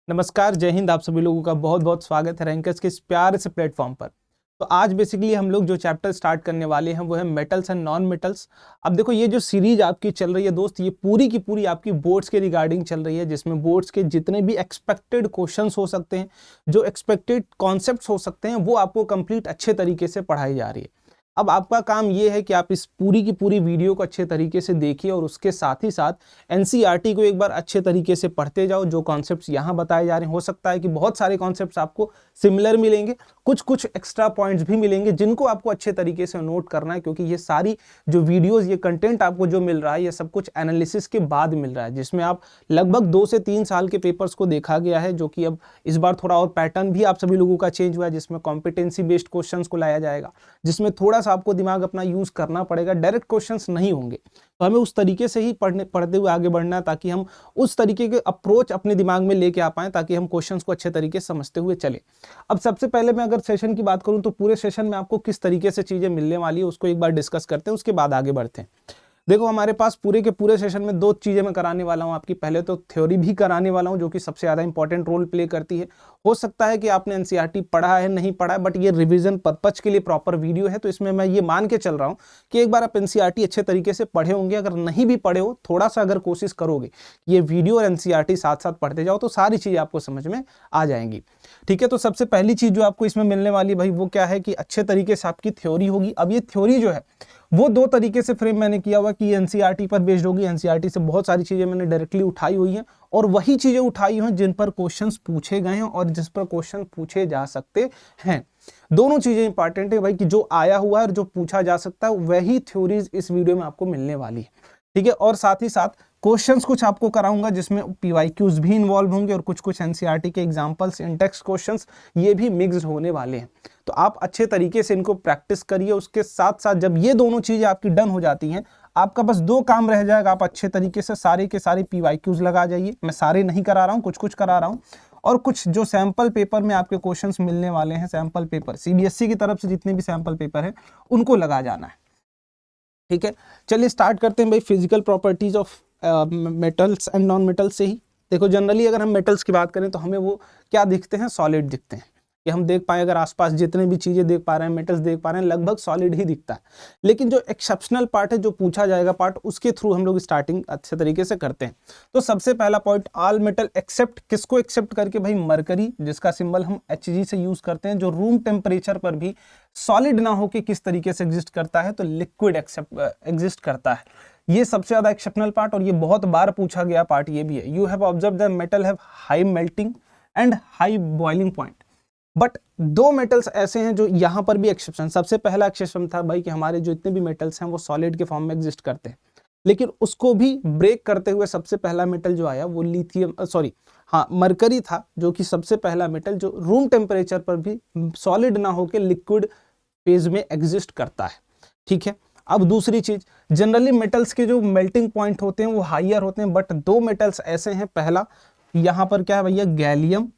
नमस्कार, जय हिंद। आप सभी लोगों का बहुत बहुत स्वागत है रैंकर्स के इस प्यारे से प्लेटफॉर्म पर। तो आज बेसिकली हम लोग जो चैप्टर स्टार्ट करने वाले हैं वो है मेटल्स एंड नॉन मेटल्स। अब देखो, ये जो सीरीज आपकी चल रही है दोस्त, ये पूरी की पूरी आपकी बोर्ड्स के रिगार्डिंग चल रही है, जिसमें बोर्ड्स के जितने भी एक्सपेक्टेड क्वेश्चंस हो सकते हैं, जो एक्सपेक्टेड कॉन्सेप्ट्स हो सकते हैं, वो आपको कंप्लीट अच्छे तरीके से पढ़ाई जा रही है। अब आपका काम ये है कि आप इस पूरी की पूरी वीडियो को अच्छे तरीके से देखिए और उसके साथ ही साथ एनसीईआरटी को एक बार अच्छे तरीके से पढ़ते जाओ। जो कॉन्सेप्ट्स यहाँ बताए जा रहे हैं, हो सकता है कि बहुत सारे कॉन्सेप्ट्स आपको सिमिलर मिलेंगे, कुछ कुछ एक्स्ट्रा पॉइंट्स भी मिलेंगे जिनको आपको अच्छे तरीके से नोट करना है, क्योंकि ये सारी जो वीडियोस, ये कंटेंट आपको जो मिल रहा है, ये सब कुछ एनालिसिस के बाद मिल रहा है, जिसमें आप लगभग 2 से 3 साल के पेपर्स को देखा गया है, जो कि अब इस बार थोड़ा और पैटर्न भी आप सभी लोगों का चेंज हुआ है, जिसमें कॉम्पिटेंसी बेस्ड क्वेश्चंस को लाया जाएगा, जिसमें थोड़ा सा आपको दिमाग अपना यूज करना पड़ेगा, डायरेक्ट क्वेश्चंस नहीं होंगे। तो हमें उस तरीके से ही पढ़ते हुए आगे बढ़ना है, ताकि हम उस तरीके के अप्रोच अपने दिमाग में लेके आ पाए, ताकि हम क्वेश्चंस को अच्छे तरीके से समझते हुए चले। अब सबसे पहले मैं अगर सेशन की बात करूं तो पूरे सेशन में आपको किस तरीके से चीजें मिलने वाली है उसको एक बार डिस्कस करते हैं, उसके बाद आगे बढ़ते हैं। देखो, हमारे पास पूरे के पूरे सेशन में 2 चीजें मैं कराने वाला हूं आपकी। पहले तो थ्योरी भी कराने वाला हूं, जो कि सबसे ज्यादा इंपॉर्टेंट रोल प्ले करती है। हो सकता है कि आपने एनसीईआरटी पढ़ा है, नहीं पढ़ा है, बट ये रिवीजन पर्पज के लिए प्रॉपर वीडियो है, तो इसमें मैं ये मान के चल रहा हूं कि एक बार आप एनसीईआरटी अच्छे तरीके से पढ़े होंगे। अगर नहीं भी पढ़े हो, थोड़ा सा अगर कोशिश करोगे ये वीडियो और एनसीईआरटी साथ साथ पढ़ते जाओ, तो सारी चीजें आपको समझ में आ जाएंगी। ठीक है, तो सबसे पहली चीज जो आपको इसमें मिलने वाली भाई, वो क्या है कि अच्छे तरीके से आपकी थ्योरी होगी। अब ये थ्योरी जो है वो 2 तरीके से फ्रेम मैंने किया हुआ कि एनसीईआरटी पर बेस्ड होगी। एनसीईआरटी से बहुत सारी चीजें मैंने डायरेक्टली उठाई हुई हैं, और वही चीजें उठाई हुई हैं जिन पर क्वेश्चंस पूछे गए हैं और जिस पर क्वेश्चन पूछे जा सकते हैं। दोनों चीजें इंपॉर्टेंट है भाई, कि जो आया हुआ है और जो पूछा जा सकता है, वही थ्योरीज इस वीडियो में आपको मिलने वाली है। ठीक है, और साथ ही साथ क्वेश्चंस कुछ आपको कराऊंगा जिसमें पीवाईक्यूज भी इन्वॉल्व होंगे, और कुछ कुछ एनसीईआरटी के एग्जांपल्स, इंटेक्स्ट क्वेश्चंस, ये भी मिक्स्ड होने वाले हैं। तो आप अच्छे तरीके से इनको प्रैक्टिस करिए। उसके साथ साथ जब ये दोनों चीजें आपकी डन हो जाती हैं, आपका बस 2 काम रह जाएगा। आप अच्छे तरीके से सारे के सारे पीवाईक्यूज लगा जाइए। मैं सारे नहीं करा रहा हूँ, कुछ कुछ करा रहा हूँ, और कुछ जो सैंपल पेपर में आपके क्वेश्चंस मिलने वाले हैं, सैंपल पेपर सीबीएसई की तरफ से जितने भी सैंपल पेपर है, उनको लगा जाना है। ठीक है, चलिए स्टार्ट करते हैं भाई physical properties of metals and non metals से ही। देखो, जनरली अगर हम मेटल्स की बात करें तो हमें वो क्या दिखते हैं, सॉलिड दिखते हैं। कि हम देख पाए, अगर आसपास जितने भी चीजें देख पा रहे हैं, मेटल्स देख पा रहे हैं, लगभग सॉलिड ही दिखता है। लेकिन जो एक्सेप्शनल पार्ट है, जो पूछा जाएगा पार्ट, उसके थ्रू हम लोग स्टार्टिंग अच्छे तरीके से करते हैं। तो सबसे पहला पॉइंट, ऑल मेटल एक्सेप्ट, किसको एक्सेप्ट करके भाई, मरकरी, जिसका सिंबल हम Hg से यूज करते हैं, जो रूम टेम्परेचर पर भी सॉलिड ना होके किस तरीके से एग्जिस्ट करता है, तो लिक्विड एग्जिस्ट करता है। ये सबसे ज्यादा एक्सेप्शनल पार्ट, और ये बहुत बार पूछा गया पार्ट ये भी है। You have observe the metal have high melting and high boiling point. But 2 metals ऐसे हैं जो यहाँ पर भी एक्सेप्शन, सबसे पहला एक्सेप्शन था भाई कि हमारे जो इतने भी मेटल्स हैं वो सॉलिड के फॉर्म में एग्जिस्ट करते हैं, लेकिन उसको भी ब्रेक करते हुए सबसे पहला मेटल जो आया वो लिथियम, मरकरी था, जो कि सबसे पहला मेटल जो रूम टेम्परेचर पर भी सॉलिड ना होकर लिक्विड फेज में एग्जिस्ट करता है। ठीक है, अब दूसरी चीज, जनरली मेटल्स के जो मेल्टिंग पॉइंट होते हैं वो हाइयर होते हैं, बट 2 मेटल्स ऐसे हैं, पहला यहाँ पर क्या है भैया, गैलियम,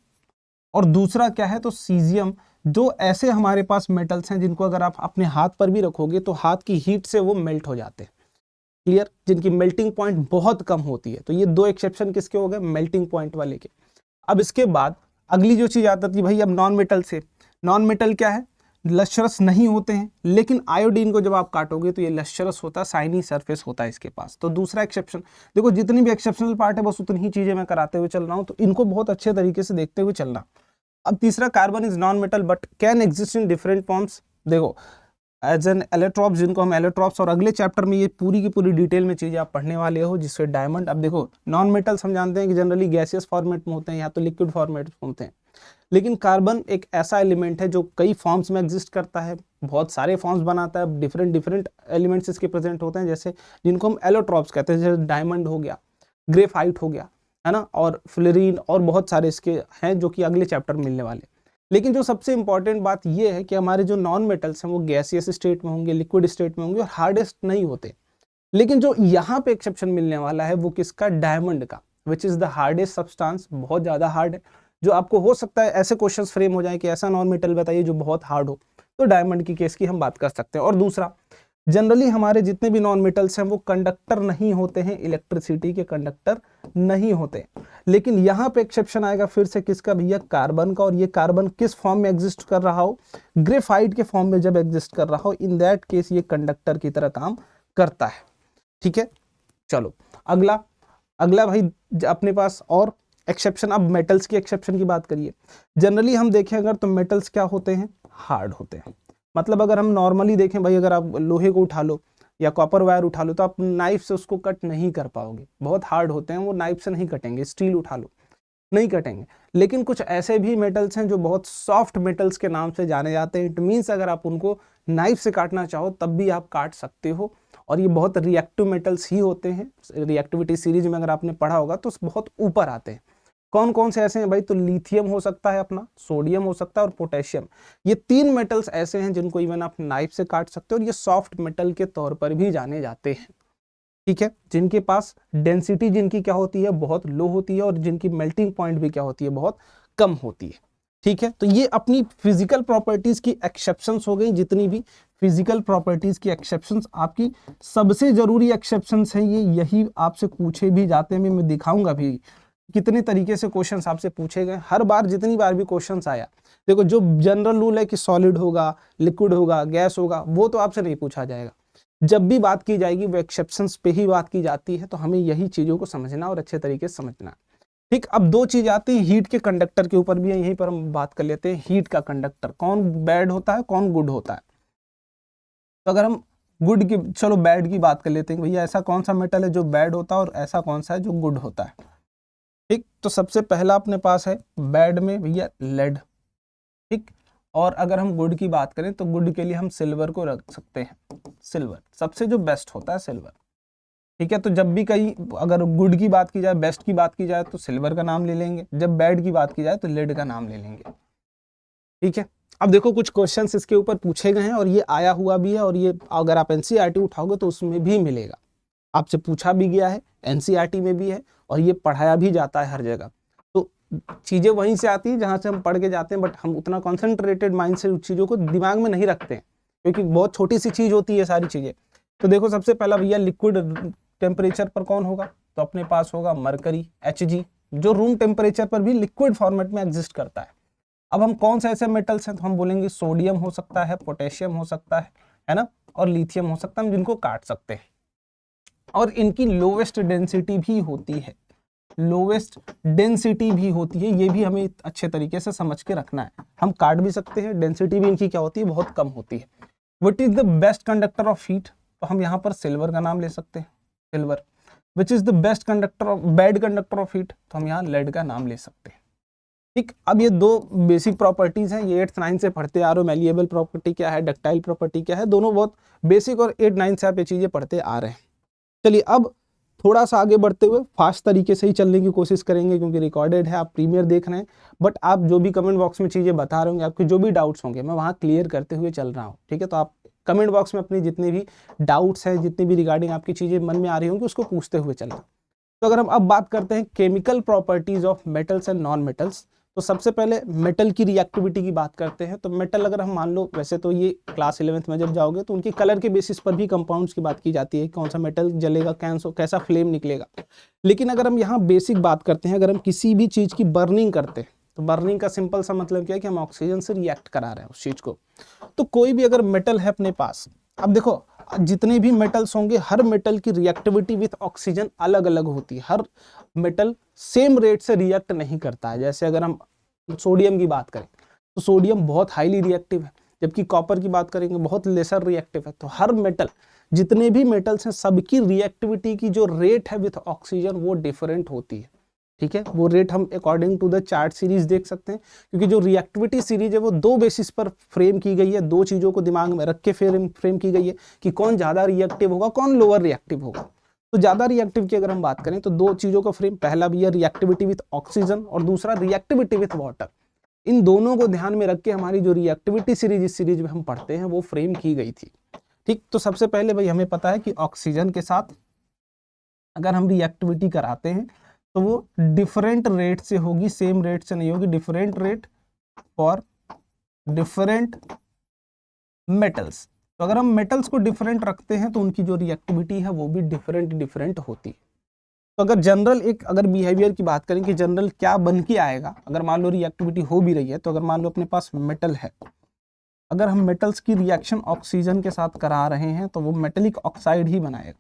और दूसरा क्या है तो सीजियम। जो ऐसे हमारे पास मेटल्स हैं जिनको अगर आप अपने हाथ पर भी रखोगे तो हाथ की हीट से वो मेल्ट हो जाते हैं। क्लियर, जिनकी मेल्टिंग पॉइंट बहुत कम होती है। तो ये 2 एक्सेप्शन किसके हो गए, मेल्टिंग पॉइंट वाले के। अब इसके बाद अगली जो चीज आती थी भाई, अब नॉन मेटल से, नॉन मेटल क्या है, लश्चरस नहीं होते हैं, लेकिन आयोडीन को जब आप काटोगे तो ये लश्चरस होता है, शाइनी सरफेस होता है इसके पास। तो दूसरा एक्सेप्शन, देखो जितनी भी एक्सेप्शनल पार्ट है बस उतनी ही चीजें मैं कराते हुए चल रहा हूं, तो इनको बहुत अच्छे तरीके से देखते हुए चलना। अब तीसरा, carbon is non metal but can exist in different forms. देखो, एज एन एलोट्रॉप्स, जिनको हम एलोट्रॉप्स, और अगले चैप्टर में ये पूरी की पूरी डिटेल में चीजें आप पढ़ने वाले हो, जिससे डायमंड। अब देखो, नॉन मेटल्स हम जानते हैं कि जनरली गैसियस फॉर्मेट में होते हैं या तो लिक्विड फॉर्मेट में होते हैं, लेकिन कार्बन एक ऐसा एलिमेंट है जो कई फॉर्म्स में एग्जिस्ट करता है, बहुत सारे फॉर्म्स बनाता है, डिफरेंट डिफरेंट एलिमेंट्स इसके प्रेजेंट होते हैं, जैसे जिनको हम एलोट्रॉप्स कहते हैं, जैसे डायमंड हो गया, ग्रेफाइट हो गया, है ना, और फ्लोरीन, और बहुत सारे इसके हैं जो कि अगले चैप्टर मिलने वाले। लेकिन जो सबसे इंपॉर्टेंट बात यह है कि हमारे जो नॉन मेटल्स हैं वो गैसियस स्टेट में होंगे, लिक्विड स्टेट में होंगे, और हार्डेस्ट नहीं होते। लेकिन जो यहाँ पे एक्सेप्शन मिलने वाला है वो किसका, डायमंड का, which is the hardest substance, बहुत ज्यादा हार्ड है। जो आपको हो सकता है ऐसे क्वेश्चंस फ्रेम हो जाए कि ऐसा नॉन मेटल बताइए जो बहुत हार्ड हो, तो डायमंड की केस की हम बात कर सकते हैं। और दूसरा, जनरली हमारे जितने भी नॉन मेटल्स हैं वो कंडक्टर नहीं होते हैं, इलेक्ट्रिसिटी के कंडक्टर नहीं होते, लेकिन यहाँ पे एक्सेप्शन आएगा फिर से किसका भैया, कार्बन का। और ये कार्बन किस फॉर्म में एग्जिस्ट कर रहा हो, ग्रेफाइट के फॉर्म में जब एग्जिस्ट कर रहा हो, इन दैट केस ये कंडक्टर की तरह काम करता है। ठीक है, चलो अगला भाई अपने पास और एक्सेप्शन। अब मेटल्स की एक्सेप्शन की बात करिए। जनरली हम देखें अगर तो मेटल्स क्या होते हैं, हार्ड होते हैं। मतलब अगर हम नॉर्मली देखें भाई, अगर आप लोहे को उठा लो या कॉपर वायर उठा लो तो आप नाइफ से उसको कट नहीं कर पाओगे, बहुत हार्ड होते हैं वो, नाइफ से नहीं कटेंगे। स्टील उठा लो, नहीं कटेंगे। लेकिन कुछ ऐसे भी मेटल्स हैं जो बहुत सॉफ्ट मेटल्स के नाम से जाने जाते हैं। इट मीन्स अगर आप उनको नाइफ से काटना चाहो तब भी आप काट सकते हो। और ये बहुत रिएक्टिव मेटल्स ही होते हैं। रिएक्टिविटी सीरीज में अगर आपने पढ़ा होगा तो बहुत ऊपर आते हैं। कौन कौन से ऐसे हैं भाई, तो लिथियम हो सकता है अपना, सोडियम हो सकता है और पोटेशियम। ये 3 मेटल्स ऐसे हैं जिनको इवन आप नाइफ से काट सकते हो और ये सॉफ्ट मेटल के तौर पर भी जाने जाते हैं। ठीक है, जिनके पास डेंसिटी जिनकी क्या होती है, बहुत लो होती है, और जिनकी मेल्टिंग पॉइंट भी क्या होती है, बहुत कम होती है। ठीक है, तो ये अपनी फिजिकल प्रॉपर्टीज की एक्सेप्शंस हो गई। जितनी भी फिजिकल प्रॉपर्टीज की एक्सेप्शंस, आपकी सबसे जरूरी एक्सेप्शंस हैं ये, यही आपसे पूछे भी जाते हैं। मैं दिखाऊंगा भी कितने तरीके से क्वेश्चंस आपसे पूछे गए हर बार, जितनी बार भी क्वेश्चंस आया। देखो जो जनरल रूल है कि सॉलिड होगा, लिक्विड होगा, गैस होगा, वो तो आपसे नहीं पूछा जाएगा। जब भी बात की जाएगी वो एक्सेप्शंस पे ही बात की जाती है। तो हमें यही चीजों को समझना और अच्छे तरीके से समझना। ठीक, अब 2 चीज आती है हीट के कंडक्टर के ऊपर भी है, यहीं पर हम बात कर लेते हैं। हीट का कंडक्टर कौन बैड होता है, कौन गुड होता है। तो अगर हम गुड की, चलो बैड की बात कर लेते हैं भैया, ऐसा कौन सा मेटल है जो बैड होता है और ऐसा कौन सा है जो गुड होता है। ठीक, तो सबसे पहला अपने पास है बैड में भैया लेड। ठीक, और अगर हम गुड की बात करें तो गुड के लिए हम सिल्वर को रख सकते हैं। सिल्वर सबसे जो बेस्ट होता है, सिल्वर। ठीक है, तो जब भी कहीं अगर गुड की बात की जाए, बेस्ट की बात की जाए तो सिल्वर का नाम ले लेंगे, जब बैड की बात की जाए तो लेड का नाम ले लेंगे। ठीक है, अब देखो कुछ क्वेश्चंस इसके ऊपर पूछे गए हैं और ये आया हुआ भी है, और ये अगर आप एनसीईआरटी उठाओगे तो उसमें भी मिलेगा, आपसे पूछा भी गया है, एनसीईआरटी में भी है और ये पढ़ाया भी जाता है हर जगह। तो चीजें वहीं से आती है जहां से हम पढ़ के जाते हैं, बट हम उतना कॉन्सेंट्रेटेड माइंड से उस चीजों को दिमाग में नहीं रखते हैं, क्योंकि बहुत छोटी सी चीज होती है सारी चीजें। तो देखो सबसे पहला भैया लिक्विड टेम्परेचर पर कौन होगा, तो अपने पास होगा मरकरी, Hg, जो रूम टेम्परेचर पर भी लिक्विड फॉर्मेट में एग्जिस्ट करता है। अब हम कौन से ऐसे मेटल्स हैं, तो हम बोलेंगे सोडियम हो सकता है, पोटेशियम हो सकता है ना, और लिथियम हो सकता है, हम जिनको काट सकते हैं। और इनकी लोवेस्ट डेंसिटी भी होती है, लोवेस्ट डेंसिटी भी होती है। ये भी हमें अच्छे तरीके से समझ के रखना है। हम काट भी सकते हैं, डेंसिटी भी इनकी क्या होती है, बहुत कम होती है। What is the best conductor of heat, तो हम यहाँ पर सिल्वर का नाम ले सकते हैं, silver. Which is the best conductor of, bad conductor of heat, तो हम यहाँ लेड का नाम ले सकते हैं। ठीक, अब ये 2 बेसिक प्रॉपर्टीज हैं, ये 8th 9th से पढ़ते आ रहे हो। मैलिएबल प्रॉपर्टी क्या है, डक्टाइल प्रॉपर्टी क्या है, दोनों बहुत बेसिक, और 8th 9th से आप ये चीजें पढ़ते आ रहे हैं। चलिए अब थोड़ा सा आगे बढ़ते हुए फास्ट तरीके से ही चलने की कोशिश करेंगे, क्योंकि रिकॉर्डेड है, आप प्रीमियर देख रहे हैं। बट आप जो भी कमेंट बॉक्स में चीजें बता रहे होंगे, आपके जो भी डाउट्स होंगे, मैं वहाँ क्लियर करते हुए चल रहा हूँ। ठीक है, तो आप कमेंट बॉक्स में अपनी जितने भी डाउट्स हैं, जितनी भी रिगार्डिंग आपकी चीजें मन में आ रही होंगी, उसको पूछते हुए चलना। तो अगर हम अब बात करते हैं chemical properties of metals and non metals, तो सबसे पहले मेटल की रिएक्टिविटी की बात करते हैं। तो मेटल अगर हम मान लो, वैसे तो ये क्लास 11th में जब जाओगे तो उनके कलर के बेसिस पर भी कंपाउंड्स की बात की जाती है, कौन सा मेटल जलेगा, कैसा फ्लेम निकलेगा। लेकिन अगर हम यहाँ बेसिक बात करते हैं, अगर हम किसी भी चीज की बर्निंग करते हैं, तो बर्निंग का सिंपल सा मतलब क्या है कि हम ऑक्सीजन से रिएक्ट करा रहे हैं उस चीज को। तो कोई भी अगर मेटल है अपने पास, अब देखो जितने भी मेटल्स होंगे, हर मेटल की रिएक्टिविटी विथ ऑक्सीजन अलग अलग होती है। हर मेटल सेम रेट से रिएक्ट नहीं करता है। जैसे अगर हम सोडियम की बात करें तो सोडियम बहुत हाईली रिएक्टिव है, जबकि कॉपर की बात करेंगे बहुत लेसर रिएक्टिव है। तो हर मेटल, जितने भी मेटल्स हैं, सबकी रिएक्टिविटी की जो रेट है विथ ऑक्सीजन वो डिफरेंट होती है। ठीक है, वो रेट हम according to the chart series देख सकते हैं, क्योंकि जो रिएक्टिविटी सीरीज है वो 2 बेसिस पर फ्रेम की गई है। 2 चीजों को दिमाग में रख के फ्रेम की गई है कि कौन ज्यादा रिएक्टिव होगा, कौन लोअर रिएक्टिव होगा। तो ज्यादा रिएक्टिव की अगर हम बात करें तो 2 चीजों का फ्रेम, पहला भी है रिएक्टिविटी विथ ऑक्सीजन और दूसरा रिएक्टिविटी विथ वाटर। इन दोनों को ध्यान में रख के हमारी जो रिएक्टिविटी सीरीज इस सीरीज में हम पढ़ते हैं वो फ्रेम की गई थी। ठीक, तो सबसे पहले भाई हमें पता है कि ऑक्सीजन के साथ अगर हम रिएक्टिविटी कराते हैं तो वो डिफरेंट रेट से होगी, सेम रेट से नहीं होगी। Different rate for different metals. तो अगर हम मेटल्स को डिफरेंट रखते हैं तो उनकी जो रिएक्टिविटी है वो भी डिफरेंट होती है। तो अगर जनरल अगर बिहेवियर की बात करें कि जनरल क्या बन के आएगा, अगर मान लो रिएक्टिविटी हो भी रही है, तो अगर मान लो अपने पास मेटल है, अगर हम मेटल्स की रिएक्शन ऑक्सीजन के साथ करा रहे हैं तो वो मेटेलिक ऑक्साइड ही बनाएगा।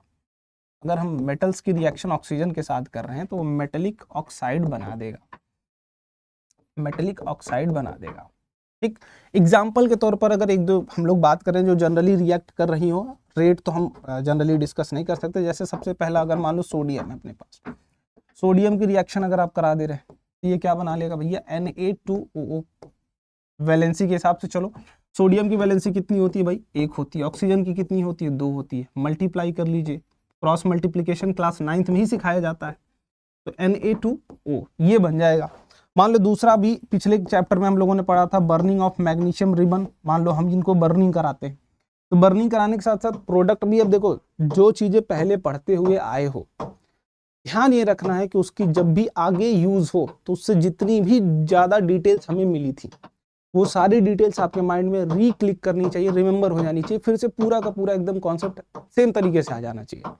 अगर हम मेटल्स की रिएक्शन ऑक्सीजन के साथ कर रहे हैं तो वो मेटेलिक ऑक्साइड बना देगा, मेटेलिक ऑक्साइड बना देगा। ठीक, एग्जाम्पल के तौर पर अगर एक दो हम लोग बात करें जो जनरली रिएक्ट कर रही हो, रेट तो हम जनरली डिस्कस नहीं कर सकते। जैसे सबसे पहला अगर मान लो सोडियम है अपने पास, सोडियम की रिएक्शन अगर आप करा दे रहे हैं तो ये क्या बना लेगा भैया, Na2O। वैलेंसी के हिसाब से चलो, सोडियम की वैलेंसी कितनी होती है भाई, 1 होती है। ऑक्सीजन की कितनी होती है, 2 होती है। मल्टीप्लाई कर लीजिए, क्रॉस मल्टीप्लीकेशन क्लास 9th में ही सिखाया जाता है। तो Na2O ये बन जाएगा। मान लो दूसरा भी पिछले चैप्टर में हम लोगों ने पढ़ा था, बर्निंग ऑफ मैग्नीशियम रिबन। मान लो हम इनको बर्निंग कराते हैं, तो बर्निंग कराने के साथ साथ प्रोडक्ट भी, अब देखो जो चीजें पहले पढ़ते हुए आए हो, ध्यान ये रखना है कि उसकी जब भी आगे यूज हो तो उससे जितनी भी ज्यादा डिटेल्स हमें मिली थी वो सारी डिटेल्स आपके माइंड में रीक्लिक करनी चाहिए, रिमेंबर हो जानी चाहिए, फिर से पूरा का पूरा एकदम कॉन्सेप्ट सेम तरीके से आ जाना चाहिए।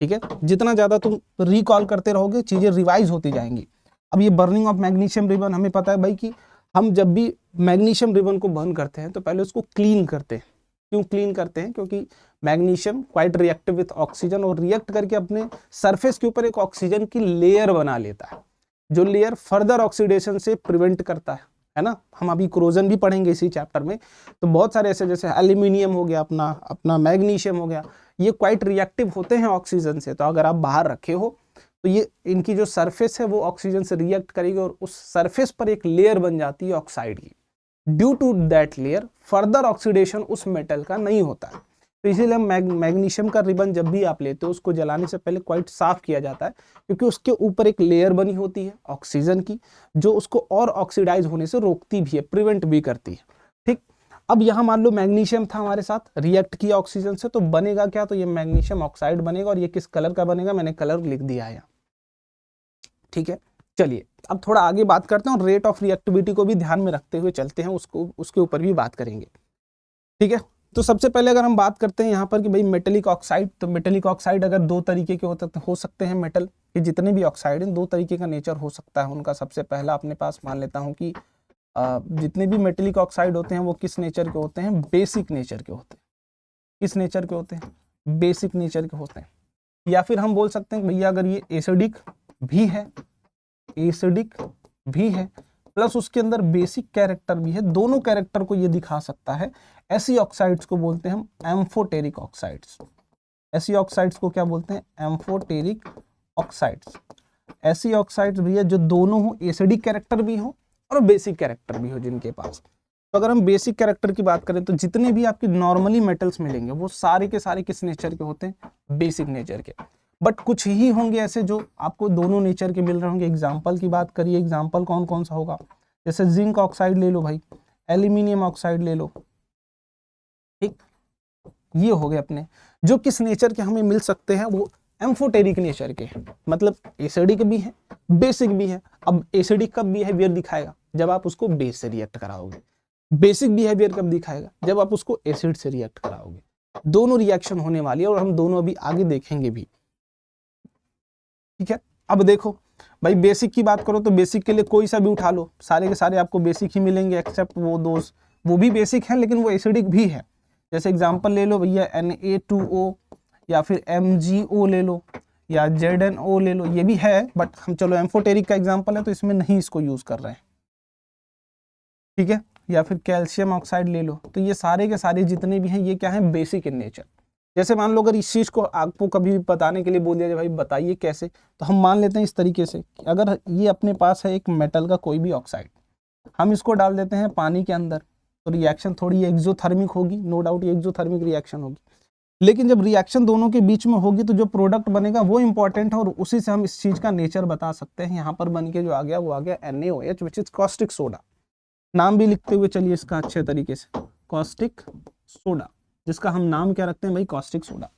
ठीक है, जितना ज्यादा तुम रिकॉल करते रहोगे चीजें रिवाइज होती जाएंगी। अब ये बर्निंग ऑफ मैग्नीशियम रिबन, हमें पता है भाई कि हम जब भी मैग्नीशियम रिबन को बर्न करते हैं तो पहले उसको क्लीन करते हैं। क्यों क्लीन करते हैं, क्योंकि magnesium quite reactive with oxygen और रिएक्ट करके अपने सरफेस के ऊपर एक ऑक्सीजन की लेयर बना लेता है, जो लेयर फर्दर ऑक्सीडेशन से प्रिवेंट करता है ना। हम अभी क्रोजन भी पढ़ेंगे इसी चैप्टर में। तो बहुत सारे ऐसे, जैसे एल्यूमिनियम हो गया, अपना मैग्नीशियम हो गया, ये क्वाइट रिएक्टिव होते हैं ऑक्सीजन से। तो अगर आप बाहर रखे हो तो ये इनकी जो सरफेस है वो ऑक्सीजन से रिएक्ट करेगी और उस सरफेस पर एक लेयर बन जाती है ऑक्साइड की। Due to that layer further oxidation उस मेटल का नहीं होता है। तो इसीलिए मैग्नीशियम का रिबन जब भी आप लेते हो उसको जलाने से पहले क्वाइट साफ किया जाता है, क्योंकि उसके ऊपर एक लेयर बनी होती है ऑक्सीजन की, जो उसको और ऑक्सीडाइज होने से रोकती भी है, प्रिवेंट भी करती है। ठीक, अब यहाँ मान लो मैग्नीशियम था हमारे साथ, रिएक्ट किया ऑक्सीजन से, तो बनेगा क्या, तो ये मैग्नीशियम ऑक्साइड बनेगा। और ये किस कलर का बनेगा, मैंने कलर लिख दिया है। ठीक है, चलिए अब थोड़ा आगे बात करते हैं और रेट ऑफ रिएक्टिविटी को भी ध्यान में रखते हुए चलते हैं, उसके ऊपर भी बात करेंगे। ठीक है, तो सबसे पहले अगर हम बात करते हैं यहाँ पर कि भाई मेटेलिक ऑक्साइड, तो मेटेलिक ऑक्साइड अगर 2 तरीके के हो सकते हैं। मेटल के जितने भी ऑक्साइड हैं 2 तरीके का नेचर हो सकता है उनका। सबसे पहला अपने पास मान लेता हूँ कि जितने भी मेटेलिक ऑक्साइड होते हैं वो किस नेचर के होते हैं, बेसिक नेचर के होते हैं। किस नेचर के होते हैं, बेसिक नेचर के होते हैं। या फिर हम बोल सकते हैं भैया अगर ये एसिडिक भी है, एसिडिक भी है प्लस उसके अंदर बेसिक कैरेक्टर भी है, दोनों कैरेक्टर को ये दिखा सकता है, ऐसी ऑक्साइड्स को बोलते हैं हम एम्फोटेरिक ऑक्साइड्स। ऐसी ऑक्साइड्स को क्या बोलते हैं, एम्फोटेरिक ऑक्साइड्स। ऐसी ऑक्साइड्स भी है जो दोनों हो, एसिडिक कैरेक्टर भी हो और बेसिक कैरेक्टर भी हो जिनके पास। तो अगर हम बेसिक कैरेक्टर की बात करें तो जितने भी आपके नॉर्मली मेटल्स मिलेंगे वो सारे के सारे किस नेचर के होते हैं, बेसिक नेचर के। बट कुछ ही होंगे ऐसे जो आपको दोनों नेचर के मिल रहे होंगे। एग्जाम्पल की बात करिए, एग्जाम्पल कौन कौन सा होगा, जैसे जिंक ऑक्साइड ले लो भाई, एल्यूमिनियम ऑक्साइड ले लो। ठीक, ये हो गए अपने जो किस नेचर के हमें मिल सकते हैं, वो एम्फोटेरिक नेचर के हैं। मतलब एसिडिक भी है, बेसिक भी है। अब एसिडिक कब बिहेवियर दिखाएगा, जब आप उसको बेस से रिएक्ट कराओगे। बेसिक बिहेवियर कब दिखाएगा, जब आप उसको एसिड से रिएक्ट कराओगे। दोनों रिएक्शन होने वाली है और हम दोनों अभी आगे देखेंगे भी। ठीक है, अब देखो भाई बेसिक की बात करो तो बेसिक के लिए कोई सा भी उठा लो, सारे के सारे आपको बेसिक ही मिलेंगे, एक्सेप्ट वो दोस्त वो भी बेसिक हैं लेकिन वो एसिडिक भी है। जैसे एग्जांपल ले लो भैया Na2O या फिर MgO ले लो या ZnO ले लो, ये भी है बट हम चलो एम्फोटेरिक का एग्जांपल है तो इसमें नहीं इसको यूज कर रहे हैं। ठीक है, या फिर कैल्शियम ऑक्साइड ले लो। तो ये सारे के सारे जितने भी हैं ये क्या है, बेसिक इन नेचर। जैसे मान लो अगर इस चीज को आपको कभी भी बताने के लिए बोल दिया जाए भाई बताइए कैसे, तो हम मान लेते हैं इस तरीके से कि अगर ये अपने पास है एक मेटल का कोई भी ऑक्साइड, हम इसको डाल देते हैं पानी के अंदर, तो रिएक्शन थोड़ी एक्सोथर्मिक होगी, नो डाउट ये एक्सोथर्मिक रिएक्शन होगी। लेकिन जब रिएक्शन दोनों के बीच में होगी तो जो प्रोडक्ट बनेगा वो इंपॉर्टेंट है और उसी से हम इस चीज का नेचर बता सकते हैं। यहाँ पर बन के जो आ गया वो आ गया NaOH which is caustic soda. नाम भी लिखते हुए चलिए इसका अच्छे तरीके से, कॉस्टिक सोडा, जिसका हम नाम क्या रखते हैं भाई, कॉस्टिक सोडा।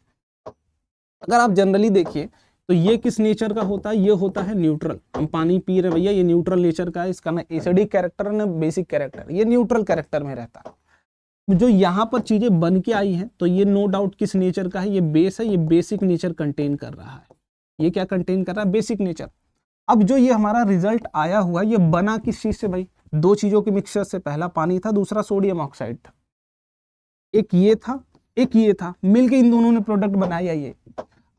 अगर आप जनरली देखिए तो ये किस नेचर का होता है, ये होता है न्यूट्रल। हम पानी पी रहे भैया, ये न्यूट्रल नेचर का है, इसका ना एसिडिक कैरेक्टर है ना बेसिक कैरेक्टर, ये न्यूट्रल कैरेक्टर में रहता है। जो यहाँ पर चीजें बन के आई हैं तो ये नो डाउट किस नेचर का है, ये बेस है, ये बेसिक नेचर कंटेन कर रहा है। ये क्या कंटेन कर रहा है, बेसिक नेचर। अब जो ये हमारा रिजल्ट आया हुआ, ये बना किस चीज से भाई, दो चीजों के मिक्सचर से, पहला पानी था, दूसरा सोडियम ऑक्साइड था, एक ये था एक ये था, मिलके इन दोनों ने प्रोडक्ट बनाया ये।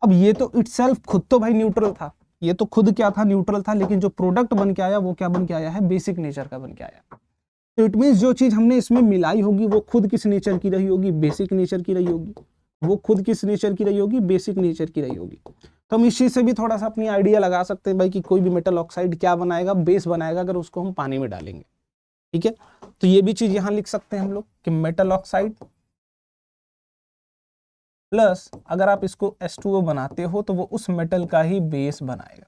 अब ये तो इटसेल्फ खुद तो भाई न्यूट्रल था, ये तो खुद क्या था, न्यूट्रल था, लेकिन जो प्रोडक्ट बन के आया वो क्या बन के आया है, बेसिक नेचर का बन के आया। तो इट मीन्स जो चीज हमने इसमें मिलाई होगी वो खुद किस नेचर की रही होगी, बेसिक नेचर की रही होगी। वो खुद किस नेचर की रही होगी, बेसिक नेचर की रही होगी। तो हम इस चीज से भी थोड़ा सा अपनी आइडिया लगा सकते हैं भाई कि कोई भी मेटल ऑक्साइड क्या बनाएगा, बेस बनाएगा अगर उसको हम पानी में डालेंगे। ठीक है, तो ये भी चीज यहां लिख सकते हैं हम लोग कि मेटल ऑक्साइड प्लस अगर आप इसको H2O बनाते हो तो वो उस मेटल का ही बेस बनाएगा,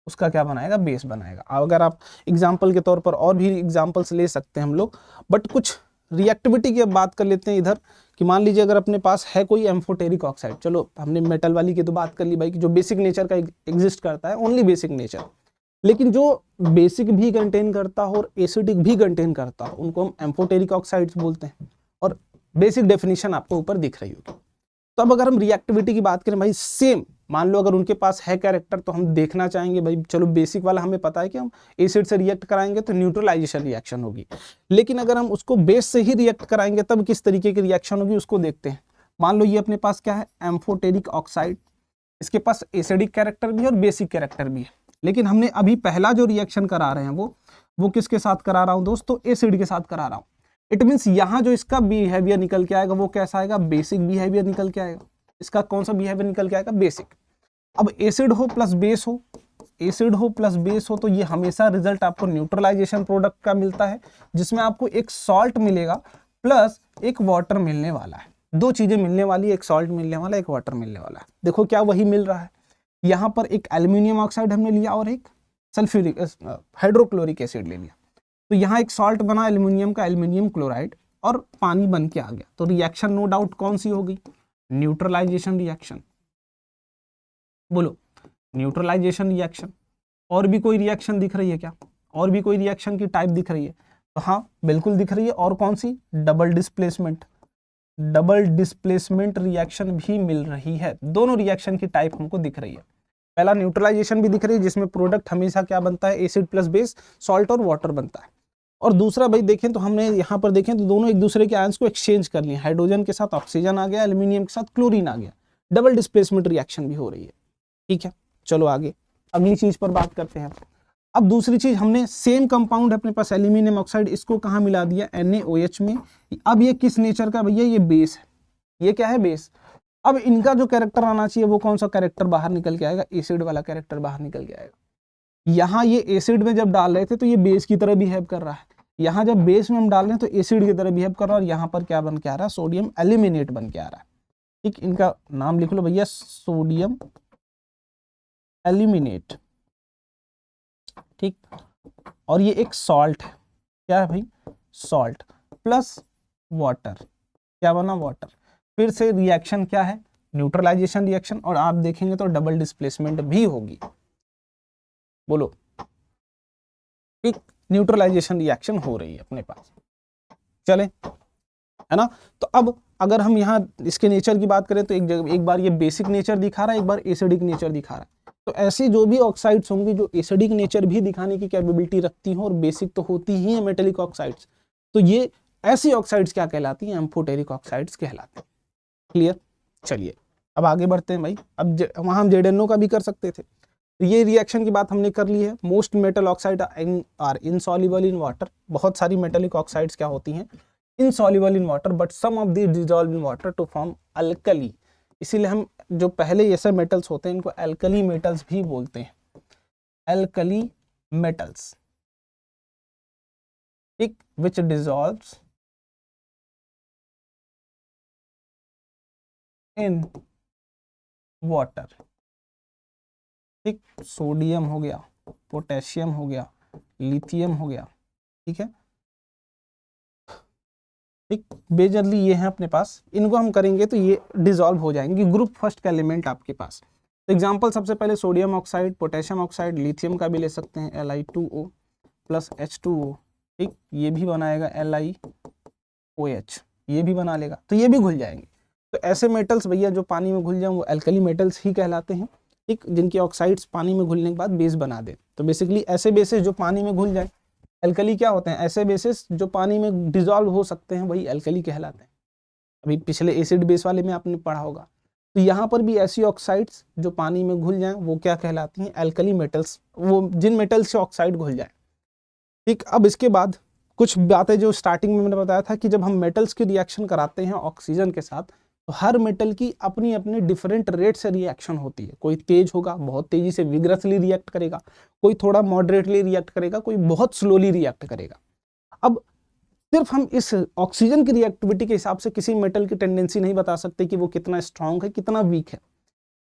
उसका क्या बनाएगा, बेस बनाएगा। अगर आप एग्जाम्पल के तौर पर और भी एग्जाम्पल्स ले सकते हैं हम लोग, बट कुछ रिएक्टिविटी की अब बात कर लेते हैं इधर कि मान लीजिए अगर अपने पास है कोई एम्फोटेरिक ऑक्साइड, चलो हमने मेटल वाली की तो बात कर ली भाई कि जो बेसिक नेचर का एग्जिस्ट करता है, ओनली बेसिक नेचर, लेकिन जो बेसिक भी कंटेन करता हो और एसिडिक भी कंटेन करता हो उनको हम एम्फोटेरिक ऑक्साइड्स बोलते हैं, और बेसिक डेफिनेशन आपको ऊपर दिख रही होगी। तो अब अगर हम रिएक्टिविटी की बात करें भाई, सेम मान लो अगर उनके पास है कैरेक्टर, तो हम देखना चाहेंगे भाई, चलो बेसिक वाला हमें पता है कि हम एसिड से रिएक्ट कराएंगे तो न्यूट्रलाइजेशन रिएक्शन होगी, लेकिन अगर हम उसको बेस से ही रिएक्ट कराएंगे तब किस तरीके की रिएक्शन होगी उसको देखते हैं। मान लो ये अपने पास क्या है, एम्फोटेरिक ऑक्साइड, इसके पास एसिडिक कैरेक्टर भी है और बेसिक कैरेक्टर भी है, लेकिन हमने अभी पहला जो रिएक्शन करा रहे हैं वो किसके साथ करा रहा हूं दोस्तों, एसिड के साथ करा रहा हूं। इट मीन्स यहाँ जो इसका बिहेवियर निकल के आएगा वो कैसा आएगा, बेसिक बिहेवियर निकल के आएगा। इसका कौन सा बिहेवियर निकल के आएगा, बेसिक। अब एसिड हो प्लस बेस हो, एसिड हो प्लस बेस हो, तो ये हमेशा रिजल्ट आपको न्यूट्रलाइजेशन प्रोडक्ट का मिलता है, जिसमें आपको एक सॉल्ट मिलेगा प्लस एक वाटर मिलने वाला है। दो चीजें मिलने वाली है, एक सॉल्ट मिलने वाला है, एक वाटर मिलने वाला है। देखो क्या वही मिल रहा है, यहाँ पर एक एल्यूमिनियम ऑक्साइड हमने लिया और एक सल्फ्यूरिक हाइड्रोक्लोरिक एसिड ले लिया, तो यहाँ एक सॉल्ट बना एल्यूमिनियम का, एल्यूमिनियम क्लोराइड, और पानी बन के आ गया। तो रिएक्शन नो डाउट कौन सी होगी, न्यूट्रलाइजेशन रिएक्शन। बोलो, न्यूट्रलाइजेशन रिएक्शन। और भी कोई रिएक्शन दिख रही है क्या, और भी कोई रिएक्शन की टाइप दिख रही है, तो हाँ बिल्कुल दिख रही है। और कौन सी, double displacement, double displacement reaction भी मिल रही है। दोनों रिएक्शन की टाइप हमको दिख रही है। पहला न्यूट्रलाइजेशन भी दिख रही है जिसमें प्रोडक्ट हमेशा क्या बनता है, एसिड प्लस बेस, सॉल्ट और वाटर बनता है। और दूसरा भाई देखें तो हमने यहाँ पर देखें तो दोनों एक दूसरे के आयंस को एक्सचेंज कर लिए, हाइड्रोजन के साथ ऑक्सीजन आ गया, एल्यूमिनियम के साथ क्लोरीन आ गया, डबल डिस्प्लेसमेंट रिएक्शन भी हो रही है। ठीक है, चलो आगे अगली चीज पर बात करते हैं। अब दूसरी चीज, हमने सेम कंपाउंड है अपने पास एल्यूमिनियम ऑक्साइड, इसको कहाँ मिला दिया, NaOH में। अब ये किस नेचर का भैया, ये बेस है, ये क्या है, बेस। अब इनका जो कैरेक्टर आना चाहिए वो कौन सा कैरेक्टर बाहर निकल के आएगा, एसिड वाला कैरेक्टर बाहर निकल के आएगा। यहाँ ये एसिड में जब डाल रहे थे तो ये बेस की तरह बिहेव कर रहा है, यहाँ जब बेस में हम डाल रहे हैं तो एसिड की तरह बिहेव कर रहा है, और यहाँ पर क्या बन के आ रहा है, सोडियम एल्यूमिनेट बन के आ रहा है। ठीक, इनका नाम लिख लो भैया, सोडियम एल्यूमिनेट। ठीक, और ये एक सॉल्ट है, क्या है भाई, सॉल्ट प्लस वाटर, क्या बना, वाटर। फिर से रिएक्शन क्या है, न्यूट्रलाइजेशन रिएक्शन, और आप देखेंगे तो डबल डिस्प्लेसमेंट भी होगी। बोलो, ठीक, न्यूट्रलाइजेशन रिएक्शन हो रही है अपने पास, चले, है ना। तो अब अगर हम यहाँ इसके नेचर की बात करें तो एक बार ये बेसिक नेचर दिखा रहा है, एक बार एसिडिक नेचर दिखा रहा है। तो ऐसी जो भी ऑक्साइड्स होंगी जो एसिडिक नेचर भी दिखाने की कैपेबिलिटी रखती हो और बेसिक तो होती ही है मेटेलिक ऑक्साइड्स, तो ये ऐसी ऑक्साइड्स क्या कहलाती हैं, एम्फोटेरिक ऑक्साइड्स कहलाती हैं। क्लियर, चलिए अब आगे बढ़ते हैं भाई। अब वहां हम ZnO का भी कर सकते थे, ये रिएक्शन की बात हमने कर ली है। Most metal oxide are insoluble in water, बहुत सारी मेटेलिक ऑक्साइड्स क्या होती हैं, insoluble in water, but some of these dissolve in water to form alkali. इसीलिए हम जो पहले ऐसे मेटल्स होते हैं इनको अल्कली मेटल्स भी बोलते हैं, अल्कली मेटल्स। ठीक, विच डिसॉल्व्स इन वाटर। ठीक, सोडियम हो गया, पोटेशियम हो गया, लिथियम हो गया। ठीक है, ठीक, मेजरली ये है अपने पास, इनको हम करेंगे तो ये डिसॉल्व हो जाएंगे, ग्रुप फर्स्ट का एलिमेंट आपके पास। तो एग्जांपल सबसे पहले sodium oxide, potassium oxide, lithium का भी ले सकते हैं, Li2O प्लस H2O। ठीक, ये भी बनाएगा LiOH, ये भी बना लेगा, तो ये भी घुल जाएंगे। तो ऐसे मेटल्स भैया जो पानी में घुल जाएं वो अल्कली मेटल्स ही कहलाते हैं। ठीक, जिनकी ऑक्साइड्स पानी में घुलने के बाद बेस बना दे। तो बेसिकली ऐसे बेसिस जो पानी में घुल जाए, एल्कली क्या होते हैं, ऐसे बेसिस जो पानी में डिजॉल्व हो सकते हैं वही एल्कली कहलाते हैं। अभी पिछले एसिड बेस वाले में आपने पढ़ा होगा। तो यहाँ पर भी ऐसी ऑक्साइड्स जो पानी में घुल जाएं वो क्या कहलाती हैं, एल्कली मेटल्स, वो जिन मेटल्स से ऑक्साइड घुल जाए। ठीक, अब इसके बाद कुछ बातें जो स्टार्टिंग में मैंने बताया था कि जब हम मेटल्स की रिएक्शन कराते हैं ऑक्सीजन के साथ, तो हर मेटल की अपनी अपनी डिफरेंट रेट से रिएक्शन होती है। कोई तेज होगा, बहुत तेजी से विग्रसली रिएक्ट करेगा, कोई थोड़ा मॉडरेटली रिएक्ट करेगा, कोई बहुत स्लोली रिएक्ट करेगा। अब सिर्फ हम इस ऑक्सीजन की रिएक्टिविटी के हिसाब से किसी मेटल की टेंडेंसी नहीं बता सकते कि वो कितना स्ट्रांग है, कितना वीक है।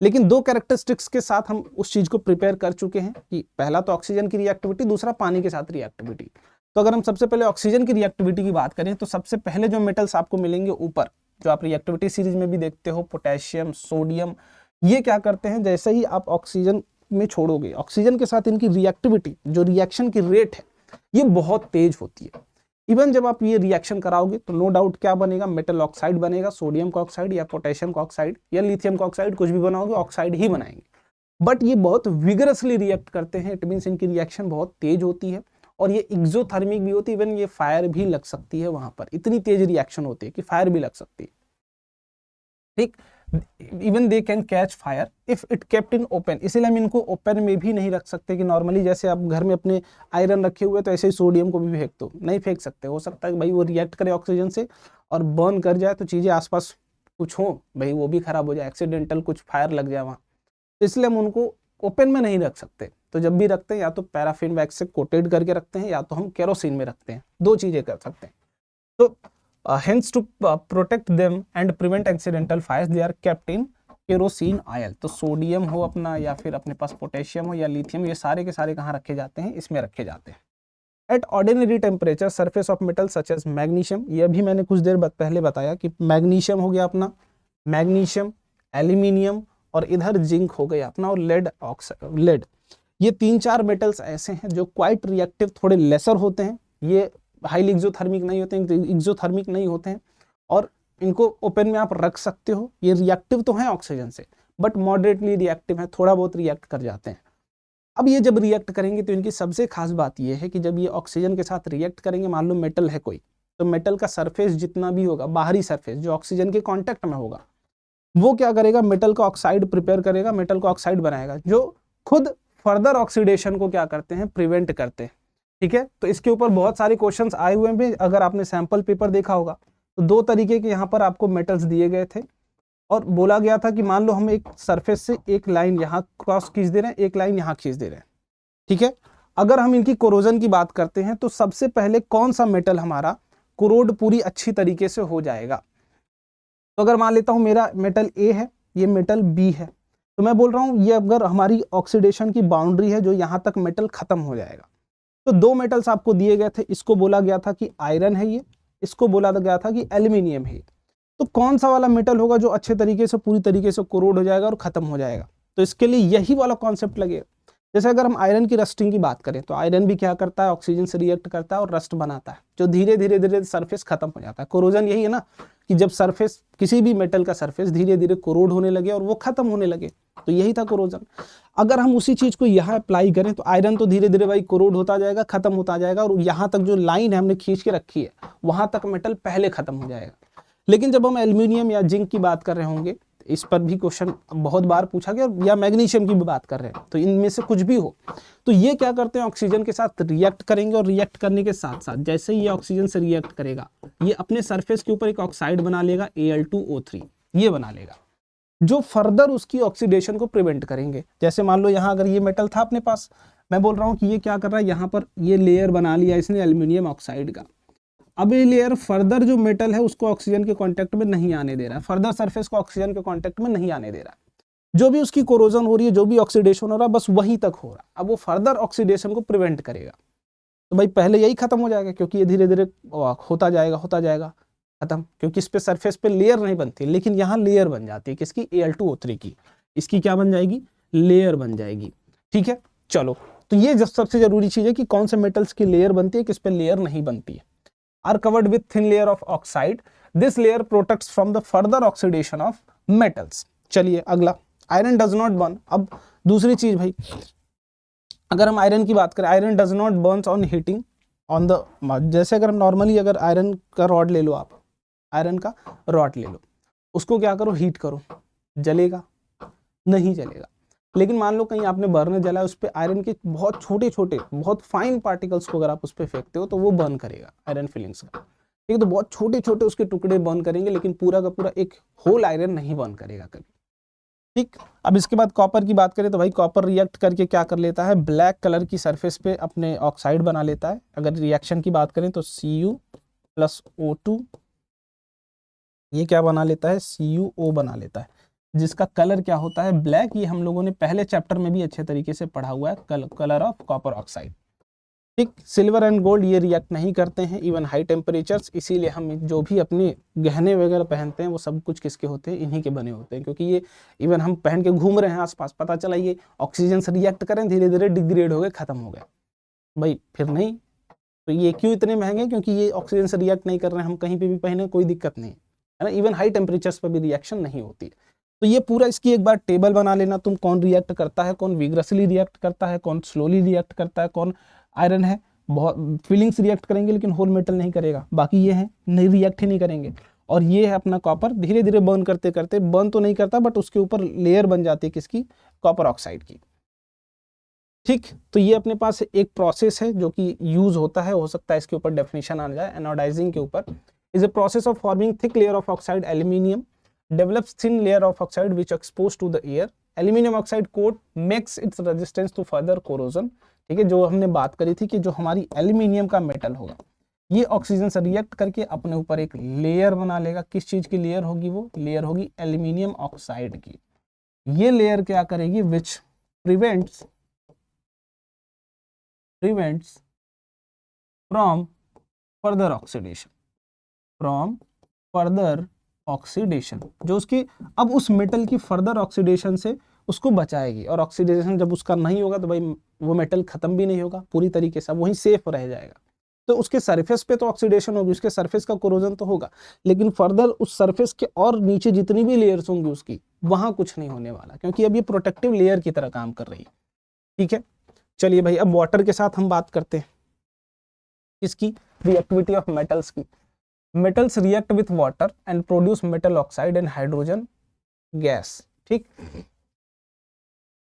लेकिन दो कैरेक्टरिस्टिक्स के साथ हम उस चीज को प्रिपेयर कर चुके हैं कि पहला तो ऑक्सीजन की रिएक्टिविटी, दूसरा पानी के साथ रिएक्टिविटी। तो अगर हम सबसे पहले ऑक्सीजन की रिएक्टिविटी की बात करें तो सबसे पहले जो मेटल्स आपको मिलेंगे ऊपर, जो आप रिएक्टिविटी सीरीज में भी देखते हो, पोटेशियम, सोडियम, ये क्या करते हैं, जैसे ही आप ऑक्सीजन में छोड़ोगे, ऑक्सीजन के साथ इनकी रिएक्टिविटी, जो रिएक्शन की रेट है, ये बहुत तेज होती है। इवन जब आप ये रिएक्शन कराओगे तो नो डाउट क्या बनेगा, मेटल ऑक्साइड बनेगा, सोडियम का ऑक्साइड या पोटेशियम का ऑक्साइड या लिथियम का ऑक्साइड, कुछ भी बनाओगे ऑक्साइड ही बनाएंगे। बट ये बहुत विगरसली रिएक्ट करते हैं, इट मीन्स इनकी रिएक्शन बहुत तेज होती है और ये एक्सोथर्मिक भी होती है। इवन ये फायर भी लग सकती है वहां पर, इतनी तेज रिएक्शन होती है कि फायर भी लग सकती है। ठीक, even they can catch fire if it kept in open. इसीलिए हम इनको ओपन में भी नहीं रख सकते कि नॉर्मली जैसे आप घर में अपने आयरन रखे हुए तो ऐसे ही सोडियम को भी फेंक दो, नहीं फेंक सकते। हो सकता है कि भाई वो रिएक्ट करे ऑक्सीजन से और बर्न कर जाए, तो चीजें आसपास कुछ हो भाई वो भी खराब हो जाए, एक्सीडेंटल कुछ फायर लग जाए वहाँ। तो इसलिए हम उनको ओपन में नहीं रख सकते। तो जब भी रखते हैं या तो पैराफिन वैक्स से कोटेड करके रखते हैं या तो हम केरोसिन में रखते हैं, दो चीजें कर सकते हैं। तो hence to protect them and prevent accidental fires they are kept in kerosene oil. तो सोडियम हो अपना या फिर अपने पास पोटेशियम हो या लिथियम, ये सारे के सारे कहाँ रखे जाते हैं, इसमें रखे जाते हैं। At ordinary temperature surface of metal such as magnesium, ये भी मैंने कुछ देर पहले बताया कि मैग्नीशियम हो गया अपना, मैग्नीशियम, एल्यूमिनियम और इधर जिंक हो गया अपना, और लेड। ये 3-4 मेटल्स ऐसे हैं जो क्वाइट रिएक्टिव, थोड़े लेसर होते हैं, ये हाईली एक्सोथर्मिक नहीं होते हैं, एक्सोथर्मिक नहीं होते हैं और इनको ओपन में आप रख सकते हो। ये रिएक्टिव तो हैं ऑक्सीजन से बट मॉडरेटली रिएक्टिव हैं, थोड़ा बहुत रिएक्ट कर जाते हैं। अब ये जब रिएक्ट करेंगे तो इनकी सबसे खास बात ये है कि जब ये ऑक्सीजन के साथ रिएक्ट करेंगे, मान लो मेटल है कोई, तो मेटल का सरफेस जितना भी होगा, बाहरी सरफेस जो ऑक्सीजन के कॉन्टेक्ट में होगा, वो क्या करेगा, मेटल का ऑक्साइड प्रिपेयर करेगा, मेटल का ऑक्साइड बनाएगा, जो खुद फर्दर ऑक्सीडेशन को क्या करते हैं, प्रिवेंट करते हैं। ठीक है, तो इसके ऊपर बहुत सारे क्वेश्चंस आए हुए हैं। अगर आपने सैंपल पेपर देखा होगा तो दो तरीके के यहाँ पर आपको मेटल्स दिए गए थे और बोला गया था कि मान लो हम एक सरफेस से एक लाइन यहाँ क्रॉस खींच दे रहे हैं, एक लाइन यहाँ खींच दे रहे हैं। ठीक है, अगर हम इनकी कोरोजन की बात करते हैं तो सबसे पहले कौन सा मेटल हमारा कोरोड पूरी अच्छी तरीके से हो जाएगा। तो अगर मान लेता हूं मेरा मेटल ए है, ये मेटल बी है, तो मैं बोल रहा हूं ये अगर हमारी ऑक्सीडेशन की बाउंड्री है जो यहां तक मेटल खत्म हो जाएगा। तो दो मेटल्स आपको दिए गए थे, इसको बोला गया था कि आयरन है ये, इसको बोला गया था कि एल्यूमिनियम है। तो कौन सा वाला मेटल होगा जो अच्छे तरीके से पूरी तरीके से कोरोड हो जाएगा और खत्म हो जाएगा। तो इसके लिए यही वाला कॉन्सेप्ट लगेगा। जैसे अगर हम आयरन की रस्टिंग की बात करें तो आयरन भी क्या करता है, ऑक्सीजन से रिएक्ट करता है और रस्ट बनाता है, जो धीरे धीरे धीरे सरफेस खत्म हो जाता है। कोरोजन यही है ना कि जब सरफेस, किसी भी मेटल का सरफेस धीरे धीरे कोरोड होने लगे और वो खत्म होने लगे, तो यही था कोरोजन। अगर हम उसी चीज को यहाँ अप्लाई करें तो आयरन तो धीरे धीरे भाई कोरोड होता जाएगा, खत्म होता जाएगा, और यहाँ तक जो लाइन है हमने खींच के रखी है वहां तक मेटल पहले खत्म हो जाएगा। लेकिन जब हम एल्यूमिनियम या जिंक की बात कर रहे होंगे, इस पर भी क्वेश्चन बहुत बार पूछा गया, या मैग्नीशियम की भी बात कर रहे हैं, तो इनमें से कुछ भी हो, तो ये क्या करते हैं, ऑक्सीजन के साथ रिएक्ट करेंगे और रिएक्ट करने के साथ साथ जैसे ही ये ऑक्सीजन से रिएक्ट करेगा, ये अपने सरफेस के ऊपर एक ऑक्साइड बना लेगा, Al2O3 ये बना लेगा, जो फर्दर उसकी ऑक्सीडेशन को प्रिवेंट करेंगे। जैसे मान लो यहाँ अगर ये मेटल था अपने पास, मैं बोल रहा हूँ कि ये क्या कर रहा है, यहाँ पर ये लेयर बना लिया इसने एल्यूमिनियम ऑक्साइड का। अब ये लेयर फर्दर जो मेटल है उसको ऑक्सीजन के कांटेक्ट में नहीं आने दे रहा है, फर्दर सरफेस को ऑक्सीजन के कांटेक्ट में नहीं आने दे रहा है। जो भी उसकी कोरोजन हो रही है, जो भी ऑक्सीडेशन हो रहा है, बस वहीं तक हो रहा है। अब वो फर्दर ऑक्सीडेशन को प्रिवेंट करेगा, तो भाई पहले यही खत्म हो जाएगा, क्योंकि ये धीरे धीरे होता जाएगा खत्म, क्योंकि इस पे सरफेस पे लेयर नहीं बनती, लेकिन यहाँ लेयर बन जाती है किसकी, Al2O3 की। इसकी क्या बन जाएगी, लेयर बन जाएगी। ठीक है, चलो, तो ये सबसे जरूरी चीज है कि कौन से मेटल्स की लेयर बनती है, किस पे लेयर नहीं बनती है। Are covered with thin layer of oxide. This layer protects from the further oxidation of metals. चलिए अगला, आयरन does not burn. अब दूसरी चीज भाई, अगर हम आयरन की बात करें, iron does not Burns on heating on the, जैसे अगर हम नॉर्मली अगर आयरन का रॉड ले लो, आप आयरन का रॉड ले लो, उसको क्या करो, हीट करो, जलेगा नहीं जलेगा। लेकिन मान लो कहीं आपने बर्नर जलाया, उस पर आयरन के बहुत छोटे छोटे बहुत फाइन पार्टिकल्स को अगर आप उस पर फेंकते हो तो वो बर्न करेगा आयरन फिलिंग्स का, ठीक है। तो बहुत छोटे छोटे उसके टुकड़े बर्न करेंगे, लेकिन पूरा का पूरा एक होल आयरन नहीं बर्न करेगा कभी, ठीक। अब इसके बाद कॉपर की बात करें तो भाई कॉपर रिएक्ट करके क्या कर लेता है, ब्लैक कलर की सरफेस पे अपने ऑक्साइड बना लेता है। अगर रिएक्शन की बात करें तो Cu+O2 ये क्या बना लेता है, CuO बना लेता है, जिसका कलर क्या होता है, ब्लैक। ये हम लोगों ने पहले चैप्टर में भी अच्छे तरीके से पढ़ा हुआ है, कलर ऑफ कॉपर ऑक्साइड, ठीक। सिल्वर एंड गोल्ड ये रिएक्ट नहीं करते हैं इवन हाई टेम्परेचर्स, इसीलिए हम जो भी अपने गहने वगैरह पहनते हैं वो सब कुछ किसके होते हैं, इन्हीं के बने होते हैं, क्योंकि ये इवन हम पहन के घूम रहे हैं आसपास, पता चला ये ऑक्सीजन से रिएक्ट करें, धीरे धीरे डिग्रेड हो गए, खत्म हो गए भाई, फिर नहीं। तो ये क्यों इतने महंगे, क्योंकि ये ऑक्सीजन से रिएक्ट नहीं कर रहे हैं, हम कहीं पे भी पहने कोई दिक्कत नहीं है ना, इवन हाई टेम्परेचर्स पर भी रिएक्शन नहीं होती है। तो ये पूरा इसकी एक बार टेबल बना लेना तुम, कौन रिएक्ट करता है, कौन विग्रसली रिएक्ट करता है, कौन स्लोली रिएक्ट करता है, कौन आयरन है बहुत फीलिंग्स रिएक्ट करेंगे लेकिन होल मेटल नहीं करेगा, बाकी ये है नहीं रिएक्ट ही नहीं करेंगे। और ये है अपना कॉपर, धीरे धीरे बर्न करते करते, बर्न तो नहीं करता बट उसके ऊपर लेयर बन जाती है किसकी, कॉपर ऑक्साइड की, ठीक। तो ये अपने पास एक प्रोसेस है जो कि यूज होता है, हो सकता है इसके ऊपर डेफिनेशन आ जाए, एनोडाइजिंग के ऊपर, is a process of forming thick layer of oxide aluminium develops thin layer of oxide which exposed to the air. Aluminium oxide coat makes its resistance to further corrosion, ठीक है। जो हमने बात करी थी कि जो हमारी एल्यूमिनियम का मेटल होगा ये ऑक्सीजन से रिएक्ट करके अपने ऊपर एक लेयर बना लेगा। किस चीज की लेयर होगी, वो लेयर होगी एल्यूमिनियम ऑक्साइड की। ये लेयर क्या करेगी, which prevents from further oxidation, from further oxidation, जो उसकी अब उस मेटल की फर्दर ऑक्सीडेशन से उसको बचाएगी। और ऑक्सीडेशन जब उसका नहीं होगा तो भाई वो मेटल खत्म भी नहीं होगा पूरी तरीके से, वहीं सेफ रह जाएगा। तो उसके सरफेस पे तो ऑक्सीडेशन होगी, उसके सरफेस का कोरोजन तो होगा, लेकिन फर्दर उस सरफेस के और नीचे जितनी भी लेयर्स होंगी उसकी, वहां कुछ नहीं होने वाला, क्योंकि अब ये प्रोटेक्टिव लेयर की तरह काम कर रही है, ठीक है। चलिए भाई अब वाटर के साथ हम बात करते हैं इसकी रिएक्टिविटी ऑफ मेटल्स की। Metals react with water and produce metal oxide and hydrogen gas, ठीक।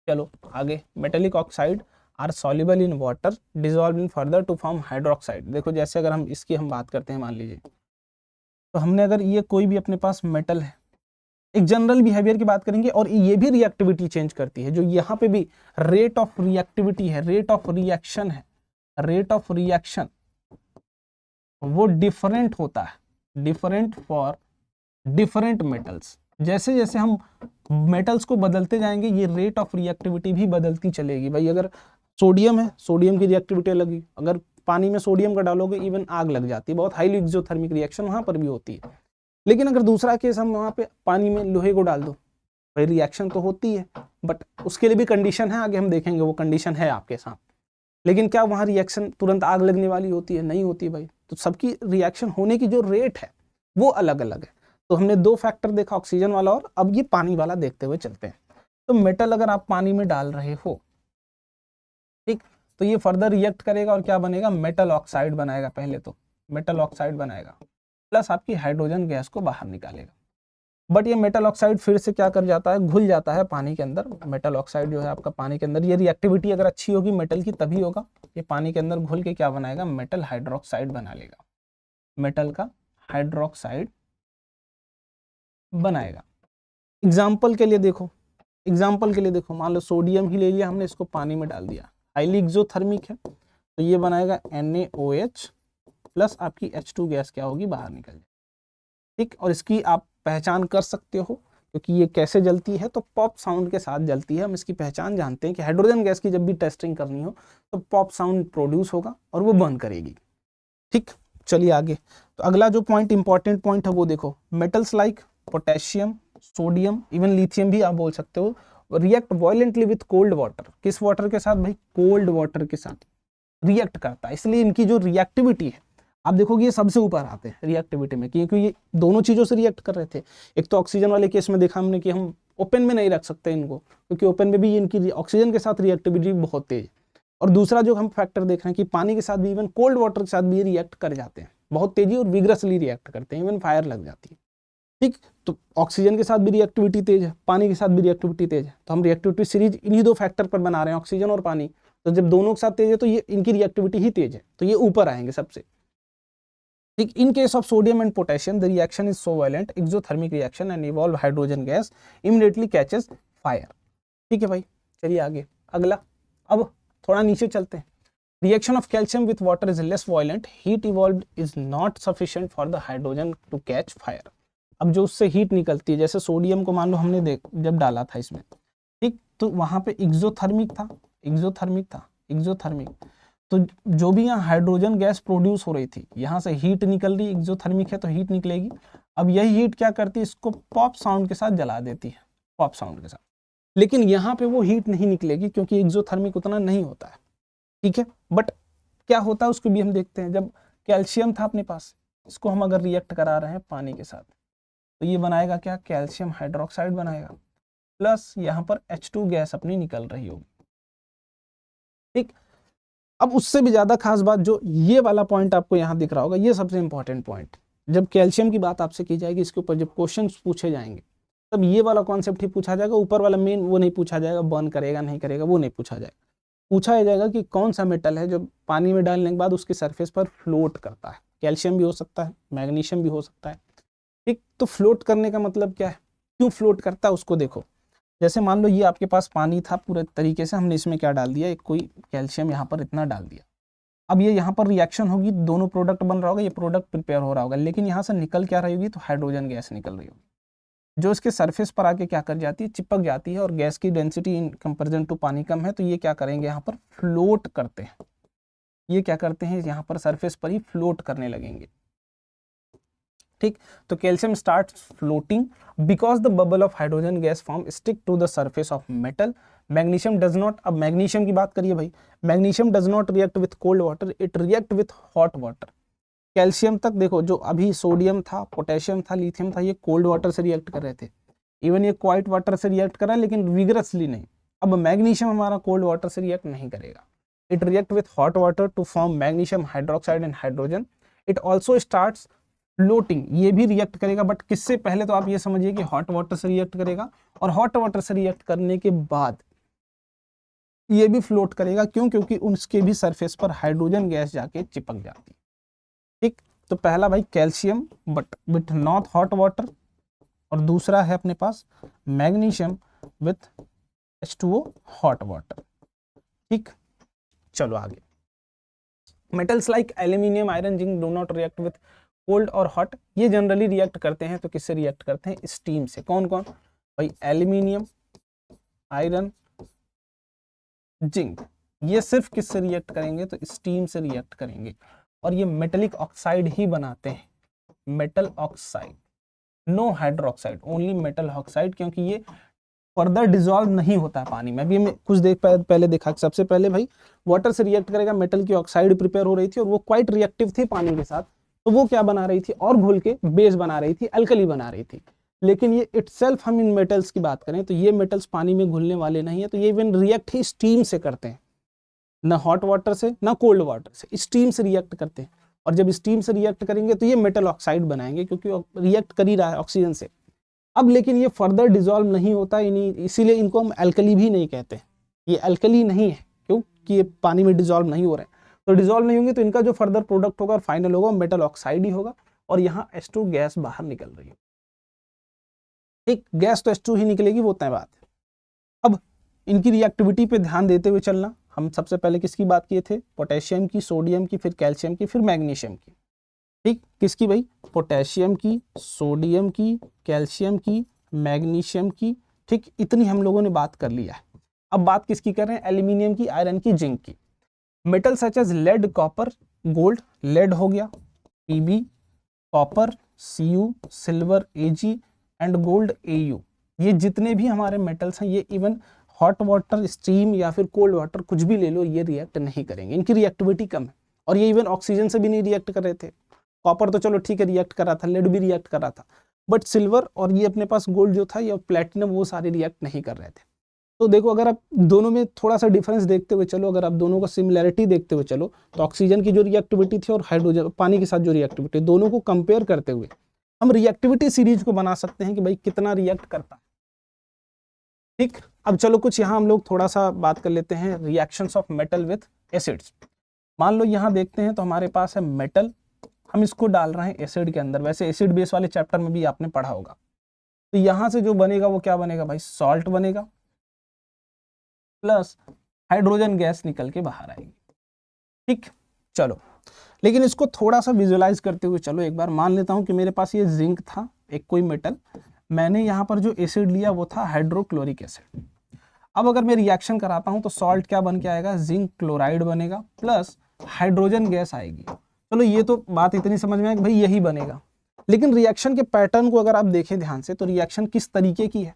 चलो आगे, metallic oxide are soluble in water, dissolved in further to form hydroxide। देखो जैसे अगर हम इसकी हम बात करते हैं, मान लीजिए तो हमने अगर ये कोई भी अपने पास मेटल है, एक जनरल बिहेवियर की बात करेंगे, और ये भी रिएक्टिविटी चेंज करती है। जो यहाँ पे भी रेट ऑफ रिएक्टिविटी है, रेट ऑफ रिएक्शन है, रेट ऑफ रिएक्शन वो डिफरेंट होता है, डिफरेंट फॉर डिफरेंट मेटल्स। जैसे जैसे हम मेटल्स को बदलते जाएंगे ये रेट ऑफ रिएक्टिविटी भी बदलती चलेगी। भाई अगर सोडियम है, सोडियम की रिएक्टिविटी अलग ही, अगर पानी में सोडियम का डालोगे इवन आग लग जाती है, बहुत हाईली एक्सोथर्मिक रिएक्शन वहां पर भी होती है। लेकिन अगर दूसरा केस हम वहां पे पानी में लोहे को डाल दो, भाई रिएक्शन तो होती है बट उसके लिए भी कंडीशन है, आगे हम देखेंगे वो कंडीशन है आपके साथ। लेकिन क्या वहां रिएक्शन तुरंत आग लगने वाली होती है, नहीं होती भाई। तो सबकी रिएक्शन होने की जो रेट है वो अलग अलग है। तो हमने दो फैक्टर देखा, ऑक्सीजन वाला और अब ये पानी वाला देखते हुए चलते हैं। तो मेटल अगर आप पानी में डाल रहे हो, ठीक, तो ये फर्दर रिएक्ट करेगा और क्या बनेगा, मेटल ऑक्साइड बनाएगा। पहले तो मेटल ऑक्साइड बनाएगा प्लस आपकी हाइड्रोजन गैस को बाहर निकालेगा। बट ये मेटल ऑक्साइड फिर से क्या कर जाता है, घुल जाता है पानी के अंदर। मेटल ऑक्साइड जो है आपका पानी के अंदर, ये रिएक्टिविटी अगर अच्छी होगी मेटल की तभी होगा। ये पानी के अंदर घुल के क्या बनाएगा, मेटल हाइड्रोक्साइड बना लेगा, मेटल का हाइड्रोक्साइड बनाएगा। एग्जाम्पल के लिए देखो, एग्जाम्पल के लिए देखो, मान लो सोडियम ही ले लिया हमने, इसको पानी में डाल दिया, हाईली एक्सोथर्मिक है, तो ये बनाएगा NaOH प्लस आपकी H2 गैस क्या होगी, बाहर निकल जाएगी, ठीक। और इसकी आप पहचान कर सकते हो क्योंकि ये कैसे जलती है, तो पॉप साउंड के साथ जलती है। हम इसकी पहचान जानते हैं कि हाइड्रोजन गैस की जब भी टेस्टिंग करनी हो तो पॉप साउंड प्रोड्यूस होगा और वो बर्न करेगी, ठीक। चलिए आगे, तो अगला जो पॉइंट इंपॉर्टेंट पॉइंट है वो देखो, metals like potassium, sodium, even lithium भी आप बोल सकते हो, react violently with cold water. किस वाटर के साथ भाई, कोल्ड वाटर के साथ रिएक्ट करता है। इसलिए इनकी जो रिएक्टिविटी है आप देखोगे ये सबसे ऊपर आते हैं रिएक्टिविटी में, क्योंकि ये दोनों चीजों से रिएक्ट कर रहे थे। एक तो ऑक्सीजन वाले केस में देखा हमने कि हम ओपन में नहीं रख सकते इनको, क्योंकि ओपन में भी इनकी ऑक्सीजन के साथ रिएक्टिविटी बहुत तेज। और दूसरा जो हम फैक्टर देख रहे हैं कि पानी के साथ भी, इवन कोल्ड वाटर के साथ भी रिएक्ट कर जाते हैं बहुत तेजी और विग्रसली रिएक्ट करते हैं, इवन फायर लग जाती है। ठीक, तो ऑक्सीजन के साथ भी रिएक्टिविटी तेज है, पानी के साथ भी रिएक्टिविटी तेज है, तो हम रिएक्टिविटी सीरीज इन्हीं दो फैक्टर पर बना रहे हैं, ऑक्सीजन और पानी। तो जब दोनों के साथ तेज है तो ये इनकी रिएक्टिविटी ही तेज है, तो ये ऊपर आएंगे सबसे। ठीक, in case of sodium and potassium the reaction is so violent, exothermic reaction and evolve hydrogen gas immediately catches fire. ठीक है भाई, चलिए आगे अगला। अब थोड़ा नीचे चलते हैं। Reaction of calcium with water is less violent, heat evolved is not sufficient for the hydrogen to catch fire. अब जो उससे हीट निकलती है, जैसे सोडियम को मान लो हमने जब डाला था इसमें, ठीक, तो वहां पे एक्सोथर्मिक था, तो जो भी यहाँ हाइड्रोजन गैस प्रोड्यूस हो रही थी, यहाँ से हीट निकल रही, एक्सोथर्मिक है तो हीट निकलेगी। अब यही हीट क्या करती है, इसको पॉप साउंड के साथ जला देती है, पॉप साउंड के साथ। लेकिन यहाँ पे वो हीट नहीं निकलेगी क्योंकि एक्सोथर्मिक उतना नहीं होता है। ठीक है, बट क्या होता है उसको भी हम देखते हैं। जब कैल्शियम था अपने पास, इसको हम अगर रिएक्ट करा रहे हैं पानी के साथ, तो ये बनाएगा क्या, कैल्शियम हाइड्रोक्साइड बनाएगा, प्लस यहाँ पर H2 गैस अपनी निकल रही होगी। ठीक, अब उससे भी ज्यादा खास बात जो ये वाला पॉइंट आपको यहाँ दिख रहा होगा, ये सबसे इंपॉर्टेंट पॉइंट। जब कैल्शियम की बात आपसे की जाएगी, इसके ऊपर जब क्वेश्चन पूछे जाएंगे, तब ये वाला कॉन्सेप्ट ही पूछा जाएगा। ऊपर वाला मेन वो नहीं पूछा जाएगा, बर्न करेगा नहीं करेगा वो नहीं पूछा जाएगा। पूछा जाएगा कि कौन सा मेटल है जो पानी में डालने के बाद उसके सरफेस पर फ्लोट करता है। कैल्शियम भी हो सकता है, मैग्नीशियम भी हो सकता है। ठीक, तो फ्लोट करने का मतलब क्या है, क्यों फ्लोट करता है उसको देखो। जैसे मान लो ये आपके पास पानी था पूरे तरीके से, हमने इसमें क्या डाल दिया, एक कोई कैल्शियम यहाँ पर इतना डाल दिया। अब ये यहाँ पर रिएक्शन होगी, दोनों प्रोडक्ट बन रहा होगा, ये प्रोडक्ट प्रिपेयर हो रहा होगा, लेकिन यहाँ से निकल क्या रही होगी, तो हाइड्रोजन गैस निकल रही होगी, जो इसके सरफेस पर आके क्या कर जाती है, चिपक जाती है। और गैस की डेंसिटी इन कंपेरिजन टू पानी कम है, तो ये क्या करेंगे, यहाँ पर फ्लोट करते हैं। ये क्या करते हैं, यहाँ पर सरफेस पर ही फ्लोट करने लगेंगे। ठीक, तो calcium starts floating because the bubble of hydrogen gas form stick to the surface of metal. Magnesium does not, अब मैग्नीशियम की बात करिए भाई, magnesium does not react with cold water, it react with hot water. Calcium तक देखो, जो अभी sodium था, पोटेशियम था, लिथियम था, ये कोल्ड वाटर से रिएक्ट कर रहे थे, इवन ये क्वाइट वाटर से रिएक्ट कर रहा है, लेकिन विगरसली नहीं। अब मैग्नीशियम हमारा कोल्ड वाटर से रिएक्ट नहीं करेगा, it react with hot water to form magnesium hydroxide and hydrogen. It also starts floating, ये भी रिएक्ट करेगा, बट किससे पहले, तो आप ये समझिए कि हॉट वाटर से रिएक्ट करेगा, और हॉट वाटर से रिएक्ट करने के बाद ये भी फ्लोट करेगा। क्यों, क्योंकि उसके भी सरफेस पर हाइड्रोजन गैस जाके चिपक जाती है। ठीक, तो पहला भाई calcium but with not hot water, और दूसरा है अपने पास magnesium with H2O hot water. ठीक, चलो आगे। Metals like aluminium, iron, zinc do not react with cold और हॉट। ये जनरली रिएक्ट करते हैं, तो किससे रिएक्ट करते हैं, स्टीम से। कौन कौन भाई, एल्यूमिनियम, आयरन, जिंक, ये सिर्फ किससे रिएक्ट करेंगे, तो स्टीम से रिएक्ट करेंगे। और ये मेटेलिक ऑक्साइड ही बनाते हैं, metal oxide, no hydroxide, only metal oxide, क्योंकि ये फर्दर डिसॉल्व नहीं होता है पानी में। अभी मैं कुछ देर पहले देखा, सबसे पहले भाई वाटर से रिएक्ट करेगा, मेटल की ऑक्साइड प्रिपेयर हो रही थी और वो क्वाइट रिएक्टिव थी पानी के साथ, तो वो क्या बना रही थी, और घुल के बेस बना रही थी, अल्कली बना रही थी। लेकिन ये इटसेल्फ, हम इन मेटल्स की बात करें तो ये मेटल्स पानी में घुलने वाले नहीं है, तो ये इवन रिएक्ट ही स्टीम से करते हैं, ना हॉट वाटर से ना कोल्ड वाटर से, स्टीम से रिएक्ट करते हैं। और जब स्टीम से रिएक्ट करेंगे तो ये मेटल ऑक्साइड बनाएंगे, क्योंकि रिएक्ट कर ही रहा है ऑक्सीजन से। अब लेकिन ये फर्दर डिसॉल्व नहीं होता, इसीलिए इनको हम एल्कली भी नहीं कहते, ये एल्कली नहीं है, क्योंकि ये पानी में डिसॉल्व नहीं हो रहे हैं। तो डिसॉल्व नहीं होंगे तो इनका जो फर्दर प्रोडक्ट होगा और फाइनल होगा मेटल ऑक्साइड ही होगा, और यहाँ H2 गैस बाहर निकल रही है। ठीक, गैस तो H2 ही निकलेगी, वो तय बात है। अब इनकी रिएक्टिविटी पे ध्यान देते हुए चलना। हम सबसे पहले किसकी बात किए थे, पोटेशियम की, सोडियम की, फिर कैल्शियम की, फिर मैग्नीशियम की। ठीक, किसकी भाई, पोटेशियम की, सोडियम की, कैल्शियम की, मैग्नीशियम की। ठीक, इतनी हम लोगों ने बात कर लिया है। अब बात किसकी कर रहे हैं, एल्यूमिनियम की, आयरन की, जिंक की। Metal such as lead, copper, gold, lead हो गया Pb, copper Cu, silver Ag and gold Au। ये जितने भी हमारे मेटल्स हैं, ये इवन हॉट वाटर, स्टीम या फिर कोल्ड वाटर कुछ भी ले लो, ये रिएक्ट नहीं करेंगे, इनकी रिएक्टिविटी कम है। और ये इवन ऑक्सीजन से भी नहीं रिएक्ट कर रहे थे। कॉपर तो चलो ठीक है रिएक्ट कर रहा था, लेड भी रिएक्ट कर रहा था, बट सिल्वर और ये अपने पास गोल्ड जो था या प्लेटिनम वो सारे रिएक्ट नहीं कर रहे थे। तो देखो अगर आप दोनों में थोड़ा सा डिफरेंस देखते हुए चलो, अगर आप दोनों का सिमिलैरिटी देखते हुए चलो, तो ऑक्सीजन की जो रिएक्टिविटी थी और हाइड्रोजन पानी के साथ जो रिएक्टिविटी, दोनों को कंपेयर करते हुए हम रिएक्टिविटी सीरीज को बना सकते हैं कि भाई कितना रिएक्ट करता है। ठीक, अब चलो कुछ यहाँ हम लोग थोड़ा सा बात कर लेते हैं reactions of metal with acids. मान लो यहाँ देखते हैं तो हमारे पास है मेटल, हम इसको डाल रहे हैं एसिड के अंदर। वैसे एसिड बेस वाले चैप्टर में भी आपने पढ़ा होगा। तो यहाँ से जो बनेगा वो क्या बनेगा भाई, सॉल्ट बनेगा प्लस हाइड्रोजन गैस निकल के बाहर आएगी। ठीक, चलो लेकिन इसको थोड़ा सा विजुअलाइज करते हुए चलो एक बार मान लेता हूं कि मेरे पास ये जिंक था, एक कोई मेटल, मैंने यहाँ पर जो एसिड लिया वो था हाइड्रोक्लोरिक एसिड। अब अगर मैं रिएक्शन कराता हूं तो सॉल्ट क्या बन के आएगा, जिंक क्लोराइड बनेगा प्लस हाइड्रोजन गैस आएगी। चलो ये तो बात इतनी समझ में आए कि भाई यही बनेगा, लेकिन रिएक्शन के पैटर्न को अगर आप देखें ध्यान से तो रिएक्शन किस तरीके की है।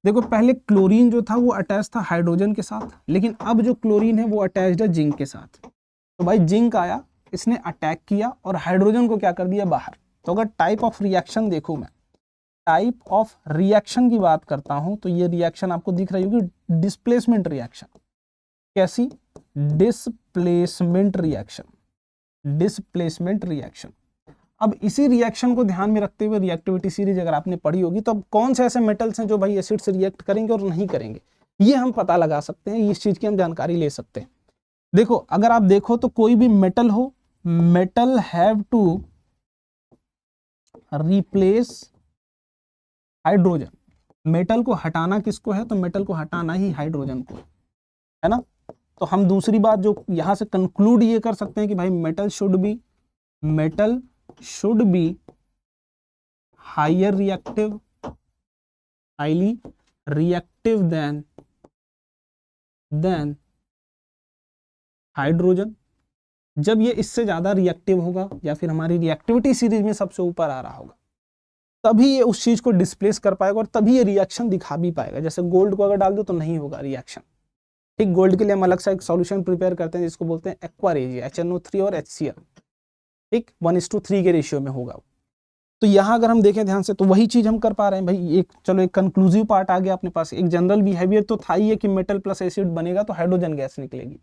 देखो पहले क्लोरीन जो था वो अटैच था हाइड्रोजन के साथ, लेकिन अब जो क्लोरीन है वो अटैच्ड है जिंक के साथ। तो भाई जिंक आया, इसने अटैक किया और हाइड्रोजन को क्या कर दिया बाहर। तो अगर टाइप ऑफ रिएक्शन देखूं मैं, टाइप ऑफ रिएक्शन की बात करता हूं तो ये रिएक्शन आपको दिख रही होगी डिस्प्लेसमेंट रिएक्शन। कैसी, डिस्प्लेसमेंट रिएक्शन, डिस्प्लेसमेंट रिएक्शन। अब इसी रिएक्शन को ध्यान में रखते हुए रिएक्टिविटी सीरीज अगर आपने पढ़ी होगी तो अब कौन से ऐसे मेटल्स हैं जो भाई एसिड से रिएक्ट करेंगे और नहीं करेंगे, ये हम पता लगा सकते हैं, इस चीज की हम जानकारी ले सकते हैं। देखो अगर आप देखो तो कोई भी मेटल हो, metal have to replace hydrogen. Metal को हटाना किसको है, तो मेटल को हटाना ही हाइड्रोजन को है ना। तो हम दूसरी बात जो यहां से कंक्लूड ये कर सकते हैं कि भाई metal should be higher reactive, highly reactive than hydrogen. जब ये इससे ज्यादा रिएक्टिव होगा या फिर हमारी रिएक्टिविटी सीरीज में सबसे ऊपर आ रहा होगा, तभी ये उस चीज को डिस्प्लेस कर पाएगा और तभी ये रिएक्शन दिखा भी पाएगा। जैसे गोल्ड को अगर डाल दो तो नहीं होगा रिएक्शन। ठीक, गोल्ड के लिए हम अलग सा एक सॉल्यूशन प्रिपेयर करते हैं जिसको बोलते हैं एक्वा रेजिया, HNO3 और HCl। ठीक, 1:3 के रेशियो में होगा। तो यहाँ अगर हम देखें ध्यान से तो वही चीज हम कर पा रहे हैं भाई। एक चलो एक कंक्लूसिव पार्ट आ गया अपने पास। एक जनरल बिहेवियर तो था ही है कि मेटल प्लस एसिड बनेगा तो हाइड्रोजन गैस निकलेगी,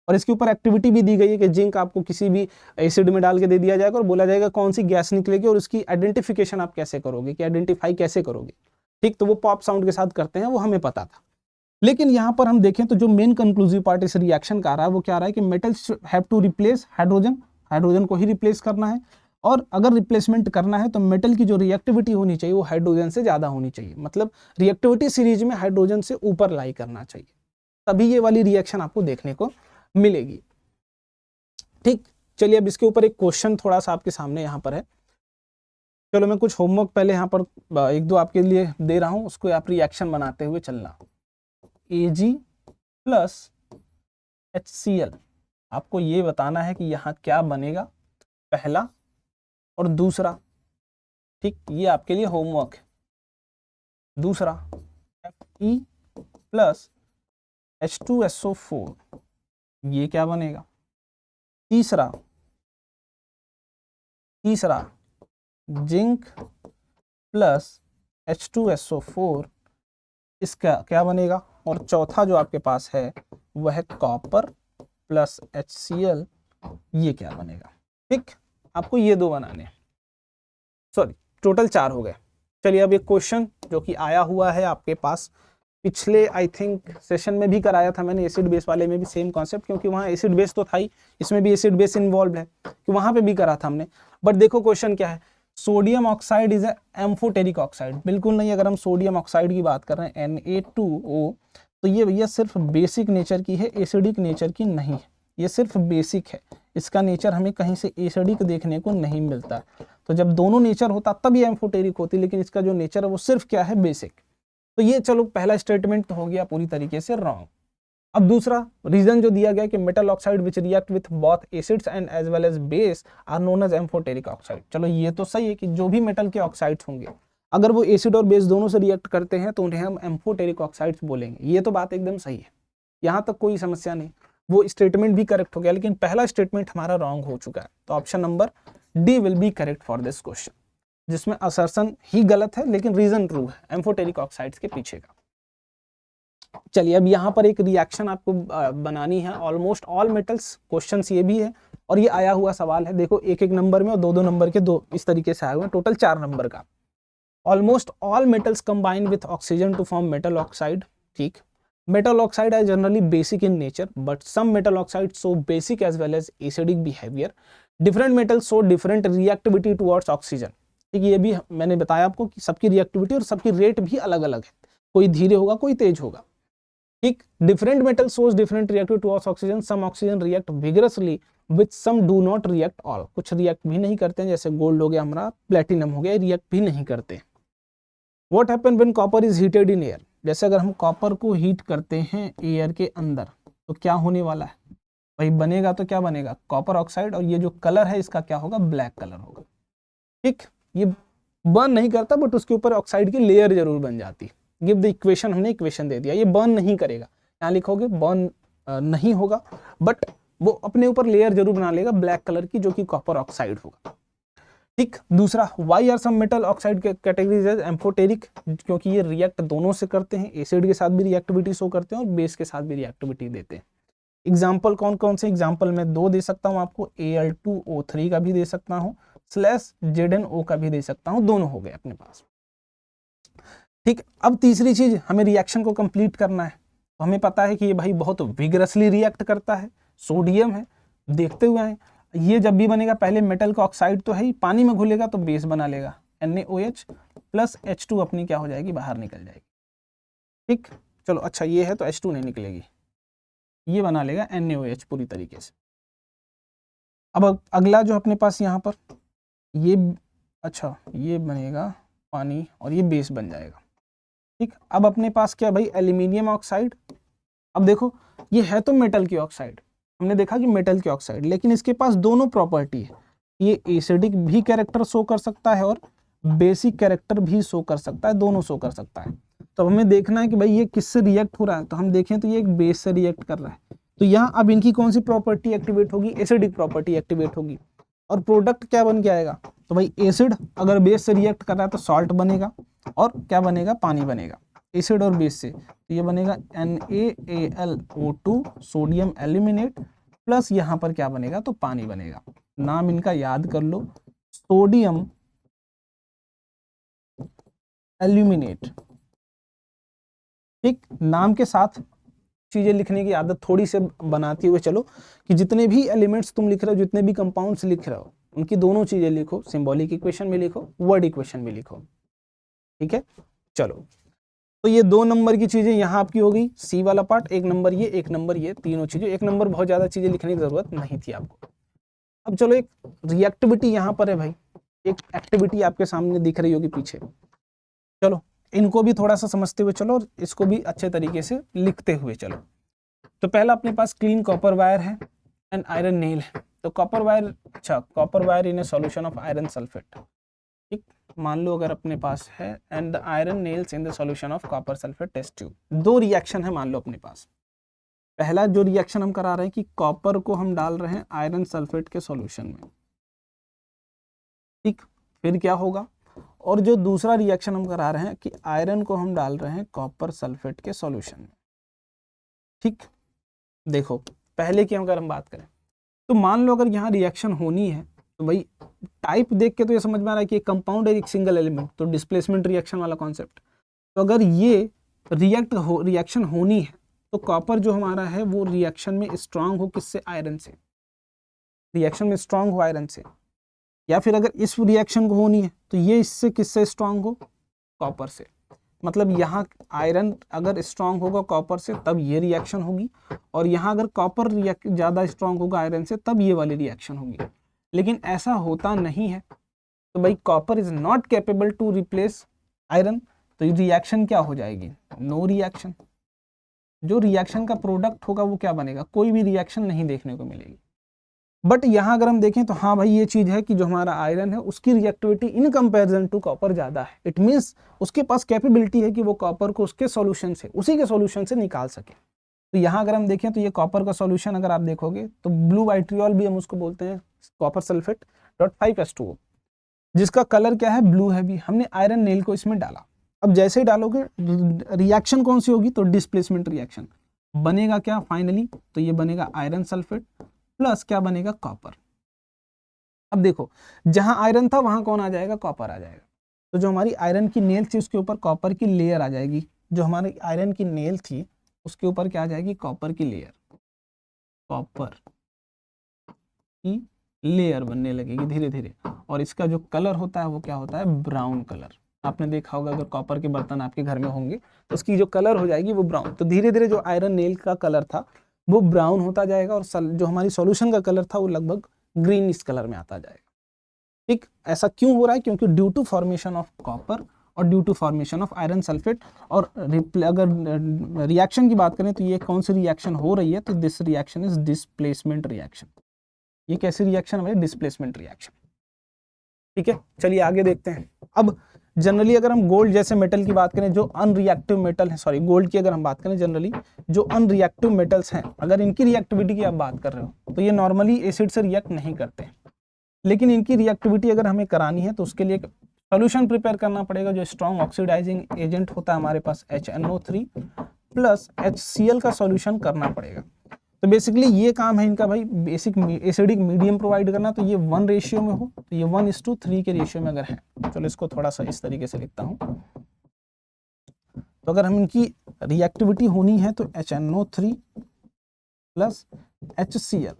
और इसके ऊपर एक्टिविटी भी दी गई है कि जिंक आपको किसी भी एसिड में डाल के दे दिया जाएगा और बोला जाएगा कौन सी गैस निकलेगी और उसकी आइडेंटिफिकेशन आप कैसे करोगे, कि आइडेंटिफाई कैसे करोगे। ठीक, तो वो पॉप साउंड के साथ करते हैं, वो हमें पता था। लेकिन यहाँ पर हम देखें तो जो मेन कंक्लूसिव पार्ट इस रिएक्शन का आ रहा है वो क्या रहा है कि metal have to replace hydrogen, hydrogen को ही रिप्लेस करना है। और अगर रिप्लेसमेंट करना है तो मेटल की जो रिएक्टिविटी होनी चाहिए वो हाइड्रोजन से ज्यादा होनी चाहिए, मतलब रिएक्टिविटी सीरीज में हाइड्रोजन से ऊपर लाई करना चाहिए, तभी ये वाली रिएक्शन आपको देखने को मिलेगी। ठीक, चलिए अब इसके ऊपर एक क्वेश्चन थोड़ा सा आपके सामने यहाँ पर है। चलो मैं कुछ होमवर्क पहले यहाँ पर एक दो आपके लिए दे रहा हूँ, उसको आप रिएक्शन बनाते हुए चलना। Ag प्लस HCl, आपको ये बताना है कि यहाँ क्या बनेगा, पहला और दूसरा। ठीक, ये आपके लिए होमवर्क है। दूसरा Fe प्लस H2SO4, ये क्या बनेगा। तीसरा जिंक प्लस H2SO4, इसका क्या बनेगा। और चौथा जो आपके पास है वह है कॉपर प्लस HCl, ये क्या बनेगा। ठीक, आपको ये दो बनाने, सॉरी टोटल 4 हो गए। चलिए अब एक क्वेश्चन जो कि आया हुआ है आपके पास, पिछले आई थिंक सेशन में भी कराया था मैंने, एसिड बेस वाले में भी सेम कॉन्सेप्ट, क्योंकि वहाँ एसिड बेस तो था ही, इसमें भी एसिड बेस इन्वॉल्व है, कि वहाँ पे भी करा था हमने। बट देखो क्वेश्चन क्या है, sodium oxide is amphoteric oxide. बिल्कुल नहीं, अगर हम सोडियम ऑक्साइड की बात कर रहे हैं Na2O, तो ये भैया सिर्फ बेसिक नेचर की है, एसिडिक नेचर की नहीं है। ये सिर्फ बेसिक है, इसका नेचर हमें कहीं से एसिडिक देखने को नहीं मिलता। तो जब दोनों नेचर होता तब ये एम्फोटेरिक होती, लेकिन इसका जो नेचर है वो सिर्फ क्या है, बेसिक। तो ये चलो पहला स्टेटमेंट तो हो गया पूरी तरीके से रॉन्ग। अब दूसरा रीजन जो दिया गया कि metal oxide which react with both acids and as well as base are known as amphoteric oxide. चलो ये तो सही है कि जो भी मेटल के ऑक्साइड्स होंगे अगर वो एसिड और बेस दोनों से रिएक्ट करते हैं तो उन्हें हम एम्फोटेरिक ऑक्साइड्स बोलेंगे। ये तो बात एकदम सही है, यहाँ तक कोई समस्या नहीं, वो स्टेटमेंट भी करेक्ट हो गया। लेकिन पहला स्टेटमेंट हमारा रॉन्ग हो चुका है, तो option number D will be correct for this question. जिसमें असर्शन ही गलत है लेकिन रीजन ट्रू है एम्फोटेरिक ऑक्साइड्स के पीछे का। चलिए अब यहाँ पर एक रिएक्शन आपको बनानी है ऑलमोस्ट ऑल मेटल्स, क्वेश्चंस ये भी है और ये आया हुआ सवाल है। देखो एक एक नंबर में और दो दो नंबर के दो इस तरीके से आए हुए हैं, टोटल 4 नंबर का। Almost all metals combine with oxygen to form metal oxide. ठीक, metal oxide are generally basic in nature but some metal oxides show basic as well as acidic behavior. Different metals show different reactivity towards oxygen. ठीक, ये भी मैंने बताया आपको कि सबकी reactivity और सबकी रेट भी अलग अलग है, कोई धीरे होगा कोई तेज होगा। ठीक, different metal shows different reactivity towards oxygen. Some oxygen react vigorously with some do not react all. कुछ रिएक्ट भी नहीं करते हैं, जैसे गोल्ड हो गया हमारा, प्लेटिनम हो गया, रिएक्ट भी नहीं करते। What happen when copper is heated in air? जैसे अगर हम कॉपर को हीट करते हैं एयर के अंदर तो क्या होने वाला है भाई, बनेगा तो क्या बनेगा, कॉपर ऑक्साइड, और ये जो कलर है इसका क्या होगा, ब्लैक कलर होगा। ठीक, ये बर्न नहीं करता बट उसके ऊपर ऑक्साइड की लेयर जरूर बन जाती। गिव द इक्वेशन, हमने इक्वेशन दे दिया, ये बर्न नहीं करेगा, यहाँ लिखोगे बर्न नहीं होगा बट वो अपने ऊपर लेयर जरूर बना लेगा ब्लैक कलर की, जो कि कॉपर ऑक्साइड होगा। ठीक, दूसरा, why are some metal oxide categories as amphoteric, क्योंकि ये रिएक्ट दोनों से करते हैं, एसिड के साथ भी रिएक्टिविटी शो करते हैं और बेस के साथ भी रिएक्टिविटी देते हैं। एग्जाम्पल कौन कौन से, एग्जाम्पल मैं 2 दे सकता हूँ आपको, Al2O3 का भी दे सकता हूँ, /ZnO का भी दे सकता हूँ, दोनों हो गए अपने पास। ठीक, अब तीसरी चीज, हमें रिएक्शन को कंप्लीट करना है, तो हमें पता है कि ये भाई बहुत विगरसली रिएक्ट करता है, सोडियम है, देखते हुए हैं ये जब भी बनेगा पहले मेटल का ऑक्साइड तो है ही, पानी में घुलेगा तो बेस बना लेगा NaOH प्लस H2 अपनी क्या हो जाएगी, बाहर निकल जाएगी। ठीक, चलो अच्छा ये है तो H2 नहीं निकलेगी, ये बना लेगा NaOH पूरी तरीके से। अब अगला जो अपने पास यहाँ पर ये, अच्छा ये बनेगा पानी और ये बेस बन जाएगा। ठीक, अब अपने पास क्या भाई, एल्यूमिनियम ऑक्साइड। अब देखो ये है तो मेटल की ऑक्साइड, हमने देखा कि मेटल की ऑक्साइड, लेकिन इसके पास दोनों प्रॉपर्टी है, ये एसिडिक भी कैरेक्टर शो कर सकता है और बेसिक कैरेक्टर भी शो कर सकता है, दोनों शो कर सकता है। तो हमें देखना है कि भाई ये किससे रिएक्ट हो रहा है, तो हम देखें तो ये एक बेस से रिएक्ट कर रहा है, तो यहाँ अब इनकी कौन सी प्रॉपर्टी एक्टिवेट होगी, एसिडिक प्रॉपर्टी एक्टिवेट होगी, और प्रोडक्ट क्या बन के आएगा, तो भाई एसिड अगर बेस से रिएक्ट कर रहा है तो सॉल्ट बनेगा और क्या बनेगा, पानी बनेगा एसिड और बेस से, तो ये बनेगा NaAlO2 सोडियम एल्यूमिनेट प्लस यहाँ पर क्या बनेगा, तो पानी बनेगा। नाम इनका याद कर लो, सोडियम एल्यूमिनेट। ठीक, नाम के साथ चीजें लिखने की आदत थोड़ी से बनाते हुए चलो, कि जितने भी एलिमेंट्स तुम लिख रहे हो, जितने भी कंपाउंड्स लिख रहे हो, उनकी दोनों चीजें लिखो, सिंबॉलिक इक्वेशन भी लिखो, वर्ड इक्वेशन भी लिखो। ठीक है, चलो तो ये 2 नंबर की चीजें यहाँ आपकी हो गई, सी वाला पार्ट, 1 नंबर ये, 1 नंबर ये, तीनों चीजें। 1 नंबर बहुत ज्यादा चीजें लिखने की जरूरत नहीं थी आपको। अब चलो एक रिएक्टिविटी यहाँ पर है भाई, एक एक्टिविटी आपके सामने दिख रही होगी पीछे, चलो इनको भी थोड़ा सा समझते हुए चलो और इसको भी अच्छे तरीके से लिखते हुए चलो। तो पहला अपने पास क्लीन कॉपर वायर है एंड आयरन नेल है, तो कॉपर वायर, अच्छा copper wire in a solution of iron sulphate. ठीक, मान लो अगर अपने पास है and the iron nails in the solution of copper sulphate test tube. 2 reaction है मान लो अपने पास, पहला जो रिएक्शन हम करा रहे हैं कि कॉपर को हम डाल रहे हैं आयरन सल्फेट के सॉल्यूशन में। ठीक, फिर क्या होगा, और जो दूसरा रिएक्शन हम करा रहे हैं कि आयरन को हम डाल रहे हैं कॉपर सल्फेट के सॉल्यूशन में। ठीक, देखो पहले की अगर हम बात करें तो मान लो अगर यहाँ रिएक्शन होनी है तो भाई टाइप देख के तो ये समझ में आ रहा है कि एक कंपाउंड है, एक सिंगल एलिमेंट, तो डिस्प्लेसमेंट रिएक्शन वाला कॉन्सेप्ट। तो अगर ये रिएक्शन होनी है तो कॉपर जो हमारा है वो रिएक्शन में स्ट्रांग हो किससे, आयरन से, रिएक्शन में स्ट्रांग हो आयरन से, या फिर अगर इस रिएक्शन को होनी है तो ये इससे किससे स्ट्रांग हो, कॉपर से। मतलब यहाँ आयरन अगर स्ट्रांग होगा कॉपर से तब ये रिएक्शन होगी, और यहाँ अगर कॉपर ज़्यादा स्ट्रांग होगा आयरन से तब ये वाली रिएक्शन होगी। लेकिन ऐसा होता नहीं है, तो भाई copper is not capable to replace iron, तो रिएक्शन क्या हो जाएगी, नो रिएक्शन। जो रिएक्शन का प्रोडक्ट होगा वो क्या बनेगा, कोई भी रिएक्शन नहीं देखने को मिलेगी। बट यहाँ अगर हम देखें तो हाँ भाई ये चीज है कि जो हमारा आयरन है उसकी reactivity in comparison to copper ज्यादा है। इट मींस उसके पास कैपेबिलिटी है कि वो कॉपर को उसके सॉल्यूशन से, उसी के सॉल्यूशन से निकाल सके। तो यहाँ अगर हम देखें तो ये कॉपर का सॉल्यूशन अगर आप देखोगे तो ब्लू वाइट्रियोल भी हम उसको बोलते हैं, कॉपर सल्फेट .5H2O। जिसका कलर क्या है, ब्लू है भी। हमने आयरन नेल को इसमें डाला। अब जैसे ही डालोगे रिएक्शन कौन सी होगी, तो डिस्प्लेसमेंट रिएक्शन बनेगा। क्या फाइनली, तो ये बनेगा आयरन सल्फेट प्लस क्या बनेगा, कॉपर। अब देखो जहां आयरन था वहां कौन आ जाएगा, कॉपर आ जाएगा। तो जो हमारी आयरन की नेल थी उसके ऊपर कॉपर की लेयर आ जाएगी। जो हमारी आयरन की नेल थी उसके ऊपर क्या आ जाएगी, कॉपर की लेयर। कॉपर की लेयर बनने लगेगी धीरे धीरे। और इसका जो कलर होता है वो क्या होता है, ब्राउन कलर। आपने देखा होगा अगर कॉपर के बर्तन आपके घर में होंगे तो उसकी जो कलर हो जाएगी वो ब्राउन। तो धीरे धीरे जो आयरन नेल का कलर था वो ब्राउन होता जाएगा और जो हमारी सॉल्यूशन का कलर था वो लगभग ग्रीन इस कलर में आता जाएगा। ठीक, ऐसा क्यों हो रहा है, क्योंकि due to formation of copper और due to formation of iron sulphate. और अगर रिएक्शन की बात करें तो ये कौन सी रिएक्शन हो रही है, तो this reaction is displacement reaction. ये कैसी रिएक्शन है, डिस्प्लेसमेंट रिएक्शन। ठीक है, चलिए आगे देखते हैं। अब जनरली अगर हम गोल्ड जैसे मेटल की बात करें जो अनरिएक्टिव मेटल है, सॉरी गोल्ड की अगर हम बात करें, जनरली जो अनरिएक्टिव मेटल्स हैं अगर इनकी रिएक्टिविटी की आप बात कर रहे हो तो ये नॉर्मली एसिड से रिएक्ट नहीं करते। लेकिन इनकी रिएक्टिविटी अगर हमें करानी है तो उसके लिए एक सोल्यूशन प्रिपेयर करना पड़ेगा जो स्ट्रॉन्ग ऑक्सीडाइजिंग एजेंट होता है हमारे पास HNO3 प्लस HCl का सॉल्यूशन करना पड़ेगा। तो बेसिकली ये काम है इनका भाई, बेसिक एसिडिक मीडियम प्रोवाइड करना। तो ये 1 रेशियो में हो, तो ये 1:3 के रेशियो में अगर है, चलो इसको थोड़ा सा इस तरीके से लिखता हूं। तो अगर हम इनकी रिएक्टिविटी होनी है तो HNO3 प्लस HCl,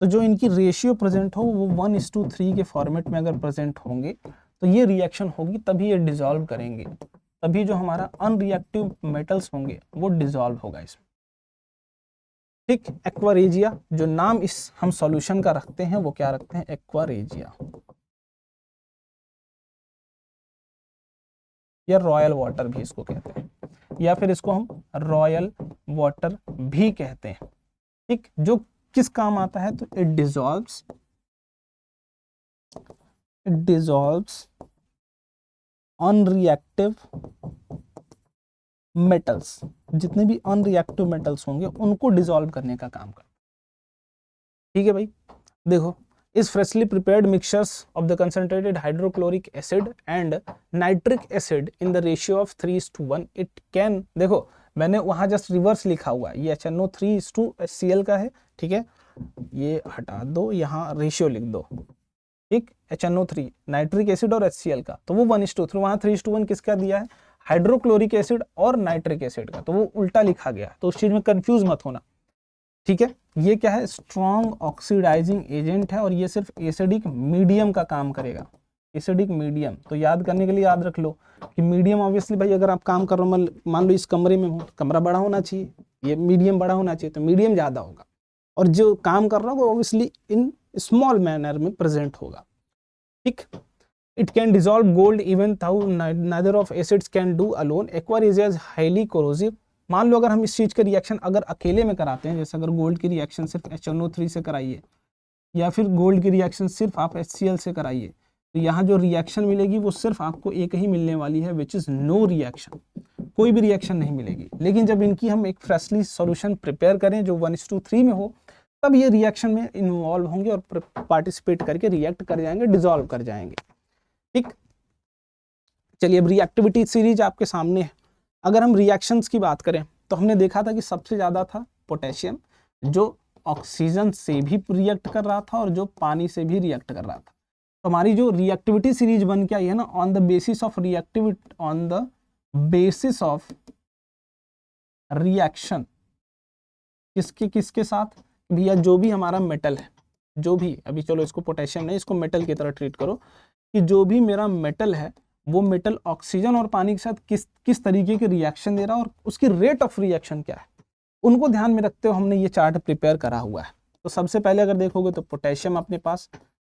तो जो इनकी रेशियो प्रेजेंट हो वो 1:3 के फॉर्मेट में अगर प्रेजेंट होंगे तो ये रिएक्शन होगी, तभी ये डिसॉल्व करेंगे, तभी जो हमारा अनरिएक्टिव मेटल्स होंगे वो डिसॉल्व होगा इसमें। ठीक, एक्वारेजिया जो नाम इस हम सॉल्यूशन का रखते हैं वो क्या रखते हैं, एक्वारेजिया या रॉयल वाटर भी इसको कहते हैं, या फिर इसको हम रॉयल वाटर भी कहते हैं। ठीक, जो किस काम आता है, तो इट डिसॉल्व्स अनरिएक्टिव मेटल्स। जितने भी अनरिएक्टिव मेटल्स होंगे उनको डिसॉल्व करने का काम करता है। ठीक है भाई, देखो इस freshly prepared mixtures of the concentrated hydrochloric acid and nitric acid in the ratio of 3:1 it can, देखो मैंने वहां जस्ट रिवर्स लिखा हुआ है, ये HNO3:HCl का है। ठीक है, ये हटा दो, यहाँ रेशियो लिख दो। ठीक, HNO3 नाइट्रिक एसिड और HCl का, तो वो 1:3, वहां 3:1 किसका दिया है, हाइड्रोक्लोरिक एसिड और नाइट्रिक एसिड का, तो वो उल्टा लिखा गया, तो उस चीज में कंफ्यूज मत होना। ठीक है, ये क्या है, स्ट्रॉन्ग ऑक्सीडाइजिंग एजेंट है और ये सिर्फ एसिडिक मीडियम का काम करेगा। एसिडिक मीडियम, तो याद करने के लिए याद रख लो कि मीडियम ऑब्वियसली भाई अगर आप काम कर रहे हो, मान लो इस कमरे में हो, कमरा बड़ा होना चाहिए, ये मीडियम बड़ा होना चाहिए, तो मीडियम ज्यादा होगा, और जो काम कर रहा होगा ऑब्वियसली इन स्मॉल मैनर में प्रेजेंट होगा। ठीक, it can dissolve gold even though neither of acids can do alone. Aquaresia is highly corrosive. मान लो अगर हम इस चीज का रिएक्शन अगर अकेले में कराते हैं, जैसे अगर गोल्ड की रिएक्शन सिर्फ HNO3 से कराइए या फिर गोल्ड की रिएक्शन सिर्फ आप HCl से कराइए, तो यहाँ जो रिएक्शन मिलेगी वो सिर्फ आपको एक ही मिलने वाली है, विच इज नो रिएक्शन, कोई भी रिएक्शन नहीं मिलेगी। लेकिन जब इनकी हम एक फ्रेशली सॉल्यूशन प्रिपेयर करें जो 1:3 में हो, तब ये रिएक्शन में इन्वॉल्व होंगे और पार्टिसिपेट करके रिएक्ट कर जाएंगे, डिसॉल्व कर जाएंगे। ठीक, चलिए अब रिएक्टिविटी सीरीज आपके सामने है। अगर हम रिएक्शंस की बात करें तो हमने देखा था कि सबसे ज्यादा था पोटेशियम, जो ऑक्सीजन से भी रिएक्ट कर रहा था और जो पानी से भी रिएक्ट कर रहा था। तो हमारी जो रिएक्टिविटी सीरीज बन के आई है ना, on the basis of reactivity, on the basis of reaction किसके किसके साथ, भैया जो भी हमारा मेटल है, जो भी, अभी चलो इसको पोटेशियम नहीं, इसको मेटल की तरह ट्रीट करो, कि जो भी मेरा मेटल है वो मेटल ऑक्सीजन और पानी के साथ किस तरीके के रिएक्शन दे रहा है और उसकी रेट ऑफ रिएक्शन क्या है, उनको ध्यान में रखते हुए हमने ये चार्ट प्रिपेयर करा हुआ है। तो सबसे पहले अगर देखोगे तो पोटेशियम अपने पास,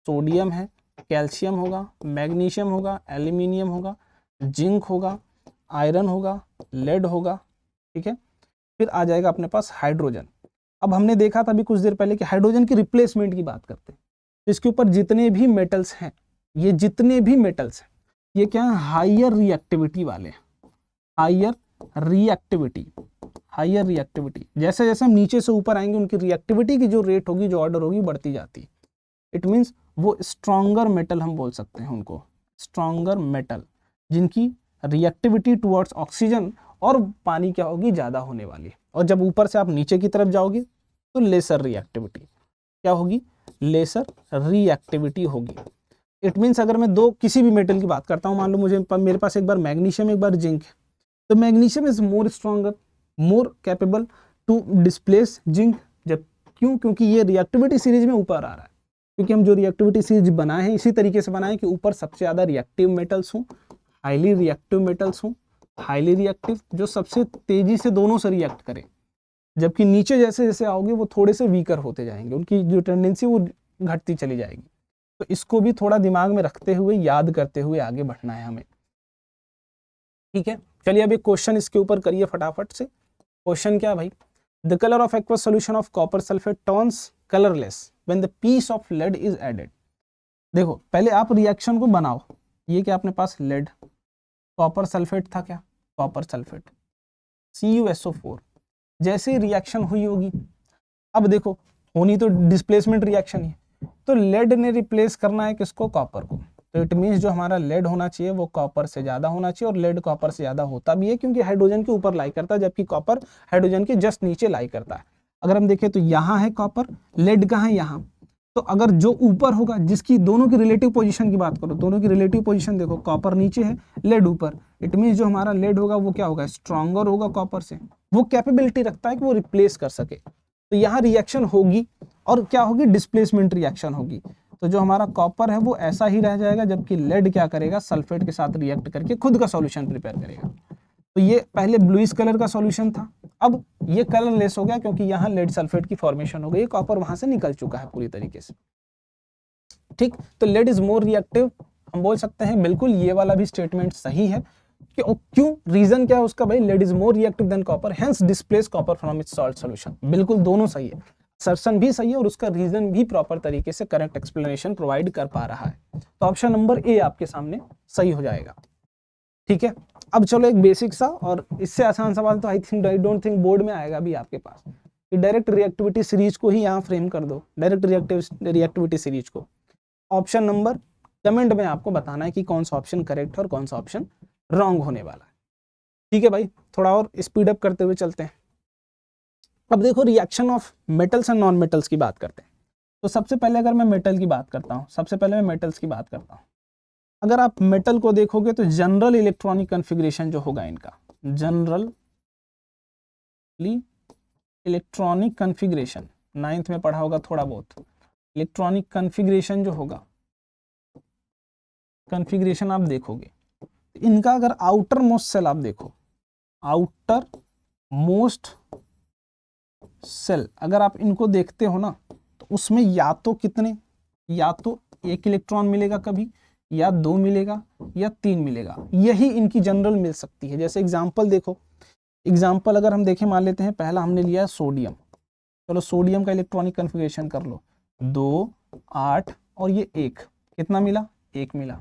सोडियम है, कैल्शियम होगा, मैग्नीशियम होगा, एल्यूमिनियम होगा, जिंक होगा, आयरन होगा, लेड होगा। ठीक है, फिर आ जाएगा अपने पास हाइड्रोजन। अब हमने देखा था अभी कुछ देर पहले कि हाइड्रोजन की रिप्लेसमेंट की बात करते हैं, इसके ऊपर जितने भी मेटल्स हैं, ये जितने भी मेटल्स हैं ये क्या है, हायर रिएक्टिविटी वाले, हायर रिएक्टिविटी। जैसे जैसे हम नीचे से ऊपर आएंगे उनकी रिएक्टिविटी की जो रेट होगी, जो ऑर्डर होगी, बढ़ती जाती है। इट मींस वो स्ट्रॉन्गर मेटल हम बोल सकते हैं उनको, स्ट्रॉन्गर मेटल, जिनकी रिएक्टिविटी टुवर्ड्स ऑक्सीजन और पानी क्या होगी, ज़्यादा होने वाली। और जब ऊपर से आप नीचे की तरफ जाओगे तो लेसर रिएक्टिविटी क्या होगी, लेसर रिएक्टिविटी होगी। इट मीन्स अगर मैं दो किसी भी मेटल की बात करता हूँ, मान लो मेरे पास एक बार मैग्नीशियम एक बार जिंक है, तो magnesium is more stronger, more capable to displace zinc. जब क्यों, क्योंकि ये रिएक्टिविटी सीरीज में ऊपर आ रहा है, क्योंकि हम जो रिएक्टिविटी सीरीज बनाए हैं इसी तरीके से बनाए कि ऊपर सबसे ज़्यादा रिएक्टिव मेटल्स हों, हाईली रिएक्टिव मेटल्स हों, हाईली रिएक्टिव जो सबसे तेजी से दोनों से रिएक्ट करें, जबकि नीचे जैसे जैसे आओगे वो थोड़े से वीकर होते जाएंगे, उनकी जो टेंडेंसी वो घटती चली जाएगी। तो इसको भी थोड़ा दिमाग में रखते हुए, याद करते हुए आगे बढ़ना है हमें, ठीक है। चलिए अब एक क्वेश्चन इसके ऊपर करिए फटाफट से। क्वेश्चन क्या है भाई, the colour of aqueous solution of copper sulphate turns colourless when the piece of lead is added. देखो पहले आप रिएक्शन को बनाओ, ये क्या अपने पास लेड, कॉपर सल्फेट था, क्या कॉपर सल्फेट, CuSO4, जैसे रिएक्शन हुई होगी, अब देखो होनी तो डिस्प्लेसमेंट रिएक्शन ही, तो लेड ने रिप्लेस करना है किसको, कॉपर को। तो इट मीन्स जो हमारा लेड होना चाहिए वो कॉपर से ज्यादा होना चाहिए, और लेड कॉपर से ज्यादा होता भी है क्योंकि हाइड्रोजन के ऊपर लाई करता है, जबकि कॉपर हाइड्रोजन के जस्ट नीचे लाई करता है। अगर हम देखें तो यहाँ है कॉपर, लेड कहाँ है, यहाँ। तो अगर जो ऊपर होगा, जिसकी दोनों की रिलेटिव पोजीशन की बात करो, दोनों की रिलेटिव पोजीशन देखो, कॉपर नीचे है, लेड ऊपर, इट मीन्स जो हमारा लेड होगा वो क्या होगा, स्ट्रॉन्गर होगा कॉपर से, वो कैपेबिलिटी रखता है कि वो रिप्लेस कर सके। तो यहाँ रिएक्शन होगी और क्या होगी, डिस्प्लेसमेंट रिएक्शन होगी। तो जो हमारा कॉपर है वो ऐसा ही रह जाएगा, जबकि लेड क्या करेगा, सल्फेट के साथ रिएक्ट करके खुद का सॉल्यूशन प्रिपेयर करेगा। तो ये पहले ब्लूइश कलर का सॉल्यूशन था, अब ये कलरलेस हो गया क्योंकि यहाँ लेड सल्फेट की फॉर्मेशन हो गई, कॉपर वहां से निकल चुका है पूरी तरीके से, ठीक। तो लेड इज मोर रिएक्टिव, हम बोल सकते हैं बिल्कुल ये वाला भी स्टेटमेंट सही है। क्यों, रीजन क्या है उसका भाई, lead is more reactive than copper, hence displace copper from its salt solution. बिल्कुल दोनों सही है, सर्सन भी सही है और उसका रीजन भी प्रॉपर तरीके से करेक्ट एक्सप्लेनेशन प्रोवाइड कर पा रहा है। तो ऑप्शन नंबर ए आपके सामने सही हो जाएगा, ठीक है। अब चलो एक बेसिक सा और इससे आसान सवाल तो आई डोंट थिंक बोर्ड में आएगा भी आपके पास, कि डायरेक्ट रिएक्टिविटी सीरीज को ही यहाँ फ्रेम कर दो, डायरेक्ट रिएक्टिविटी सीरीज को। ऑप्शन नंबर कमेंट में आपको बताना है कि कौन सा ऑप्शन करेक्ट है और कौन सा ऑप्शन रॉन्ग होने वाला है, ठीक है भाई। थोड़ा और स्पीड अप करते हुए चलते हैं। अब देखो reaction of metals and non metals की बात करते हैं। तो सबसे पहले अगर मैं मेटल की बात करता हूँ, सबसे पहले मैं मेटल्स की बात करता हूँ। अगर आप मेटल को देखोगे तो जनरल इलेक्ट्रॉनिक कन्फिग्रेशन जो होगा इनका, जनरल इलेक्ट्रॉनिक कन्फिग्रेशन 9th में पढ़ा होगा थोड़ा बहुत, इलेक्ट्रॉनिक कन्फिग्रेशन जो होगा, कन्फिग्रेशन आप देखोगे इनका, अगर आउटर मोस्ट सेल आप देखो, आउटर मोस्ट सेल अगर आप इनको देखते हो ना, तो उसमें या तो कितने, या तो 1 इलेक्ट्रॉन मिलेगा कभी, या 2 मिलेगा, या 3 मिलेगा, यही इनकी जनरल मिल सकती है। जैसे एग्जांपल देखो, एग्जांपल अगर हम देखें, मान लेते हैं पहला हमने लिया है सोडियम, चलो सोडियम का इलेक्ट्रॉनिक कन्फिग्रेशन कर लो, 2 8 और ये 1, कितना मिला, 1 मिला।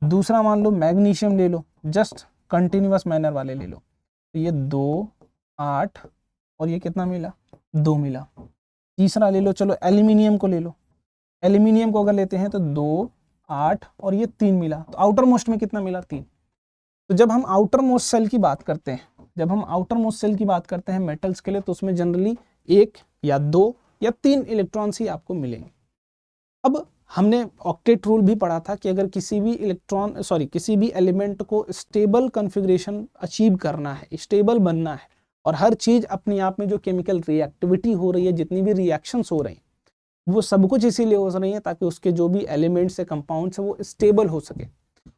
दूसरा मान लो मैग्नीशियम ले लो, जस्ट कंटिन्यूअस मैनर वाले ले लो, तो ये 2 8 और ये कितना मिला, 2 मिला। तीसरा ले लो, चलो एल्यूमिनियम को ले लो, एल्यूमिनियम को अगर लेते हैं तो 2 8 और ये 3 मिला, तो आउटर मोस्ट में कितना मिला, 3। तो जब हम आउटर मोस्ट सेल की बात करते हैं, जब हम आउटर मोस्ट सेल की बात करते हैं मेटल्स के लिए, तो उसमें जनरली 1 या 2 या 3 इलेक्ट्रॉन्स ही आपको मिलेंगे। अब हमने ऑक्टेट रूल भी पढ़ा था कि अगर किसी भी किसी भी एलिमेंट को स्टेबल कॉन्फ़िगरेशन अचीव करना है, स्टेबल बनना है, और हर चीज अपने आप में जो केमिकल रिएक्टिविटी हो रही है, जितनी भी रिएक्शंस हो रही हैं, वो सब कुछ इसीलिए हो रही है ताकि उसके जो भी एलिमेंट्स है, कंपाउंड्स है, वो स्टेबल हो सके।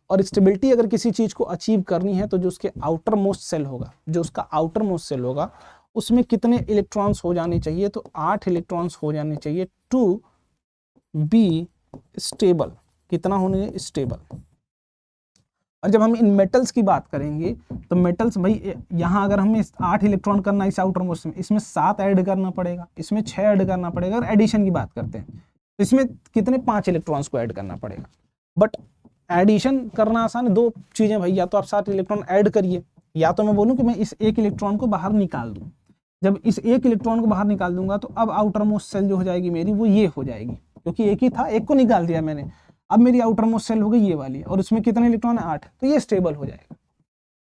और स्टेबिलिटी अगर किसी चीज को अचीव करनी है तो जो उसके आउटर मोस्ट सेल होगा, जो उसका आउटर मोस्ट सेल होगा, उसमें कितने इलेक्ट्रॉन्स हो जाने चाहिए, तो 8 इलेक्ट्रॉन्स हो जाने चाहिए टू बी स्टेबल। कितना होने, स्टेबल। और जब हम इन मेटल्स की बात करेंगे तो मेटल्स भाई यहाँ अगर हमें 8 इलेक्ट्रॉन करना है इस आउटर मोस्ट में, इसमें 7 ऐड करना पड़ेगा, इसमें 6 ऐड करना पड़ेगा। और एडिशन की बात करते हैं तो इसमें कितने, 5 इलेक्ट्रॉन्स को ऐड करना पड़ेगा। बट एडिशन करना आसान है, 2 चीजें भाई, या तो आप 7 इलेक्ट्रॉन ऐड करिए, या तो मैं बोलूँ कि मैं इस 1 इलेक्ट्रॉन को बाहर निकाल दूँ। जब इस 1 इलेक्ट्रॉन को बाहर निकाल दूंगा तो अब आउटर मोस्ट सेल जो हो जाएगी मेरी, वो ये हो जाएगी। क्योंकि एक ही था, एक को निकाल दिया मैंने, अब मेरी आउटर मोस्ट शेल हो गई ये वाली, और उसमें कितने इलेक्ट्रॉन है 8, तो ये स्टेबल हो जाएगा।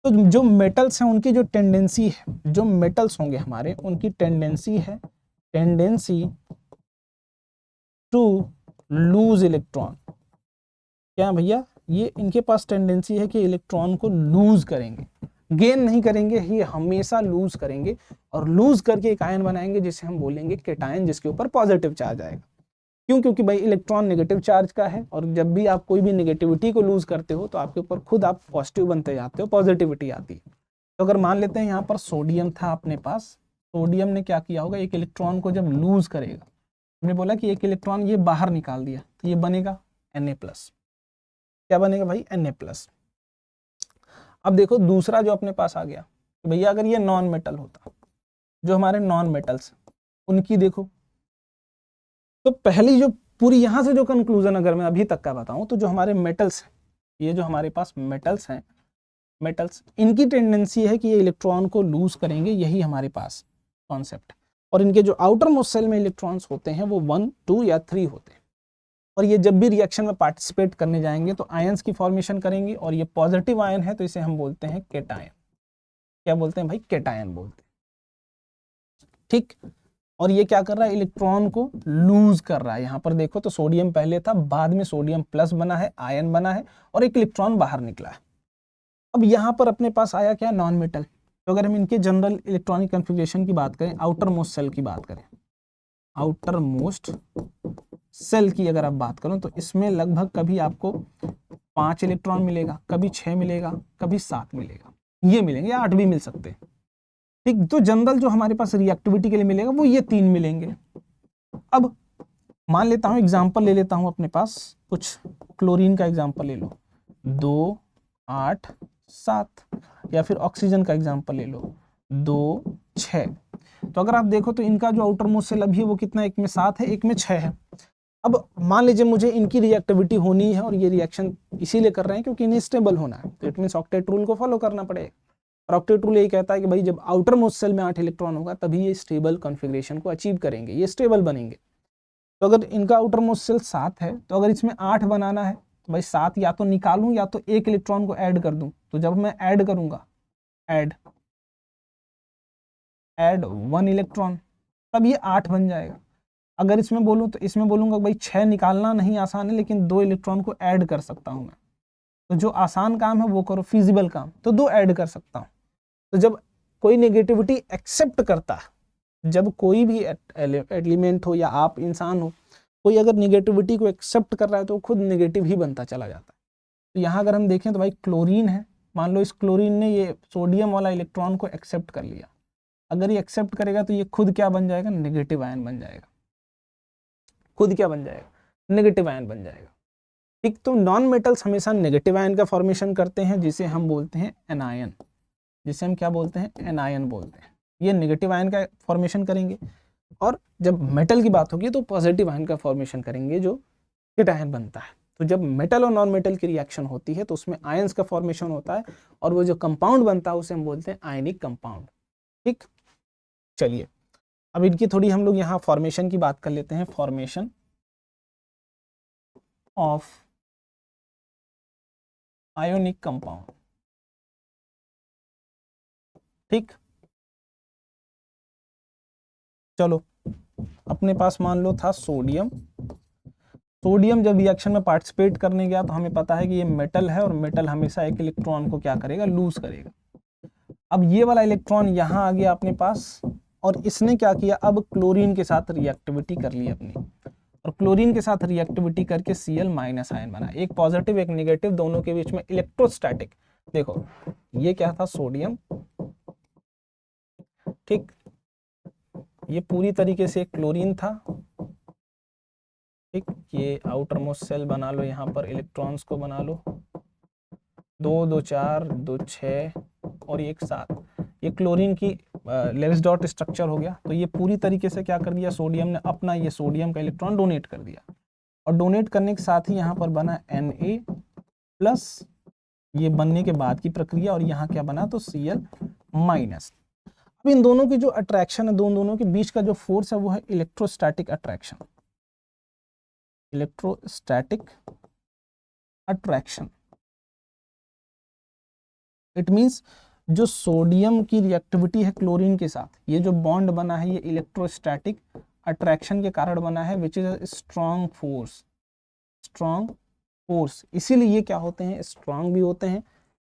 तो जो मेटल्स हैं उनकी जो टेंडेंसी है, जो मेटल्स होंगे हमारे, उनकी टेंडेंसी है, टेंडेंसी टू लूज इलेक्ट्रॉन। क्या भैया, ये इनके पास टेंडेंसी है कि इलेक्ट्रॉन को लूज करेंगे, गेन नहीं करेंगे, ये हमेशा लूज करेंगे, और लूज करके एक आयन बनाएंगे जिसे हम बोलेंगे केटायन, जिसके ऊपर पॉजिटिव चार्ज आएगा। क्यों? क्योंकि भाई इलेक्ट्रॉन नेगेटिव चार्ज का है, और जब भी आप कोई भी नेगेटिविटी को लूज करते हो तो आपके ऊपर खुद आप पॉजिटिव बनते जाते हो, पॉजिटिविटी आती है। तो अगर मान लेते हैं यहाँ पर सोडियम था अपने पास, सोडियम ने क्या किया होगा, एक इलेक्ट्रॉन को जब लूज करेगा, हमने बोला कि एक इलेक्ट्रॉन ये बाहर निकाल दिया, तो ये बनेगा Na+। क्या बनेगा भाई? Na+। अब देखो दूसरा जो अपने पास आ गया, भैया अगर ये नॉन मेटल होता, जो हमारे नॉन मेटल्स उनकी देखो, तो पहली जो पूरी यहां से जो कंक्लूजन अगर मैं अभी तक का बताऊं, तो जो हमारे मेटल्स हैं, ये जो हमारे पास मेटल्स हैं, मेटल्स इनकी टेंडेंसी है कि ये इलेक्ट्रॉन को लूज करेंगे, यही हमारे पास कॉन्सेप्ट। और इनके जो आउटर मोस्ट शेल में इलेक्ट्रॉन्स होते हैं वो 1, 2 या 3 होते हैं, और ये जब भी रिएक्शन में पार्टिसिपेट करने जाएंगे तो आयंस की फॉर्मेशन करेंगे, और ये पॉजिटिव आयन है तो इसे हम बोलते हैं केटायन। क्या बोलते हैं भाई? केटायन बोलते हैं। ठीक, और ये क्या कर रहा है? इलेक्ट्रॉन को लूज कर रहा है। यहाँ पर देखो तो सोडियम पहले था, बाद में सोडियम प्लस बना है, आयन बना है, और एक इलेक्ट्रॉन बाहर निकला है। अब यहाँ पर अपने पास आया क्या? Non metal. तो अगर हम इनके जनरल इलेक्ट्रॉनिक कन्फिग्रेशन की बात करें, आउटर मोस्ट सेल की बात करें, आउटर मोस्ट सेल की अगर आप बात करो, तो इसमें लगभग कभी आपको 5 इलेक्ट्रॉन मिलेगा, कभी 6 मिलेगा, कभी 7 मिलेगा, ये मिलेंगे, 8 भी मिल सकते हैं। ठीक, तो जनरल जो हमारे पास रिएक्टिविटी के लिए मिलेगा वो ये 3 मिलेंगे। अब मान लेता हूं, एग्जांपल ले लेता हूं अपने पास, कुछ क्लोरीन का एग्जांपल ले लो, 2, 8, 7, या फिर ऑक्सीजन का एग्जांपल ले लो, 2, 6। तो अगर आप देखो तो इनका जो आउटर मोस्ट शेल अभी है वो कितना, एक में 7 है, एक में 6 है। अब मान लीजिए मुझे इनकी रिएक्टिविटी होनी है, और ये रिएक्शन इसीलिए कर रहे हैं क्योंकि इन्हें स्टेबल होना है, तो इट मींस ऑक्टेट रूल को फॉलो करना पड़ेगा। और ऑक्टेट रूल यही कहता है कि भाई जब आउटर मोस्ट शेल में 8 इलेक्ट्रॉन होगा तभी ये स्टेबल कॉन्फ़िगरेशन को अचीव करेंगे, ये स्टेबल बनेंगे। तो अगर इनका आउटर मोस्ट शेल 7 है, तो अगर इसमें 8 बनाना है तो भाई 7 या तो निकालूं या तो एक इलेक्ट्रॉन को ऐड कर दूं। तो जब मैं ऐड करूंगा, ऐड 1 इलेक्ट्रॉन, तब ये 8 बन जाएगा। अगर इसमें बोलूं तो इसमें बोलूंगा भाई 6 निकालना नहीं आसान है, लेकिन 2 इलेक्ट्रॉन को ऐड कर सकता हूं मैं। तो जो आसान काम है वो करो, फिजिबल काम, तो 2 ऐड कर सकता हूं। तो जब कोई नेगेटिविटी एक्सेप्ट करता है, जब कोई भी एलिमेंट हो या आप इंसान हो, कोई अगर नेगेटिविटी को एक्सेप्ट कर रहा है तो खुद नेगेटिव ही बनता चला जाता है। तो यहाँ अगर हम देखें तो भाई क्लोरीन है, मान लो इस क्लोरीन ने ये सोडियम वाला इलेक्ट्रॉन को एक्सेप्ट कर लिया, अगर ये एक्सेप्ट करेगा तो ये खुद क्या बन जाएगा? नेगेटिव आयन बन जाएगा। खुद क्या बन जाएगा? नेगेटिव आयन बन जाएगा। ठीक, तो नॉन मेटल्स हमेशा नेगेटिव आयन का फॉर्मेशन करते हैं, जिसे हम बोलते हैं एनायन, जिसे हम क्या बोलते हैं? एनायन बोलते हैं। ये नेगेटिव आयन का फॉर्मेशन करेंगे, और जब मेटल की बात होगी तो पॉजिटिव आयन का फॉर्मेशन करेंगे, जो केटायन बनता है। तो जब मेटल और नॉन मेटल की रिएक्शन होती है तो उसमें आयंस का फॉर्मेशन होता है, और वो जो कंपाउंड बनता है उसे हम बोलते हैं आयनिक कंपाउंड। ठीक, चलिए अब इनकी थोड़ी हम लोग यहाँ फॉर्मेशन की बात कर लेते हैं, फॉर्मेशन ऑफ आयोनिक कंपाउंड। ठीक, चलो अपने पास मान लो था सोडियम। सोडियम जब रिएक्शन में पार्टिसिपेट करने गया तो हमें पता है कि ये मेटल है, और मेटल हमेशा एक इलेक्ट्रॉन को क्या करेगा? लूज करेगा। अब ये वाला इलेक्ट्रॉन यहाँ आ गया अपने पास, और इसने क्या किया? अब क्लोरीन के साथ रिएक्टिविटी कर ली अपनी, और क्लोरीन के साथ रिएक्टिविटी करके Cl- आयन बना, एक पॉजिटिव एक नेगेटिव, दोनों के बीच में इलेक्ट्रोस्टैटिक। देखो ये क्या था? सोडियम। ठीक, ये पूरी तरीके से क्लोरीन था। ठीक, ये आउटर मोस्ट शेल बना लो, यहाँ पर इलेक्ट्रॉन्स को बना लो, 2, 2, 4, 2, 6 और 1, 7। ये क्लोरीन की लेविस डॉट स्ट्रक्चर हो गया। तो ये पूरी तरीके से क्या कर दिया? सोडियम ने अपना ये सोडियम का इलेक्ट्रॉन डोनेट कर दिया, और डोनेट करने के साथ ही यहाँ पर बना Na+, ये बनने के बाद की प्रक्रिया, और यहाँ क्या बना? तो Cl-। अब इन दोनों की जो अट्रैक्शन है, दोनों के बीच का जो फोर्स है वो है electrostatic attraction. Electrostatic attraction. It means जो सोडियम की रिएक्टिविटी है क्लोरीन के साथ, ये जो बॉन्ड बना है ये इलेक्ट्रोस्टैटिक अट्रैक्शन के कारण बना है, which is a strong force. Strong force, इसीलिए ये क्या होते हैं, स्ट्रॉन्ग भी होते हैं,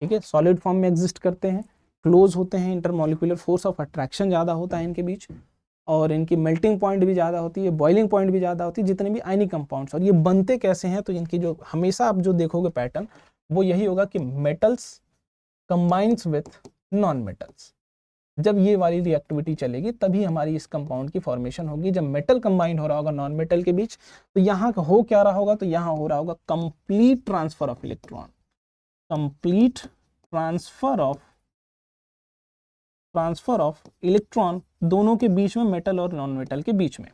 ठीक है, सॉलिड फॉर्म में एग्जिस्ट करते हैं, क्लोज होते हैं, इंटरमोलिकुलर फोर्स ऑफ अट्रैक्शन ज़्यादा होता है इनके बीच, और इनकी मेल्टिंग पॉइंट भी ज़्यादा होती है, बॉइलिंग पॉइंट भी ज़्यादा होती है, जितने भी आयनिक कंपाउंड्स। और ये बनते कैसे हैं, तो इनकी जो हमेशा आप जो देखोगे पैटर्न वो यही होगा कि metals combines with non metals. जब ये वाली रिएक्टिविटी चलेगी तभी हमारी इस कंपाउंड की फॉर्मेशन होगी। जब मेटल कंबाइन हो रहा होगा नॉन मेटल के बीच, तो यहाँ हो क्या रहा होगा, तो यहाँ हो रहा होगा complete transfer of electron, complete transfer of electron दोनों के बीच में, मेटल और नॉन मेटल के बीच में।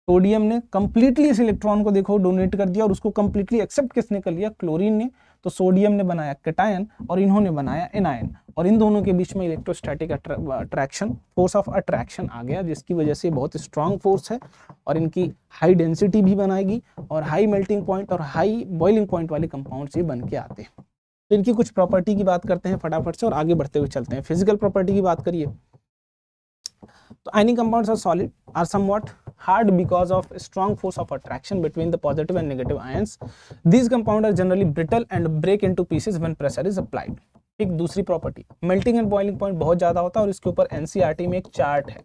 सोडियम ने कंप्लीटली इस इलेक्ट्रॉन को देखो डोनेट कर दिया, और उसको कंप्लीटली एक्सेप्ट किसने कर लिया, क्लोरीन ने। तो सोडियम ने बनाया कैटायन और इन्होंने बनाया एनायन, और इन दोनों के बीच में electrostatic attraction, force of attraction आ गया, जिसकी वजह से बहुत स्ट्रांग फोर्स है, और इनकी हाई डेंसिटी भी बनाएगी, और हाई मेल्टिंग पॉइंट और हाई बॉइलिंग पॉइंट वाले कंपाउंड्स ये बन के आते हैं। तो इनकी कुछ प्रॉपर्टी की बात करते हैं फटाफट से और आगे बढ़ते हुए चलते हैं। फिजिकल प्रॉपर्टी की बात करिए तो ionic compounds are solid, are somewhat hard because of strong force of attraction between the positive and negative ions. These compounds are generally brittle and break into pieces when pressure is applied. एक दूसरी property, melting and boiling point बहुत ज्यादा होता है, और इसके ऊपर NCERT में एक चार्ट है,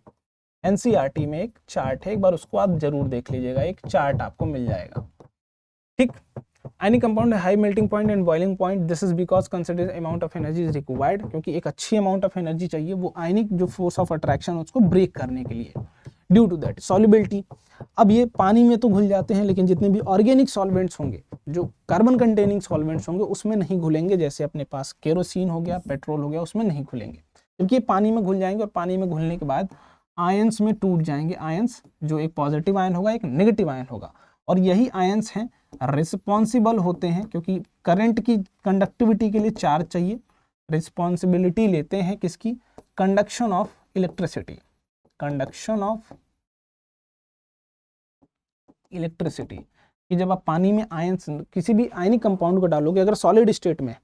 एनसीईआरटी में एक चार्ट है, एक बार उसको आप जरूर देख लीजिएगा, एक चार्ट आपको मिल जाएगा, ठीक। Ionic compound है high melting point and boiling point, this is because consider amount of energy is required, क्योंकि एक अच्छी अमाउंट ऑफ एनर्जी चाहिए वो आयनिक जो फोर्स ऑफ अट्रैक्शन उसको ब्रेक करने के लिए। ड्यू टू दैट सॉल्युबिलिटी, अब ये पानी में तो घुल जाते हैं, लेकिन जितने भी ऑर्गेनिक सॉल्वेंट्स होंगे, जो कार्बन कंटेनिंग सॉल्वेंट्स होंगे, उसमें नहीं घुलेंगे। जैसे अपने पास केरोसिन हो गया, पेट्रोल हो गया, उसमें नहीं घुलेंगे, क्योंकि ये पानी में घुल जाएंगे, और पानी में घुलने के बाद आयंस में टूट जाएंगे। आयंस जो एक पॉजिटिव आयन होगा, एक नेगेटिव आयन होगा, और यही आयंस हैं रिस्पॉन्सिबल होते हैं, क्योंकि करंट की कंडक्टिविटी के लिए चार्ज चाहिए, रिस्पॉन्सिबिलिटी लेते हैं किसकी, conduction of electricity, conduction of electricity. कि जब आप पानी में आयंस, किसी भी आयनिक कंपाउंड को डालोगे अगर सॉलिड स्टेट में,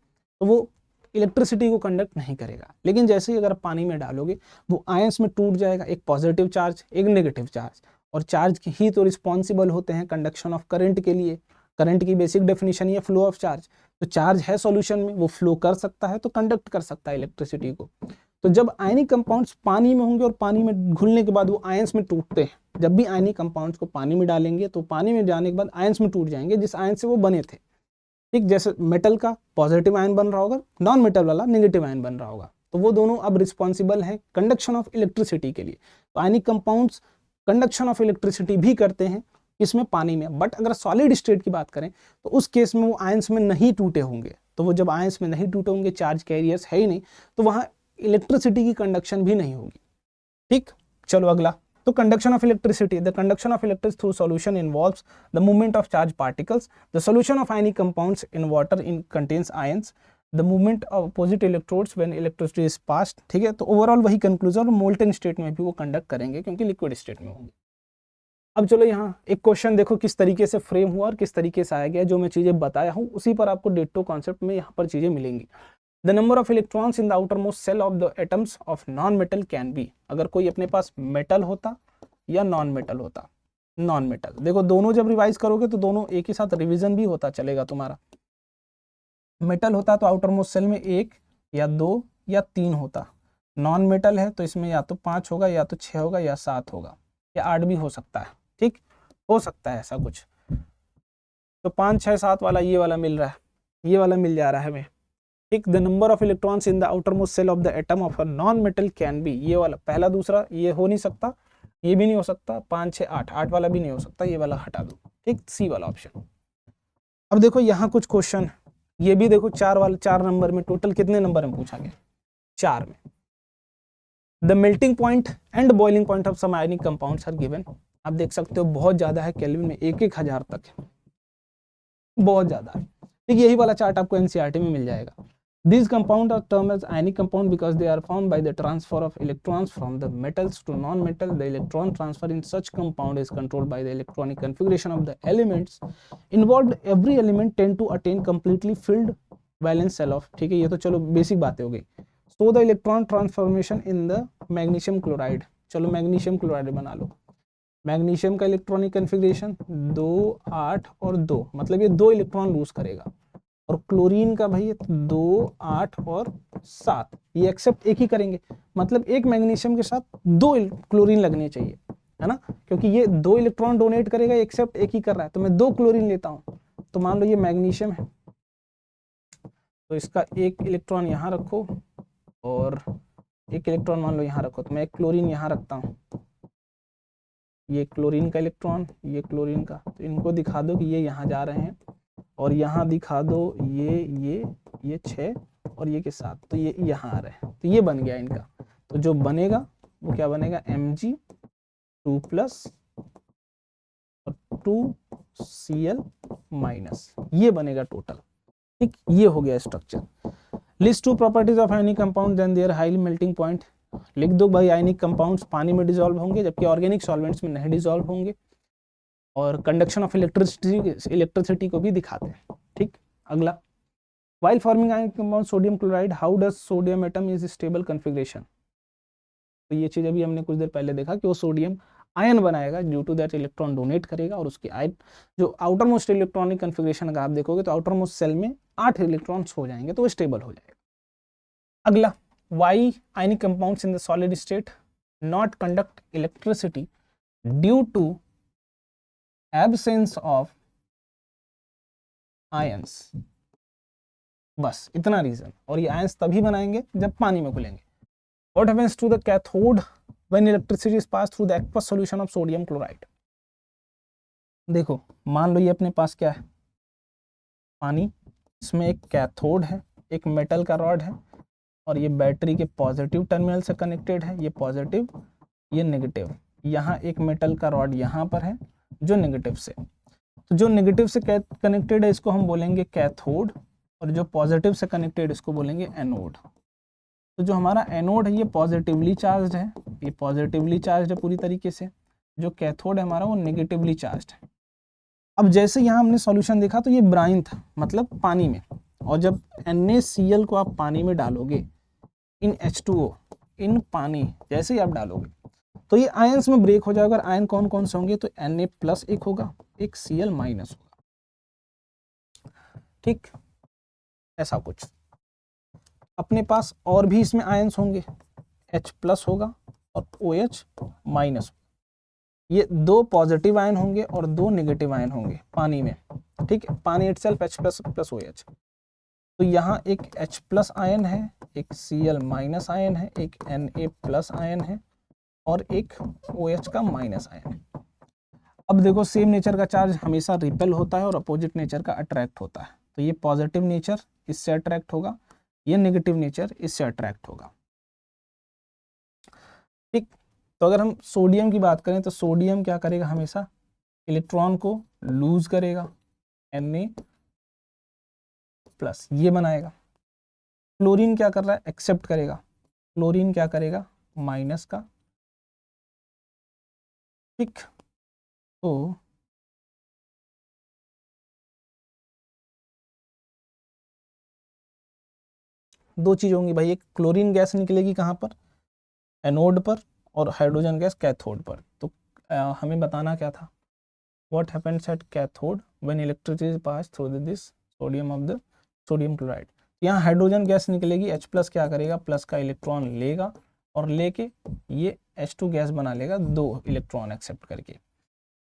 तो वो इलेक्ट्रिसिटी को कंडक्ट नहीं करेगा, लेकिन जैसे ही अगर पानी में डालोगे वो आयंस में टूट जाएगा, एक पॉजिटिव चार्ज, एक नेगेटिव चार्ज, और चार्ज ही तो रिस्पॉन्सिबल होते हैं कंडक्शन ऑफ करंट के लिए। करंट की बेसिक डेफिनेशन ये फ्लो ऑफ चार्ज, तो चार्ज है सॉल्यूशन में, वो फ्लो कर सकता है, तो कंडक्ट कर सकता है इलेक्ट्रिसिटी को। तो जब आयनिक कंपाउंड्स पानी में होंगे और पानी में घुलने के बाद वो आयंस में टूटते हैं, जब भी आयनिक कंपाउंड्स को पानी में डालेंगे तो पानी में जाने के बाद आयंस में टूट जाएंगे, जिस आयन से वो बने थे, ठीक। जैसे मेटल का पॉजिटिव आयन बन रहा होगा, नॉन मेटल वाला नेगेटिव आयन बन रहा होगा, तो वो दोनों अब रिस्पॉन्सिबल है कंडक्शन ऑफ इलेक्ट्रिसिटी के लिए। तो ionic compounds conduction of electricity भी करते हैं, इसमें पानी में। बट अगर सॉलिड स्टेट की बात करें तो उस केस में वो आयंस में नहीं टूटे होंगे, तो वो जब आयंस में नहीं टूटे होंगे, चार्ज कैरियर्स है ही नहीं, तो वहाँ इलेक्ट्रिसिटी की कंडक्शन भी नहीं होगी, ठीक। चलो अगला, तो conduction of electricity, the conduction of electricity through solution involves the movement of charge particles, the solution of ionic compounds in water in contains ions, the movement of opposite electrodes when electricity is passed, ठीक है। तो overall वही conclusion, molten state में भी वो conduct करेंगे क्योंकि liquid state में होंगे। अब चलो यहाँ एक क्वेश्चन देखो किस तरीके से फ्रेम हुआ और किस तरीके से आया गया, जो मैं चीजें बताया हूँ उसी पर आपको डिट्टो कॉन्सेप्ट में यहाँ पर चीजें मिलेंगी। The number of electrons in the outermost shell of the atoms of non metal can be, अगर कोई अपने पास मेटल होता या नॉन मेटल होता, नॉन मेटल, देखो दोनों जब रिवाइज करोगे तो दोनों एक ही साथ रिवीजन भी होता चलेगा तुम्हारा। मेटल होता तो आउटर मोस्ट सेल में 1 या 2 या 3 होता, नॉन मेटल है तो इसमें या तो 5 होगा या तो 6 होगा या 7 होगा या 8 भी हो सकता है, ठीक, हो सकता है ऐसा कुछ। तो 5 6 7 वाला ये वाला मिल रहा है, ये वाला मिल जा रहा है हमें, ठीक। The number of electrons in the outermost shell of the atom of a non metal can be, ये वाला पहला दूसरा ये हो नहीं सकता, ये भी नहीं हो सकता, 5 6 8 8 वाला भी नहीं हो सकता, ये वाला हटा दो, ठीक, सी वाला ऑप्शन। अब देखो यहाँ कुछ क्वेश्चन, ये भी देखो 4 वाला, 4 नंबर में टोटल कितने नंबर में पूछा गया, 4 में। The melting point and boiling point of some ionic compounds are given, आप देख सकते हो बहुत ज्यादा है, केल्विन में 1-1000 तक है, बहुत ज्यादा है, ठीक। यही वाला चार्ट आपको एनसीईआरटी में मिल जाएगा। These compounds are termed as ionic compound because they are formed by the transfer of electrons from the metals to non-metal. The electron transfer in such compound is controlled by the electronic configuration of the elements involved. Every element tend to attain completely filled valence shell of, ठीक है, ये तो चलो basic बातें हो गई. So the electron transformation in the magnesium chloride, चलो magnesium chloride बना लो. मैग्नीशियम का इलेक्ट्रॉनिक कन्फिग्रेशन 2, 8 और 2, मतलब ये 2 इलेक्ट्रॉन लूज करेगा. और क्लोरीन का भाई 2, 8 और 7, ये एक्सेप्ट एक ही करेंगे, मतलब एक मैग्नीशियम के साथ 2 क्लोरीन लगने चाहिए, है ना, क्योंकि ये 2 इलेक्ट्रॉन डोनेट करेगा, एक्सेप्ट एक ही कर रहा है, तो मैं 2 क्लोरीन लेता हूं. तो मान लो ये मैग्नीशियम है, तो इसका एक इलेक्ट्रॉन यहाँ रखो और एक इलेक्ट्रॉन मान लो यहाँ रखो, तो मैं एक क्लोरीन यहाँ रखता हूँ. ये क्लोरीन का इलेक्ट्रॉन, ये क्लोरीन का, तो इनको दिखा दो कि ये यहाँ जा रहे हैं, और यहाँ दिखा दो ये 6 और ये के 7, तो ये यहाँ आ रहे हैं, तो ये बन गया इनका. तो जो बनेगा वो क्या बनेगा, Mg2+ और 2Cl-, ये बनेगा टोटल. ठीक, ये हो गया structure. List 2 properties of ionic compound then their high melting point. लिख दो भाई, आयनिक कंपाउंड्स पानी में डिसॉल्व होंगे जबकि ऑर्गेनिक सॉल्वेंट्स में नहीं डिसॉल्व होंगे, और कंडक्शन ऑफ इलेक्ट्रिसिटी को भी दिखाते हैं. ठीक, अगला, while forming ionic compound sodium chloride, how does sodium atom is stable configuration. तो ये चीज अभी हमने कुछ देर पहले देखा कि वो सोडियम आयन बनाएगा, due to that electron donate करेगा, और उसकी आयन जो आउटर मोस्ट इलेक्ट्रॉनिक कन्फिग्रेशन अगर आप देखोगे तो आउटर मोस्ट सेल में 8 इलेक्ट्रॉन्स हो जाएंगे, तो वो स्टेबल हो जाएगा. अगला, why ionic compounds in the solid state not conduct electricity due to absence of ions. बस इतना रीजन, और ये आयंस तभी बनाएंगे जब पानी में घुलेंगे. What happens to the cathode when electricity is passed through the aqueous solution of sodium chloride. देखो, मान लो ये अपने पास क्या है, पानी, इसमें एक कैथोड है, एक मेटल का रॉड है, और ये बैटरी के पॉजिटिव टर्मिनल से कनेक्टेड है, ये पॉजिटिव, ये नेगेटिव. यहाँ एक मेटल का रॉड यहाँ पर है जो नेगेटिव से, तो जो नेगेटिव से कनेक्टेड है इसको हम बोलेंगे कैथोड, और जो पॉजिटिव से कनेक्टेड इसको बोलेंगे एनोड. तो जो हमारा एनोड है ये पॉजिटिवली चार्ज्ड है, ये पॉजिटिवली चार्ज्ड है पूरी तरीके से, जो कैथोड है हमारा वो नेगेटिवली चार्ज्ड है. अब जैसे यहाँ हमने सॉल्यूशन देखा तो ये ब्राइन था, मतलब पानी में, और जब NaCl को आप पानी में डालोगे, इन H2O, इन पानी जैसे ही आप डालोगे तो ये आयंस में ब्रेक हो जाएगा. आयन कौन कौन से होंगे, तो Na+ एक होगा, एक Cl- होगा. ठीक, ऐसा कुछ. अपने पास और भी इसमें आयंस होंगे, H+ होगा और OH-. ये 2 पॉजिटिव आयन होंगे और 2 नेगेटिव आयन होंगे पानी में. ठीक है, पानी इटसेल्फ H+ + OH. तो यहाँ एक H+ आयन है, एक Cl- आयन है, एक Na+ आयन है, और एक OH का माइनस आयन है. अब देखो, सेम नेचर का चार्ज हमेशा रिपेल होता है और अपोजिट नेचर का अट्रैक्ट होता है. तो ये पॉजिटिव नेचर इससे अट्रैक्ट होगा, ये नेगेटिव नेचर इससे अट्रैक्ट होगा. ठीक, तो अगर हम सोडियम की बात करें तो सोडियम क्या करेगा, हमेशा इलेक्ट्रॉन को लूज करेगा, Na+, ये बनाएगा. क्लोरीन क्या कर रहा है, एक्सेप्ट करेगा, क्लोरीन क्या करेगा, माइनस का. ठीक, तो दो चीज होंगी भाई, एक क्लोरीन गैस निकलेगी कहाँ पर, एनोड पर, और हाइड्रोजन गैस कैथोड पर. तो हमें बताना क्या था, what happens at cathode when electricity is pass through this sodium of the sodium chloride. यहाँ हाइड्रोजन गैस निकलेगी, H+ क्या करेगा, प्लस का इलेक्ट्रॉन लेगा, और लेके ये H2 गैस बना लेगा 2 इलेक्ट्रॉन एक्सेप्ट करके.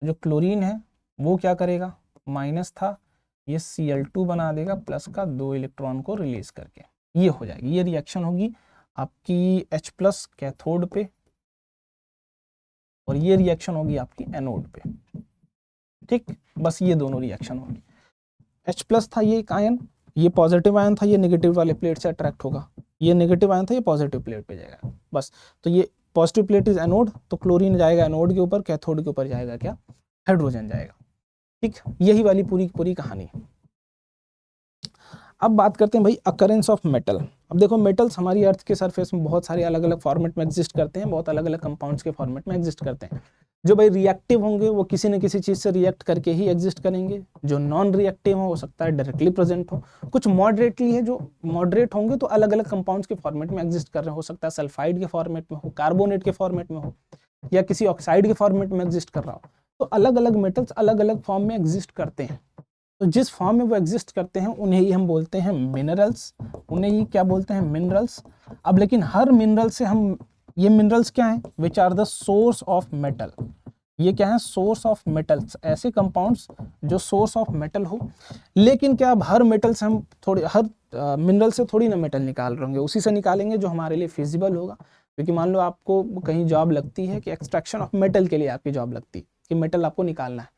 जो क्लोरीन है वो क्या करेगा, माइनस था, ये Cl2 बना देगा प्लस का 2 इलेक्ट्रॉन को रिलीज करके. ये हो जाएगी, ये रिएक्शन होगी आपकी H+ कैथोड पे, और ये रिएक्शन होगी आपकी एनोड पे. ठीक, बस ये दोनों रिएक्शन होगी. H+ था ये एक आयन, ये पॉजिटिव आयन था, ये नेगेटिव वाले प्लेट से अट्रैक्ट होगा, ये नेगेटिव आयन था, ये पॉजिटिव प्लेट पे जाएगा. बस, तो ये पॉजिटिव प्लेट इज एनोड, तो क्लोरीन जाएगा एनोड के ऊपर, कैथोड के ऊपर जाएगा क्या, हाइड्रोजन जाएगा. ठीक, यही वाली पूरी पूरी कहानी. अब बात करते हैं भाई अकरेंस ऑफ मेटल। अब देखो मेटल्स हमारी अर्थ के सरफेस में बहुत सारे अलग अलग फॉर्मेट में एग्जिस्ट करते हैं, बहुत अलग अलग कंपाउंड्स के फॉर्मेट में एग्जिस्ट करते हैं। जो भाई रिएक्टिव होंगे वो किसी न किसी चीज़ से रिएक्ट करके ही एग्जिस्ट करेंगे। जो नॉन रिएक्टिव हो सकता है डायरेक्टली प्रेजेंट हो। कुछ मॉडरेटली है, जो मॉडरेट होंगे तो अलग अलग कंपाउंड्स के फॉर्मेट में एग्जिस्ट कर रहे हो सकता है सल्फाइड के फॉर्मेट में हो, कार्बोनेट के फॉर्मेट में हो, या किसी ऑक्साइड के फॉर्मेट में एग्जिस्ट कर रहा हो। तो अलग अलग मेटल्स अलग अलग फॉर्म में एग्जिस्ट करते हैं। तो जिस फॉर्म में वो एग्जिस्ट करते हैं उन्हें ही हम बोलते हैं मिनरल्स, उन्हें ही क्या बोलते हैं मिनरल्स। अब लेकिन हर मिनरल से हम, ये मिनरल्स क्या हैं, which are the source of metal. ये क्या है, सोर्स ऑफ मेटल्स, ऐसे कंपाउंड्स जो सोर्स ऑफ मेटल हो। लेकिन क्या अब हर मेटल से हम थोड़ी, हर मिनरल से थोड़ी ना मेटल निकाल रहे होंगे, उसी से निकालेंगे जो हमारे लिए फिजिबल होगा। क्योंकि मान लो आपको कहीं जॉब लगती है कि एक्सट्रैक्शन ऑफ मेटल के लिए आपकी जॉब लगती है कि मेटल आपको निकालना है,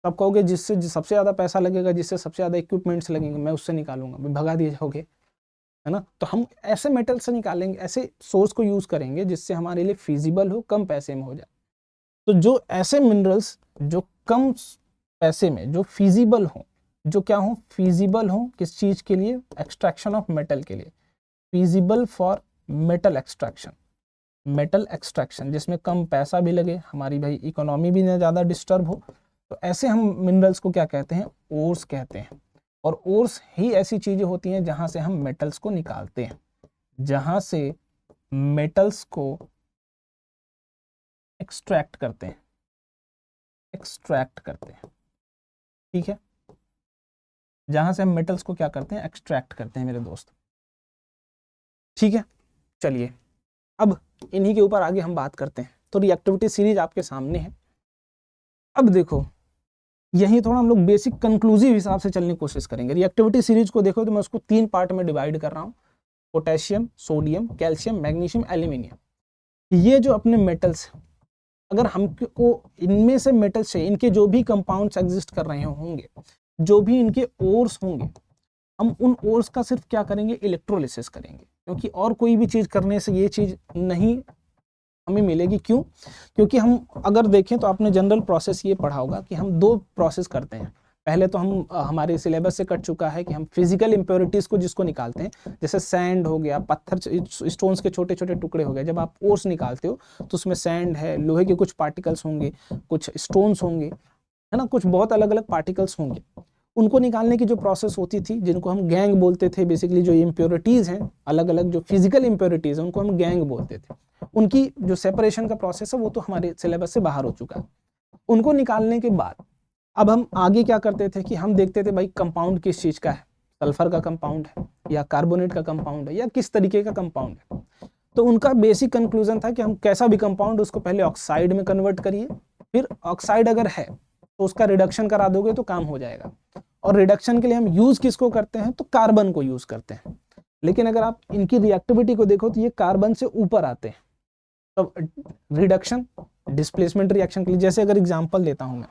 तब कहोगे जिससे सबसे ज़्यादा पैसा लगेगा, जिससे सबसे ज़्यादा इक्विपमेंट्स लगेंगे, मैं उससे निकालूंगा, मैं भगा दिए जाओगे, है ना। तो हम ऐसे मेटल से निकालेंगे, ऐसे सोर्स को यूज़ करेंगे जिससे हमारे लिए फिजिबल हो, कम पैसे में हो जाए। तो जो ऐसे मिनरल्स जो कम पैसे में, जो फिजिबल हो, जो क्या हो, फिजिबल हो किस चीज़ के लिए, एक्सट्रैक्शन ऑफ मेटल के लिए, feasible for metal extraction, metal extraction जिसमें कम पैसा भी लगे, हमारी भाई इकोनॉमी भी ना ज़्यादा डिस्टर्ब हो। तो ऐसे हम मिनरल्स को क्या कहते हैं, ओर्स कहते हैं। और ओर्स ही ऐसी चीज़ें होती हैं जहाँ से हम मेटल्स को निकालते हैं, जहाँ से मेटल्स को एक्सट्रैक्ट करते हैं, एक्सट्रैक्ट करते हैं, ठीक है। जहाँ से हम मेटल्स को क्या करते हैं, एक्सट्रैक्ट करते हैं मेरे दोस्त, ठीक है। चलिए अब इन्हीं के ऊपर आगे हम बात करते हैं। तो रिएक्टिविटी सीरीज आपके सामने है। अब देखो यही थोड़ा हम लोग बेसिक कंक्लूसिव हिसाब से चलने की कोशिश करेंगे। रिएक्टिविटी सीरीज को देखो तो मैं उसको 3 पार्ट में डिवाइड कर रहा हूँ, potassium, sodium, calcium, magnesium, aluminium. ये जो अपने मेटल्स, अगर हमको इनमें से मेटल्स चाहिए, इनके जो भी कंपाउंड्स एग्जिस्ट कर रहे होंगे, जो भी इनके ओर्स होंगे, हम उन ओर्स का सिर्फ क्या करेंगे, इलेक्ट्रोलिसिस करेंगे। क्योंकि और कोई भी चीज़ करने से ये चीज़ नहीं हमें मिलेगी। क्यों? क्योंकि हम अगर देखें तो आपने जनरल प्रोसेस ये पढ़ा होगा कि हम 2 प्रोसेस करते हैं। पहले तो हम हमारे सिलेबस से कट चुका है कि हम फिजिकल इम्प्योरिटीज़ को जिसको निकालते हैं, जैसे सैंड हो गया, पत्थर, स्टोन्स के छोटे छोटे टुकड़े हो गए, जब आप ओर्स निकालते हो तो उसमें सैंड है, लोहे के कुछ पार्टिकल्स होंगे, कुछ स्टोन्स होंगे, है ना, कुछ बहुत अलग अलग पार्टिकल्स होंगे। उनको निकालने की जो प्रोसेस होती थी, जिनको हम गैंग बोलते थे, बेसिकली जो इम्प्योरिटीज़ हैं, अलग अलग जो फिजिकल इम्प्योरिटीज़ हैं उनको हम गैंग बोलते थे। उनकी जो सेपरेशन का प्रोसेस है वो तो हमारे सिलेबस से बाहर हो चुका है। उनको निकालने के बाद अब हम आगे क्या करते थे कि हम देखते थे भाई कंपाउंड किस चीज़ का है, सल्फर का कंपाउंड है या कार्बोनेट का कंपाउंड है या किस तरीके का कंपाउंड है। तो उनका बेसिक कंक्लूजन था कि हम कैसा भी कंपाउंड उसको पहले ऑक्साइड में कन्वर्ट करिए, फिर ऑक्साइड अगर है तो उसका रिडक्शन करा दोगे तो काम हो जाएगा। और रिडक्शन के लिए हम यूज़ किसको करते हैं, तो कार्बन को यूज़ करते हैं। लेकिन अगर आप इनकी रिएक्टिविटी को देखो तो ये कार्बन से ऊपर आते हैं। तो रिडक्शन डिस्प्लेसमेंट रिएक्शन के लिए, जैसे अगर एग्जांपल देता हूं मैं,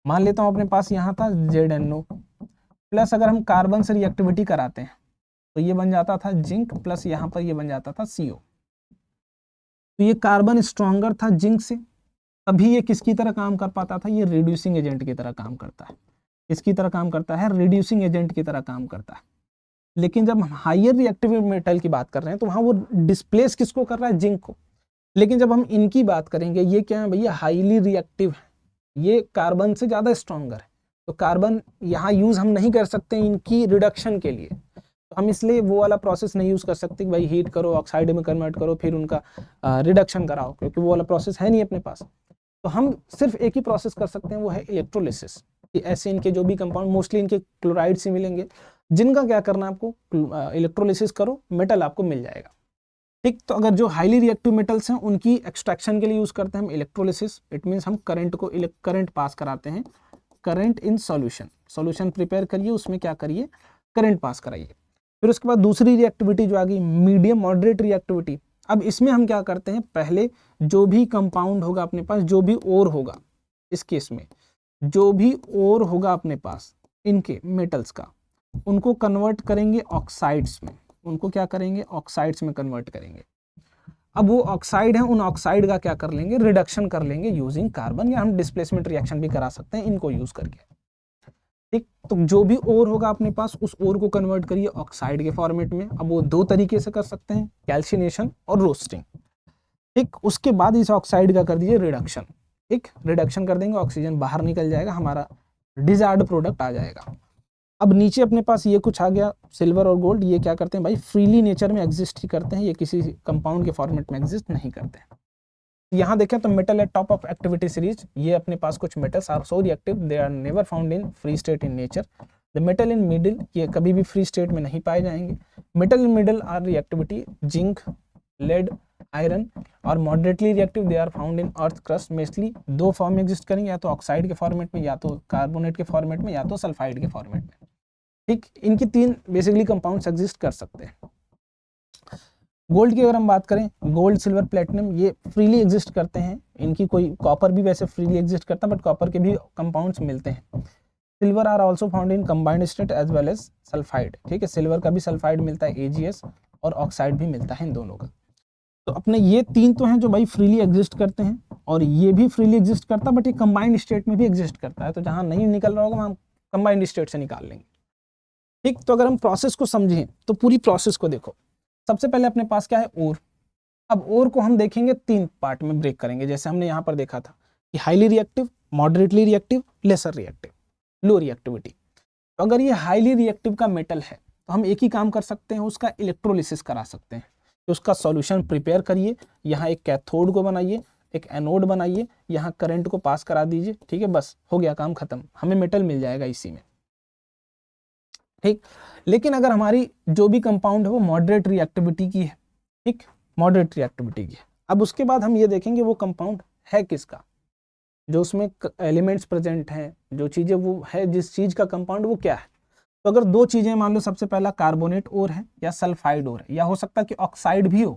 मान लेता हूं अपने पास यहाँ था ZnO प्लस, अगर हम कार्बन से रिएक्टिविटी कराते हैं तो ये बन जाता था जिंक प्लस यहाँ पर ये बन जाता था CO। तो ये कार्बन स्ट्रॉन्गर था जिंक से, तभी ये किसकी तरह काम कर पाता था, ये रिड्यूसिंग एजेंट की तरह काम करता है। इसकी तरह काम करता है, रिड्यूसिंग एजेंट की तरह काम करता है। लेकिन जब हम हायर रिएक्टिव मेटल की बात कर रहे हैं तो वहां वो डिस्प्लेस किसको कर रहा है, जिंक को। लेकिन जब हम इनकी बात करेंगे, ये क्या है भैया, हाईली रिएक्टिव है, ये कार्बन से ज़्यादा स्ट्रॉन्गर है। तो कार्बन यहाँ यूज़ हम नहीं कर सकते इनकी रिडक्शन के लिए। तो हम इसलिए वो वाला प्रोसेस नहीं यूज़ कर सकते कि भाई हीट करो, ऑक्साइड में कन्वर्ट करो, फिर उनका रिडक्शन कराओ, क्योंकि वो वाला प्रोसेस है नहीं अपने पास। तो हम सिर्फ एक ही प्रोसेस कर सकते हैं, वो है इलेक्ट्रोलिसिस। कि ऐसे इनके जो भी कंपाउंड, मोस्टली इनके क्लोराइड से मिलेंगे, जिनका क्या करना है आपको, इलेक्ट्रोलिसिस करो, मेटल आपको मिल जाएगा। ठीक, तो अगर जो हाईली रिएक्टिव मेटल्स हैं उनकी एक्सट्रैक्शन के लिए यूज करते हैं हम इलेक्ट्रोलिसिस। इट मीन्स हम करंट पास कराते हैं, करंट इन सॉल्यूशन प्रिपेयर करिए, उसमें क्या करिए, करंट पास कराइए। फिर उसके बाद दूसरी रिएक्टिविटी जो आ गई, मीडियम मॉडरेट रिएक्टिविटी। अब इसमें हम क्या करते हैं, पहले जो भी कंपाउंड होगा अपने पास, जो भी ओर होगा, इस केस में जो भी ओर होगा अपने पास इनके मेटल्स का, उनको कन्वर्ट करेंगे ऑक्साइड्स में। उनको क्या करेंगे, ऑक्साइड्स में कन्वर्ट करेंगे। अब वो ऑक्साइड है, उन ऑक्साइड का क्या कर लेंगे, रिडक्शन कर लेंगे यूजिंग कार्बन, या हम डिस्प्लेसमेंट रिएक्शन भी करा सकते हैं इनको यूज करके। ठीक, तो जो भी ओर होगा अपने पास उस ओर को कन्वर्ट करिए ऑक्साइड के फॉर्मेट में। अब वो दो तरीके से कर सकते हैं, कैल्सिनेशन और रोस्टिंग। ठीक, उसके बाद इस ऑक्साइड का कर दीजिए रिडक्शन। ठीक, रिडक्शन कर देंगे, ऑक्सीजन बाहर निकल जाएगा, हमारा डिजायर्ड प्रोडक्ट आ जाएगा। अब नीचे अपने पास ये कुछ आ गया, सिल्वर और गोल्ड। ये क्या करते हैं भाई, फ्रीली नेचर में एग्जिस्ट ही करते हैं, ये किसी कंपाउंड के फॉर्मेट में एग्जिस्ट नहीं करते हैं। यहाँ देखें तो metal at top of activity series, ये अपने पास कुछ metals are so reactive they are never found in free state in nature. The metal in middle, ये कभी भी फ्री स्टेट में नहीं पाए जाएंगे। Metal in middle are reactivity zinc, lead, iron, और moderately reactive they are found in earth crust. Mostly दो form में एग्जिस्ट करेंगे, या तो ऑक्साइड के फॉर्मेट में, या तो कार्बोनेट के फॉर्मेट में, या तो सल्फाइड के फॉर्मेट में। ठीक, इनकी तीन बेसिकली कंपाउंड्स एग्जिस्ट कर सकते हैं। गोल्ड की अगर हम बात करें, गोल्ड, सिल्वर, प्लेटिनम, ये फ्रीली एग्जिस्ट करते हैं, इनकी कोई, कॉपर भी वैसे फ्रीली एग्जिस्ट करता है बट कॉपर के भी कंपाउंड्स मिलते हैं। Silver are also found in combined state as well as sulphide. ठीक है, सिल्वर का भी सल्फाइड मिलता है AgS, और ऑक्साइड भी मिलता है इन दोनों का। तो अपने ये तीन तो हैं जो भाई फ्रीली एग्जिस्ट करते हैं, और ये भी फ्रीली एग्जिस्ट करता है बट ये कंबाइंड स्टेट में भी एग्जिस्ट करता है, तो जहां नहीं निकल रहा होगा वहां कंबाइंड स्टेट से निकाल लेंगे। ठीक, तो अगर हम प्रोसेस को समझें तो पूरी प्रोसेस को देखो। सबसे पहले अपने पास क्या है, ओर। अब ओर को हम देखेंगे तीन पार्ट में ब्रेक करेंगे, जैसे हमने यहाँ पर देखा था कि highly reactive, moderately reactive, lesser reactive, low reactivity. तो अगर ये हाईली रिएक्टिव का मेटल है तो हम एक ही काम कर सकते हैं, उसका इलेक्ट्रोलिसिस करा सकते हैं। तो उसका सॉल्यूशन प्रिपेयर करिए, यहाँ एक कैथोड को बनाइए, एक एनोड बनाइए, यहाँ करंट को पास करा दीजिए। ठीक है, बस हो गया काम खत्म, हमें मेटल मिल जाएगा इसी में। ठीक, लेकिन अगर हमारी जो भी कंपाउंड है वो मॉडरेट रिएक्टिविटी की है, ठीक, मॉडरेट रिएक्टिविटी की है, अब उसके बाद हम ये देखेंगे वो कंपाउंड है किसका, जो उसमें एलिमेंट्स प्रेजेंट हैं, जो चीजें वो है, जिस चीज का कंपाउंड वो क्या है। तो अगर दो चीजें मान लो, सबसे पहला कार्बोनेट ओर है या सल्फाइड ओर है, या हो सकता है कि ऑक्साइड भी हो।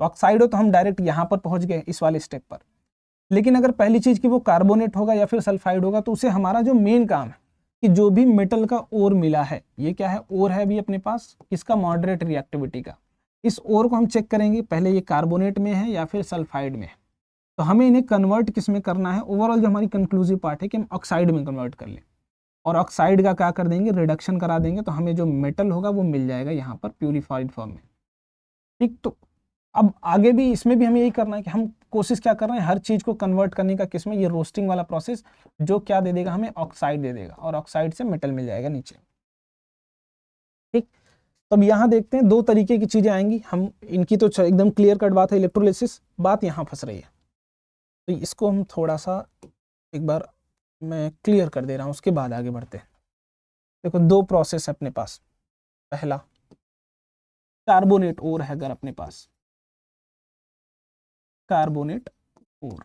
तो ऑक्साइड हो तो हम डायरेक्ट यहाँ पर पहुंच गए इस वाले स्टेप पर। लेकिन अगर पहली चीज की वो कार्बोनेट होगा या फिर सल्फाइड होगा, तो उसे हमारा जो मेन काम है कि जो भी मेटल का ओर मिला है, ये क्या है, ओर है भी अपने पास किसका, मॉडरेट रिएक्टिविटी का। इस ओर को हम चेक करेंगे पहले ये कार्बोनेट में है या फिर सल्फाइड में है। तो हमें इन्हें कन्वर्ट किस में करना है, ओवरऑल जो हमारी कंक्लूसिव पार्ट है कि हम ऑक्साइड में कन्वर्ट कर लें, और ऑक्साइड का क्या कर देंगे, रिडक्शन करा देंगे, तो हमें जो मेटल होगा वो मिल जाएगा यहाँ पर प्यूरिफाइड फॉर्म में। ठीक, तो अब आगे भी इसमें भी हमें यही करना है कि हम कोशिश क्या कर रहे हैं, हर चीज को कन्वर्ट करने का, किसमें, ये रोस्टिंग वाला प्रोसेस, जो क्या दे देगा हमें, ऑक्साइड दे देगा, और ऑक्साइड से मेटल मिल जाएगा नीचे। ठीक, तो अब यहाँ देखते हैं दो तरीके की चीजें आएंगी, हम इनकी तो एकदम क्लियर कट बात है, इलेक्ट्रोलिसिस, बात यहाँ फंस रही है। तो इसको हम थोड़ा सा एक बार मैं क्लियर कर दे रहा हूँ, उसके बाद आगे बढ़ते हैं। देखो दो प्रोसेस है अपने पास, पहला कार्बोनेट ओर है, अगर अपने पास कार्बोनेट ओर,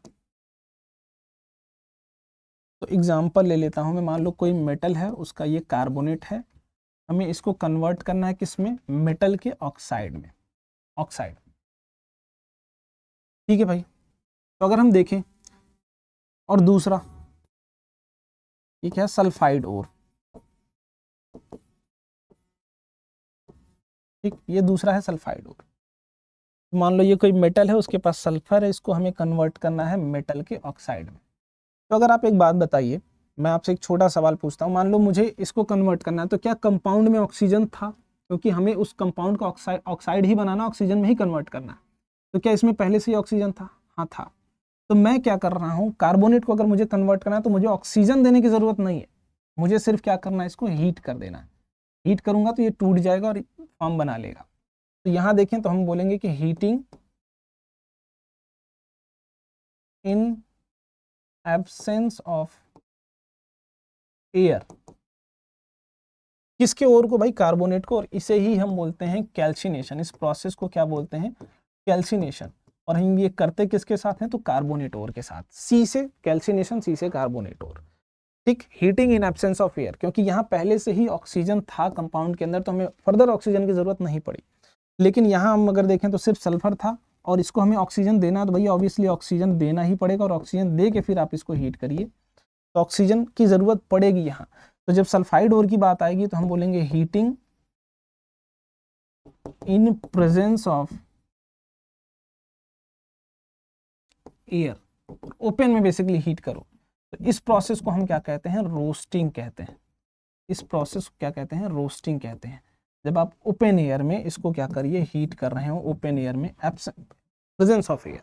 तो एग्जांपल ले लेता हूं मैं, मान लो कोई मेटल है, उसका ये कार्बोनेट है, हमें इसको कन्वर्ट करना है किसमें, मेटल के ऑक्साइड में, ऑक्साइड। ठीक है भाई, तो अगर हम देखें, और दूसरा ये क्या है, सल्फाइड ओर। ठीक, ये दूसरा है सल्फाइड ओर। मान लो ये कोई मेटल है, उसके पास सल्फर है, इसको हमें कन्वर्ट करना है मेटल के ऑक्साइड में। तो अगर आप एक बात बताइए, मैं आपसे एक छोटा सवाल पूछता हूँ, मान लो मुझे इसको कन्वर्ट करना है, तो क्या कंपाउंड में ऑक्सीजन था, क्योंकि हमें उस कंपाउंड का ऑक्साइड ही बनाना, ऑक्सीजन में ही कन्वर्ट करना है, तो क्या इसमें पहले से ही ऑक्सीजन था, हाँ था। तो मैं क्या कर रहा हूँ, कार्बोनेट को अगर मुझे कन्वर्ट करना है तो मुझे ऑक्सीजन देने की जरूरत नहीं है, मुझे सिर्फ क्या करना है, इसको हीट कर देना है। हीट करूंगा तो ये टूट जाएगा और फॉर्म बना लेगा। तो यहाँ देखें तो हम बोलेंगे कि heating in absence of air, किसके ओर को भाई, कार्बोनेट को, और इसे ही हम बोलते हैं कैल्सिनेशन। इस प्रोसेस को क्या बोलते हैं, कैल्सिनेशन। और हम ये करते किसके साथ हैं, तो कार्बोनेट ओर के साथ, सी से कैल्सिनेशन, सी से कार्बोनेट ओर। ठीक, heating in absence of air, क्योंकि यहाँ पहले से ही ऑक्सीजन था कंपाउंड के अंदर, तो हमें फर्दर ऑक्सीजन की जरूरत नहीं पड़ी। लेकिन यहाँ हम अगर देखें तो सिर्फ सल्फर था, और इसको हमें ऑक्सीजन देना, तो भैया ऑब्वियसली ऑक्सीजन देना ही पड़ेगा, और ऑक्सीजन दे के फिर आप इसको हीट करिए, तो ऑक्सीजन की जरूरत पड़ेगी यहाँ। तो जब सल्फाइड ओर की बात आएगी तो हम बोलेंगे heating in presence of air, open में बेसिकली हीट करो। तो इस प्रोसेस को हम क्या कहते हैं, रोस्टिंग कहते हैं। इस प्रोसेस को क्या कहते हैं, रोस्टिंग कहते हैं। जब आप ओपन एयर में इसको क्या करिए, हीट कर रहे हो ओपन एयर में, प्रेजेंस ऑफ एयर,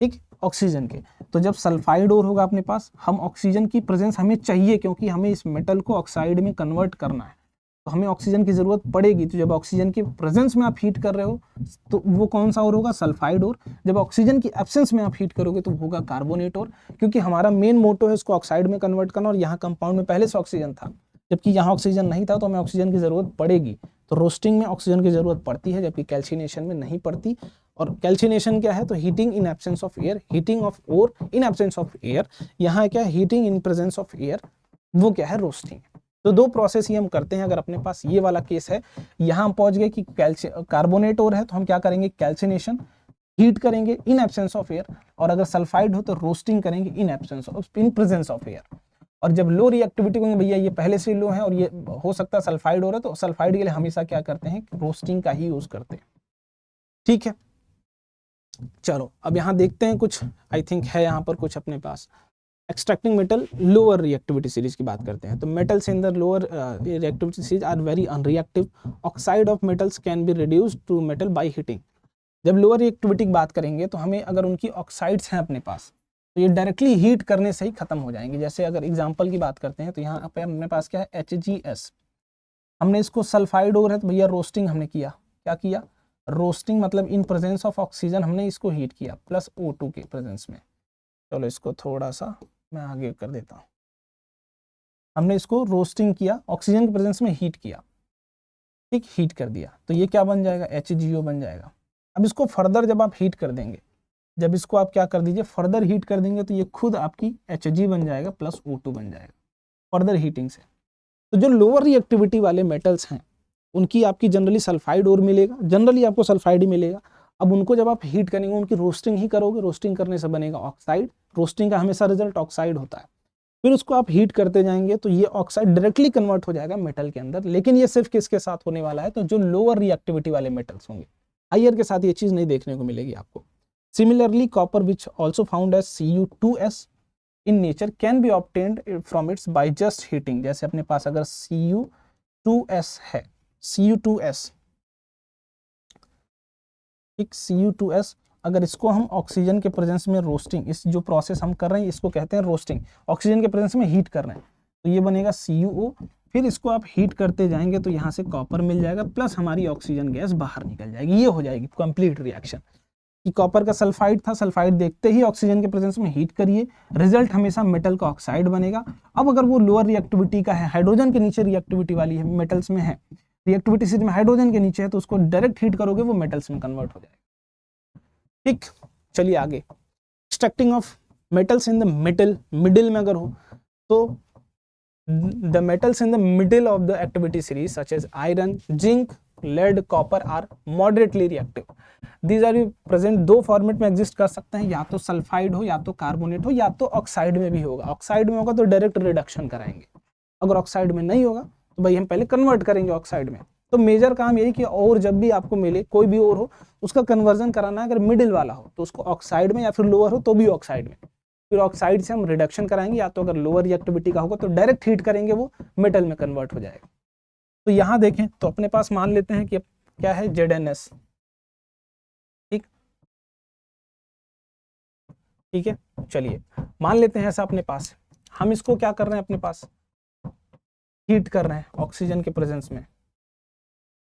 ठीक, ऑक्सीजन के। तो जब सल्फाइड ओर होगा अपने पास, हम ऑक्सीजन की प्रेजेंस हमें चाहिए, क्योंकि हमें इस मेटल को ऑक्साइड में कन्वर्ट करना है, तो हमें ऑक्सीजन की जरूरत पड़ेगी। तो जब ऑक्सीजन की प्रेजेंस में आप हीट कर रहे हो तो वो कौन सा ओर होगा, सल्फाइड ओर। जब ऑक्सीजन की एब्सेंस में आप हीट करोगे तो होगा कार्बोनेट ओर, क्योंकि हमारा मेन मोटो है इसको ऑक्साइड में कन्वर्ट करना, और यहाँ कंपाउंड में पहले से ऑक्सीजन था, जबकि यहाँ ऑक्सीजन नहीं था, तो हमें ऑक्सीजन की जरूरत पड़ेगी। तो रोस्टिंग में ऑक्सीजन की जरूरत पड़ती है, जबकि कैल्सिनेशन में नहीं पड़ती। और कैल्सिनेशन क्या है, तो heating in absence of air, heating of ore in absence of air. यहाँ क्या है, heating in presence of air, वो क्या है, रोस्टिंग। तो दो प्रोसेस ही हम करते हैं। अगर अपने पास ये वाला केस है, यहाँ हम पहुंच गए कि कार्बोनेट ओर है, तो हम क्या करेंगे, कैल्सिनेशन, हीट करेंगे इन एब्सेंस ऑफ एयर। और अगर सल्फाइड हो तो रोस्टिंग करेंगे इन प्रेजेंस ऑफ एयर। और जब लो रिएक्टिविटी होंगे, भैया ये पहले से लो है और ये हो सकता है सल्फाइड हो रहा है, तो सल्फाइड के लिए हमेशा क्या करते हैं, रोस्टिंग का ही यूज करते हैं। ठीक है, चलो अब यहाँ देखते हैं कुछ, आई थिंक है यहाँ पर कुछ अपने पास। Extracting metal lower reactivity series की बात करते हैं। तो metals in the lower reactivity series are very unreactive. Oxide of metals can be reduced to metal by heating. जब लोअर रिएक्टिविटी की बात करेंगे तो हमें अगर उनकी ऑक्साइड्स हैं अपने पास, तो ये डायरेक्टली हीट करने से ही खत्म हो जाएंगे। जैसे अगर एग्जांपल की बात करते हैं तो यहाँ पे अपने पास क्या है, HgS। हमने इसको सल्फाइड ओर है तो भैया रोस्टिंग हमने किया, क्या किया, रोस्टिंग मतलब इन प्रेजेंस ऑफ ऑक्सीजन हमने इसको हीट किया प्लस O2 के प्रेजेंस में। चलो इसको थोड़ा सा मैं आगे कर देता हूँ। हमने इसको रोस्टिंग किया, ऑक्सीजन के प्रेजेंस में हीट किया, ठीक, हीट कर दिया, तो ये क्या बन जाएगा, HgO बन जाएगा। अब इसको फर्दर जब आप हीट कर देंगे, जब इसको आप क्या कर दीजिए, फर्दर हीट कर देंगे, तो ये खुद आपकी Hg बन जाएगा प्लस O2 बन जाएगा फर्दर हीटिंग से। तो जो लोअर रिएक्टिविटी वाले मेटल्स हैं उनकी आपकी जनरली सल्फाइड ओर मिलेगा, जनरली आपको सल्फाइड ही मिलेगा। अब उनको जब आप हीट करेंगे, उनकी रोस्टिंग ही करोगे, रोस्टिंग करने से बनेगा ऑक्साइड। रोस्टिंग का हमेशा रिजल्ट ऑक्साइड होता है। फिर उसको आप हीट करते जाएंगे तो ये ऑक्साइड डायरेक्टली कन्वर्ट हो जाएगा मेटल के अंदर। लेकिन ये सिर्फ किसके साथ होने वाला है, तो जो लोअर रिएक्टिविटी वाले मेटल्स होंगे, हायर के साथ ये चीज नहीं देखने को मिलेगी आपको। Similarly copper which also found as Cu2s in nature can be obtained from its by just heating. जैसे अपने पास अगर Cu2s है, Cu2s, ठीक, Cu2s, अगर इसको हम ऑक्सीजन के प्रेजेंस में रोस्टिंग, इस जो प्रोसेस हम कर रहे हैं इसको कहते हैं रोस्टिंग, ऑक्सीजन के प्रेजेंस में हीट कर रहे हैं, तो ये बनेगा CuO। फिर इसको आप हीट करते जाएंगे तो यहाँ से कॉपर मिल जाएगा प्लस हमारी ऑक्सीजन गैस बाहर निकल जाएगी। ये हो जाएगी कंप्लीट रिएक्शन कि कॉपर का सल्फाइड था, सल्फाइड देखते ही ऑक्सीजन के प्रेजेंस में हीट करिए, रिजल्ट हमेशा मेटल का ऑक्साइड बनेगा। अब अगर वो लोअर रिएक्टिविटी का है, हाइड्रोजन के नीचे रिएक्टिविटी वाली है, मेटल्स में है, रिएक्टिविटी सीरीज में हाइड्रोजन के नीचे है, तो उसको डायरेक्ट हीट करोगे वो मेटल्स में कन्वर्ट हो जाएगा। ठीक, चलिए आगे। Extracting of metals in the middle में अगर हो तो the metals in the middle of the activity series such as iron, zinc, lead, copper are moderately reactive. These are present, दो फॉर्मेट में एग्जिस्ट कर सकते हैं, या तो सल्फाइड हो, या तो कार्बोनेट हो, या तो ऑक्साइड में भी होगा। ऑक्साइड में होगा तो डायरेक्ट रिडक्शन कराएंगे, अगर ऑक्साइड में नहीं होगा तो भाई हम पहले कन्वर्ट करेंगे ऑक्साइड में। तो मेजर काम यही कि और जब भी आपको मिले कोई भी और हो उसका कन्वर्जन कराना है। अगर मिडिल वाला हो तो उसको ऑक्साइड में, या फिर लोअर हो तो भी ऑक्साइड में, फिर ऑक्साइड से हम रिडक्शन कराएंगे, या तो अगर लोअर रिएक्टिविटी का होगा तो डायरेक्ट हीट करेंगे वो मेटल में कन्वर्ट हो जाएगा। तो यहाँ देखें तो अपने पास मान लेते हैं कि क्या है, ZnS, ठीक, ठीक है, चलिए मान लेते हैं ऐसा अपने पास। हम इसको क्या कर रहे हैं, अपने पास हीट कर रहे हैं ऑक्सीजन के प्रेजेंस में,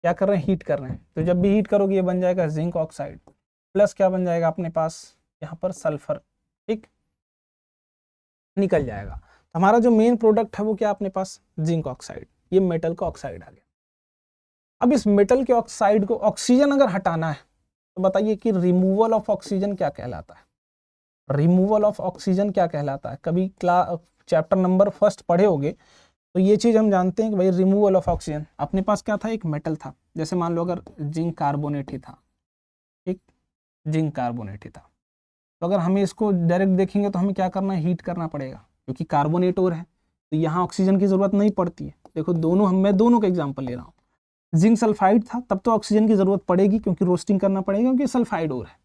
क्या कर रहे हैं, हीट कर रहे हैं। तो जब भी हीट करोगे ये बन जाएगा जिंक ऑक्साइड, प्लस क्या बन जाएगा अपने पास यहाँ पर सल्फर, ठीक, निकल जाएगा। तो हमारा जो मेन प्रोडक्ट है वो क्या अपने पास, जिंक ऑक्साइड, ये मेटल का ऑक्साइड आ गया। अब इस मेटल के ऑक्साइड को ऑक्सीजन अगर हटाना है तो बताइए कि रिमूवल ऑफ ऑक्सीजन क्या कहलाता है, रिमूवल ऑफ ऑक्सीजन क्या कहलाता है। कभी चैप्टर नंबर 1 पढ़े होगे तो ये चीज हम जानते हैं कि भाई रिमूवल ऑफ ऑक्सीजन, अपने पास क्या था, एक मेटल था, जैसे मान लो अगर जिंक कार्बोनेट ही था, ठीक, जिंक कार्बोनेट ही था, तो अगर हमें इसको डायरेक्ट देखेंगे तो हमें क्या करना है, हीट करना पड़ेगा, क्योंकि कार्बोनेट और है तो यहाँ ऑक्सीजन की जरूरत नहीं पड़ती है। देखो दोनों, मैं दोनों का एग्जाम्पल ले रहा हूँ। जिंक सल्फाइड था तब तो ऑक्सीजन की जरूरत पड़ेगी क्योंकि रोस्टिंग करना पड़ेगा, क्योंकि सल्फाइड और है,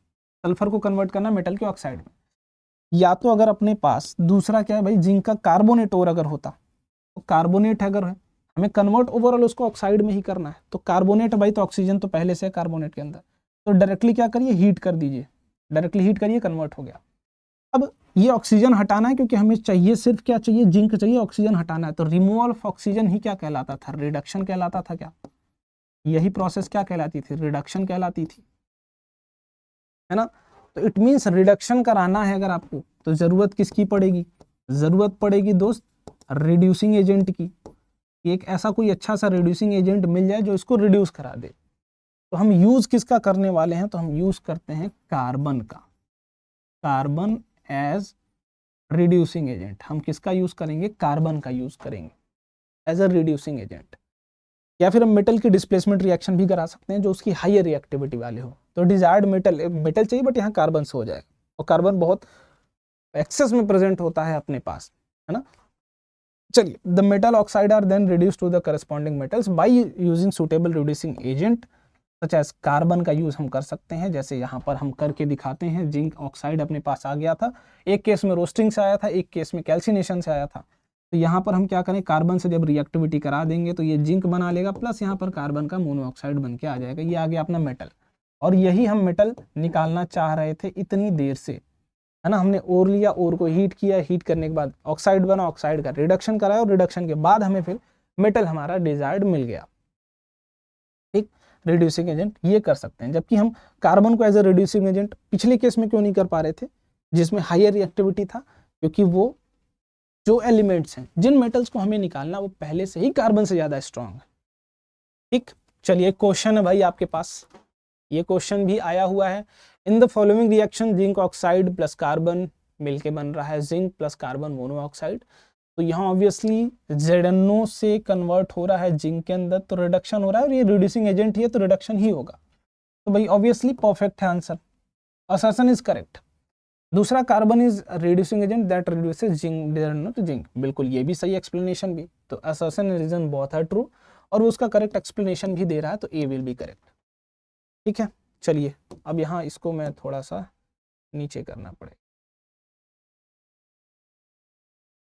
सल्फर को कन्वर्ट करना मेटल के ऑक्साइड में। या तो अगर अपने पास दूसरा क्या है भाई, जिंक का कार्बोनेट और अगर होता, तो कार्बोनेट अगर है हमें कन्वर्ट ओवरऑल उसको ऑक्साइड में ही करना है। तो कार्बोनेट भाई, तो ऑक्सीजन तो पहले से है कार्बोनेट के अंदर, तो डायरेक्टली क्या करिए, हीट कर दीजिए, डायरेक्टली हीट करिए, कन्वर्ट हो गया। अब ये ऑक्सीजन हटाना है, क्योंकि हमें चाहिए सिर्फ क्या चाहिए, जिंक चाहिए, ऑक्सीजन हटाना है। तो रिमूवल ऑफ ऑक्सीजन ही क्या कहलाता था, रिडक्शन कहलाता था। क्या यही प्रोसेस क्या कहलाती थी, रिडक्शन कहलाती थी, है ना। तो इट मीन्स रिडक्शन कराना है अगर आपको, तो जरूरत किसकी पड़ेगी, जरूरत पड़ेगी दोस्त रिड्यूसिंग एजेंट की। एक ऐसा कोई अच्छा सा रिड्यूसिंग एजेंट मिल जाए जो इसको रिड्यूस करा दे। तो हम यूज किसका करने वाले हैं, तो हम यूज करते हैं कार्बन का, कार्बन एज रिड्यूसिंग एजेंट। हम किसका यूज करेंगे, कार्बन का यूज करेंगे एज अ रिड्यूसिंग एजेंट। या फिर हम मेटल की डिस्प्लेसमेंट रिएक्शन भी करा सकते हैं जो उसकी हायर रिएक्टिविटी वाले हो। तो डिजायर्ड मेटल, मेटल चाहिए बट यहाँ कार्बन से हो जाएगा, और कार्बन बहुत एक्सेस में प्रेजेंट होता है अपने पास, है ना। चलिए, the metal oxide are then reduce to the corresponding metals by using suitable reducing agent such as carbon का यूज हम कर सकते हैं। जैसे यहाँ पर हम करके दिखाते हैं, जिंक ऑक्साइड अपने पास आ गया था, एक केस में रोस्टिंग से आया था, एक केस में कैल्सिनेशन से आया था। तो यहाँ पर हम क्या करें, कार्बन से जब रिएक्टिविटी करा देंगे तो ये जिंक बना लेगा, प्लस यहाँ पर कार्बन का मोनोऑक्साइड बन के आ जाएगा, ये आ गया अपना मेटल। और यही हम मेटल निकालना चाह रहे थे इतनी देर से, है ना। हमने ओर लिया, ओर को हीट किया, हीट करने के बाद ऑक्साइड बना, ऑक्साइड का रिडक्शन कराया, और रिडक्शन के बाद हमें फिर मेटल हमारा डिजायर्ड मिल गया। ठीक, रिड्यूसिंग एजेंट ये कर सकते हैं, जबकि हम कार्बन को एज ए रिड्यूसिंग एजेंट पिछले केस में क्यों नहीं कर पा रहे थे, जिसमें हायर रिएक्टिविटी था, क्योंकि वो जो एलिमेंट्स हैं, जिन मेटल्स को हमें निकालना, वो पहले से ही कार्बन से ज्यादा स्ट्रांग है। ठीक, चलिए क्वेश्चन है भाई आपके पास, ये क्वेश्चन भी आया हुआ है। In the following reaction zinc oxide plus carbon मिलके बन रहा है जिंक प्लस कार्बन मोनोऑक्साइड। तो यहाँ ऑब्वियसली ZnO से कन्वर्ट हो रहा है जिंक के अंदर, तो रिडक्शन हो रहा है, और ये रिड्यूसिंग एजेंट ही है तो रिडक्शन ही होगा। तो भाई ऑब्वियसली परफेक्ट है आंसर, असर्शन इज करेक्ट। दूसरा, carbon is reducing agent that reduces zinc ZnO to zinc, बिल्कुल ये भी सही एक्सप्लेनेशन भी। तो assertion and reason both are true, और वो उसका करेक्ट एक्सप्लेनेशन भी दे रहा है, तो ए विल बी करेक्ट। ठीक है, चलिए अब यहाँ इसको मैं थोड़ा सा नीचे करना पड़ेगा।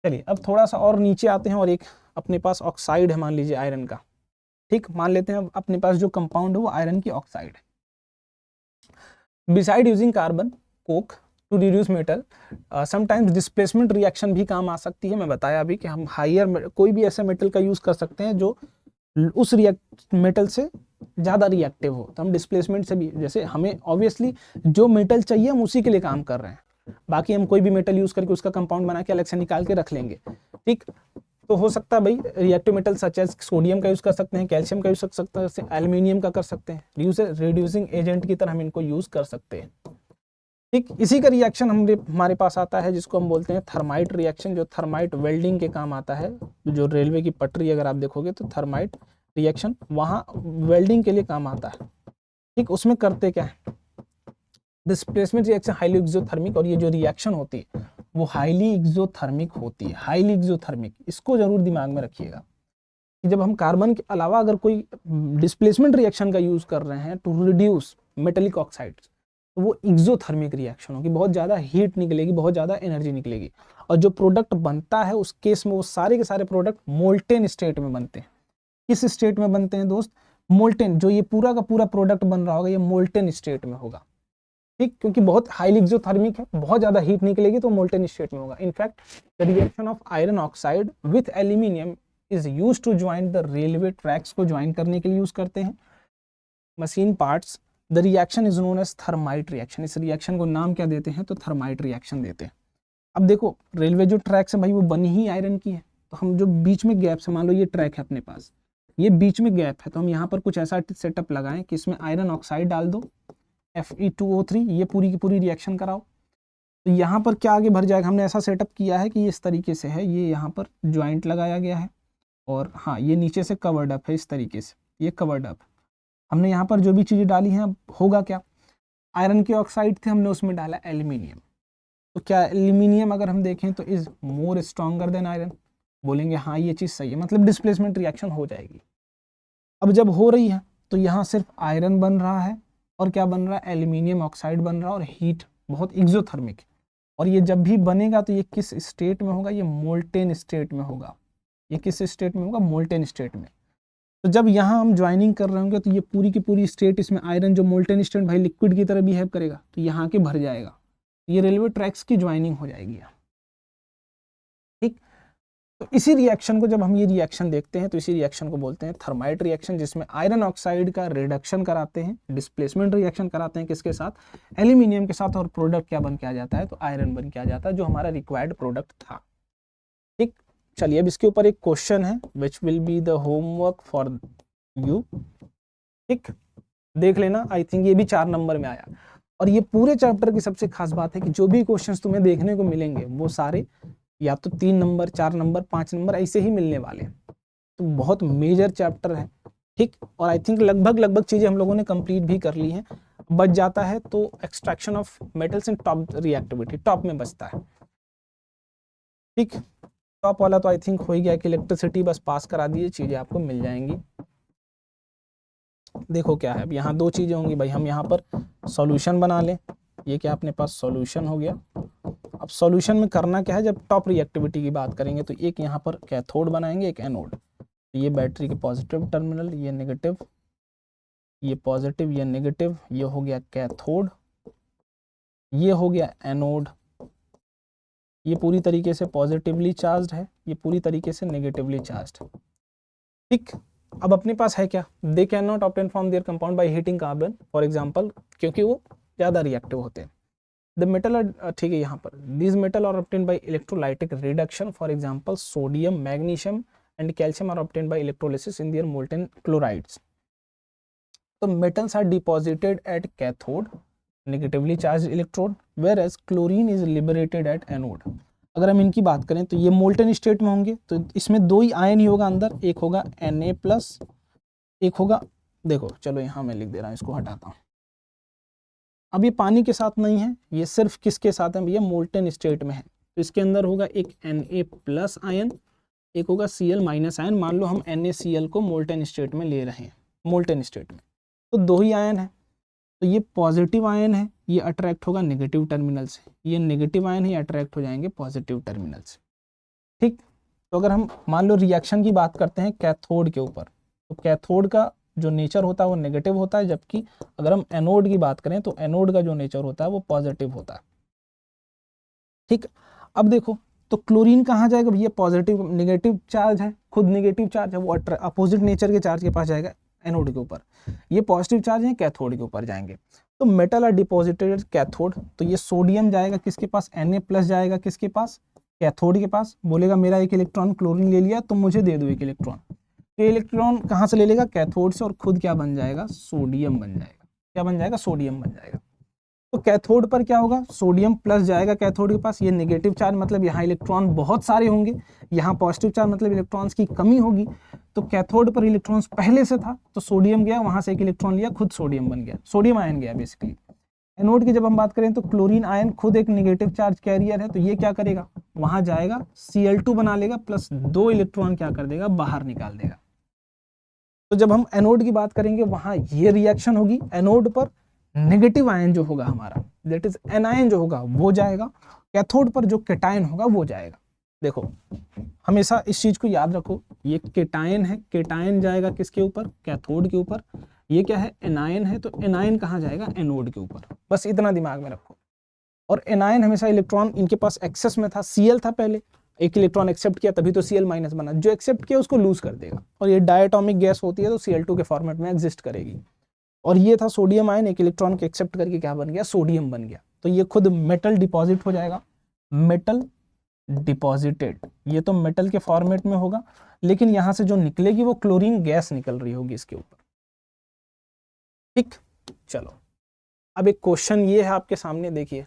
चलिए अब थोड़ा सा और नीचे आते हैं, और एक अपने पास ऑक्साइड है, मान लीजिए आयरन का। ठीक, मान लेते हैं अपने पास जो कंपाउंड है वो आयरन की ऑक्साइड है। Beside using carbon coke to reduce metal, sometimes displacement reaction भी काम आ सकती है। मैं बताया अभी कि हम हायर कोई भी ऐसे मेटल का यूज कर सकते हैं जो उस मेटल से ज्यादा रिएक्टिव हो, तो हम डिस्प्लेसमेंट से भी, जैसे हमें ऑब्वियसली जो मेटल चाहिए हम उसी के लिए काम कर रहे हैं, बाकी हम कोई भी मेटल यूज करके उसका कंपाउंड बना के अलग से निकाल के रख लेंगे। ठीक, तो हो सकता है भाई reactive metal such as sodium का यूज कर सकते हैं, कैल्शियम का यूज कर सकते हैं, एल्यूमिनियम का कर सकते हैं, रिड्यूसिंग एजेंट की तरह हम इनको यूज कर सकते हैं। ठीक, इसी का रिएक्शन हमारे पास आता है जिसको हम बोलते हैं थर्माइट रिएक्शन, जो थर्माइट वेल्डिंग के काम आता है। जो रेलवे की पटरी अगर आप देखोगे तो थर्माइट रिएक्शन वहाँ वेल्डिंग के लिए काम आता है। ठीक, उसमें करते क्या है, डिस्प्लेसमेंट रिएक्शन हाईली एक्सोथर्मिक, और ये जो रिएक्शन होती है वो हाईली एक्सोथर्मिक होती है, हाईली एक्सोथर्मिक। इसको जरूर दिमाग में रखिएगा कि जब हम कार्बन के अलावा अगर कोई डिस्प्लेसमेंट रिएक्शन का यूज कर रहे हैं टू रिड्यूस मेटेलिक ऑक्साइड, तो वो एक्सोथर्मिक रिएक्शन होगी, बहुत ज़्यादा हीट निकलेगी, बहुत ज़्यादा एनर्जी निकलेगी, और जो प्रोडक्ट बनता है उस केस में वो सारे के सारे प्रोडक्ट मोल्टेन स्टेट में बनते हैं। किस स्टेट में बनते हैं दोस्त, मोल्टेन। जो ये पूरा का पूरा प्रोडक्ट बन रहा होगा ये मोल्टेन स्टेट में होगा। ठीक, क्योंकि बहुत हाईली एक्सोथर्मिक है, बहुत ज़्यादा हीट निकलेगी तो मोल्टेन स्टेट में होगा। In fact the reaction of iron oxide with aluminium is use to join the railway tracks को ज्वाइन करने के लिए यूज करते हैं, machine parts. The reaction is known as thermite reaction, इस रिएक्शन को नाम क्या देते हैं, तो थर्माइट रिएक्शन देते हैं। अब देखो रेलवे जो ट्रैक्स है भाई वो बनी ही आयरन की है, तो हम जो बीच में गैप से, मान लो ये ट्रैक है अपने पास, ये बीच में गैप है, तो हम यहाँ पर कुछ ऐसा सेटअप लगाएं कि इसमें आयरन ऑक्साइड डाल दो, Fe2O3, ये पूरी की पूरी रिएक्शन कराओ। तो यहाँ पर क्या आगे भर जाएगा, हमने ऐसा सेटअप किया है कि ये इस तरीके से है, ये यहाँ पर ज्वाइंट लगाया गया है, और हाँ ये नीचे से कवर्ड अप है, इस तरीके से ये कवर्ड अप। हमने यहाँ पर जो भी चीज़ें डाली हैं, होगा क्या, आयरन के ऑक्साइड थे, हमने उसमें डाला एल्यूमिनियम। तो क्या एल्यूमिनियम अगर हम देखें तो is more stronger then iron, बोलेंगे हाँ ये चीज़ सही है, मतलब डिस्प्लेसमेंट रिएक्शन हो जाएगी। अब जब हो रही है तो यहाँ सिर्फ आयरन बन रहा है, और क्या बन रहा है, एल्यूमिनियम ऑक्साइड बन रहा है, और हीट बहुत एक्सोथर्मिक। और ये जब भी बनेगा तो ये किस स्टेट में होगा, ये मोल्टेन स्टेट में होगा। ये किस स्टेट में होगा, मोल्टेन स्टेट में। तो जब यहाँ हम ज्वाइनिंग कर रहे होंगे तो ये पूरी की पूरी स्टेट, इसमें आयरन जो मोल्टेन स्टेट भाई लिक्विड की तरह बिहेव करेगा, तो यहाँ के भर जाएगा, ये रेलवे ट्रैक्स की ज्वाइनिंग हो जाएगी यहाँ, ठीक। तो इसी रिएक्शन को, जब हम ये रिएक्शन देखते हैं तो इसी रिएक्शन को बोलते हैं थर्माइट रिएक्शन, जिसमें आयरन ऑक्साइड का रिडक्शन कराते हैं, डिस्प्लेसमेंट रिएक्शन कराते हैं किसके साथ, एल्यूमिनियम के साथ, और प्रोडक्ट क्या बन के आ जाता है, तो आयरन बन के आ जाता है, जो हमारा रिक्वायर्ड प्रोडक्ट था, ठीक। चलिए अब इसके ऊपर एक क्वेश्चन है which will be the homework for you, ठीक, देख लेना। आई थिंक ये भी 4 नंबर में आया, और ये पूरे चैप्टर की सबसे खास बात है कि जो भी क्वेश्चंस तुम्हें देखने को मिलेंगे वो सारे या तो 3 नंबर, 4 नंबर, 5 नंबर ऐसे ही मिलने वाले हैं। तो बहुत मेजर चैप्टर है, ठीक। और आई थिंक लगभग चीजें हम लोगों ने कंप्लीट भी कर ली हैं। बच जाता है तो extraction of metals in top reactivity, top में बचता है, ठीक। टॉप वाला तो आई थिंक हो ही गया कि इलेक्ट्रिसिटी बस पास करा दिए, चीजें आपको मिल जाएंगी। देखो क्या है, अब यहाँ 2 चीजें होंगी भाई, हम यहाँ पर सॉल्यूशन बना लें, ये क्या अपने पास सॉल्यूशन हो गया। अब सॉल्यूशन में करना क्या है, जब टॉप रिएक्टिविटी की बात करेंगे तो एक यहाँ पर कैथोड बनाएंगे, एक एनोड। तो ये बैटरी के पॉजिटिव टर्मिनल, ये नेगेटिव, ये पॉजिटिव, ये नेगेटिव, ये हो गया कैथोड, ये हो गया एनोड। ये पूरी तरीके से पॉजिटिवली चार्ज्ड है, ये पूरी तरीके से नेगेटिवली चार्ज्ड है, ठीक। अब अपने पास है क्या, they can not obtain from there compound by heating carbon for example, क्योंकि वो ज़्यादा रिएक्टिव होते हैं। द मेटल, ठीक है, यहाँ पर these metal are obtain by electrolytic reduction, for example sodium, magnesium and calcium are obtain by electrolysis in their molten chlorides. तो metals are deposited at cathode, negatively charge electrode, whereas chlorine is liberated at anode. अगर हम इनकी बात करें तो ये molten state में होंगे, तो इसमें 2 ही आयन ही होगा अंदर, एक होगा Na+, एक होगा, देखो चलो यहाँ मैं लिख दे रहा हूँ, इसको हटाता हूँ। अब ये पानी के साथ नहीं है, ये सिर्फ किसके साथ है भैया, मोल्टेन स्टेट में है। तो इसके अंदर होगा एक Na+ आयन, एक होगा Cl- आयन। मान लो हम NaCl को मोल्टेन स्टेट में ले रहे हैं, मोल्टेन स्टेट में, तो 2 ही आयन है। तो ये पॉजिटिव आयन है, ये अट्रैक्ट होगा नेगेटिव टर्मिनल से, ये नेगेटिव आयन ही अट्रैक्ट हो जाएंगे पॉजिटिव टर्मिनल से, ठीक। तो अगर हम मान लो रिएक्शन की बात करते हैं कैथोड के ऊपर, तो कैथोड का जो नेचर होता है वो नेगेटिव होता है, जबकि अगर हम एनोड की बात करें तो एनोड का जो नेचर होता है वो पॉजिटिव होता है, ठीक। अब देखो तो क्लोरीन कहाँ जाएगा भैया, पॉजिटिव, नेगेटिव चार्ज है, खुद नेगेटिव चार्ज है, वो अपोजिट नेचर के चार्ज के पास जाएगा एनोड के ऊपर। ये पॉजिटिव चार्ज है, कैथोड के ऊपर जाएंगे। तो मेटल आर डिपॉजिटेड कैथोड, तो ये सोडियम जाएगा किसके पास, Na+ जाएगा किसके पास, कैथोड के पास। बोलेगा मेरा एक इलेक्ट्रॉन क्लोरीन ले लिया, तुम मुझे दे दो एक इलेक्ट्रॉन। तो इलेक्ट्रॉन कहाँ से ले लेगा, कैथोड से, और खुद क्या बन जाएगा, सोडियम बन जाएगा। क्या बन जाएगा, सोडियम बन जाएगा। तो कैथोड पर क्या होगा, सोडियम प्लस जाएगा कैथोड के पास, ये नेगेटिव चार्ज मतलब यहाँ इलेक्ट्रॉन बहुत सारे होंगे, यहाँ पॉजिटिव चार्ज मतलब इलेक्ट्रॉन्स की कमी होगी। तो कैथोड पर इलेक्ट्रॉन्स पहले से था, तो सोडियम गया, वहां से एक इलेक्ट्रॉन लिया, खुद सोडियम बन गया, सोडियम आयन गया बेसिकली। एनोड की जब हम बात करें तो क्लोरीन आयन खुद एक नेगेटिव चार्ज कैरियर है, तो ये क्या करेगा, वहां जाएगा, Cl2 बना लेगा, प्लस 2 इलेक्ट्रॉन क्या कर देगा, बाहर निकाल देगा। तो जब हम एनोड की बात करेंगे वहां ये रिएक्शन होगी, एनोड पर नेगेटिव आयन जो होगा हमारा, दैट इज एनायन जो होगा वो जाएगा, कैथोड पर जो केटायन होगा वो जाएगा। देखो हमेशा इस चीज को याद रखो, ये केटायन है, केटायन जाएगा किसके ऊपर, कैथोड के ऊपर। ये क्या है, एनायन है, तो एनायन कहाँ जाएगा, एनोड के ऊपर। बस इतना दिमाग में रखो। और एनायन हमेशा इलेक्ट्रॉन इनके पास एक्सेस में था, Cl था पहले, एक इलेक्ट्रॉन एक्सेप्ट किया तभी तो Cl- बना, जो एक्सेप्ट किया उसको लूज कर देगा। और ये डायटोमिक गैस होती है तो Cl2 के फॉर्मेट में एग्जिस्ट करेगी। और ये था सोडियम आयन, एक इलेक्ट्रॉन के एक्सेप्ट करके क्या बन गया, सोडियम बन गया। तो ये खुद मेटल डिपॉजिट हो जाएगा, मेटल डिपॉजिटेड, ये तो मेटल के फॉर्मेट में होगा, लेकिन यहां से जो निकलेगी वो क्लोरीन गैस निकल रही होगी इसके ऊपर, ठीक। चलो अब एक क्वेश्चन ये है आपके सामने, देखिए,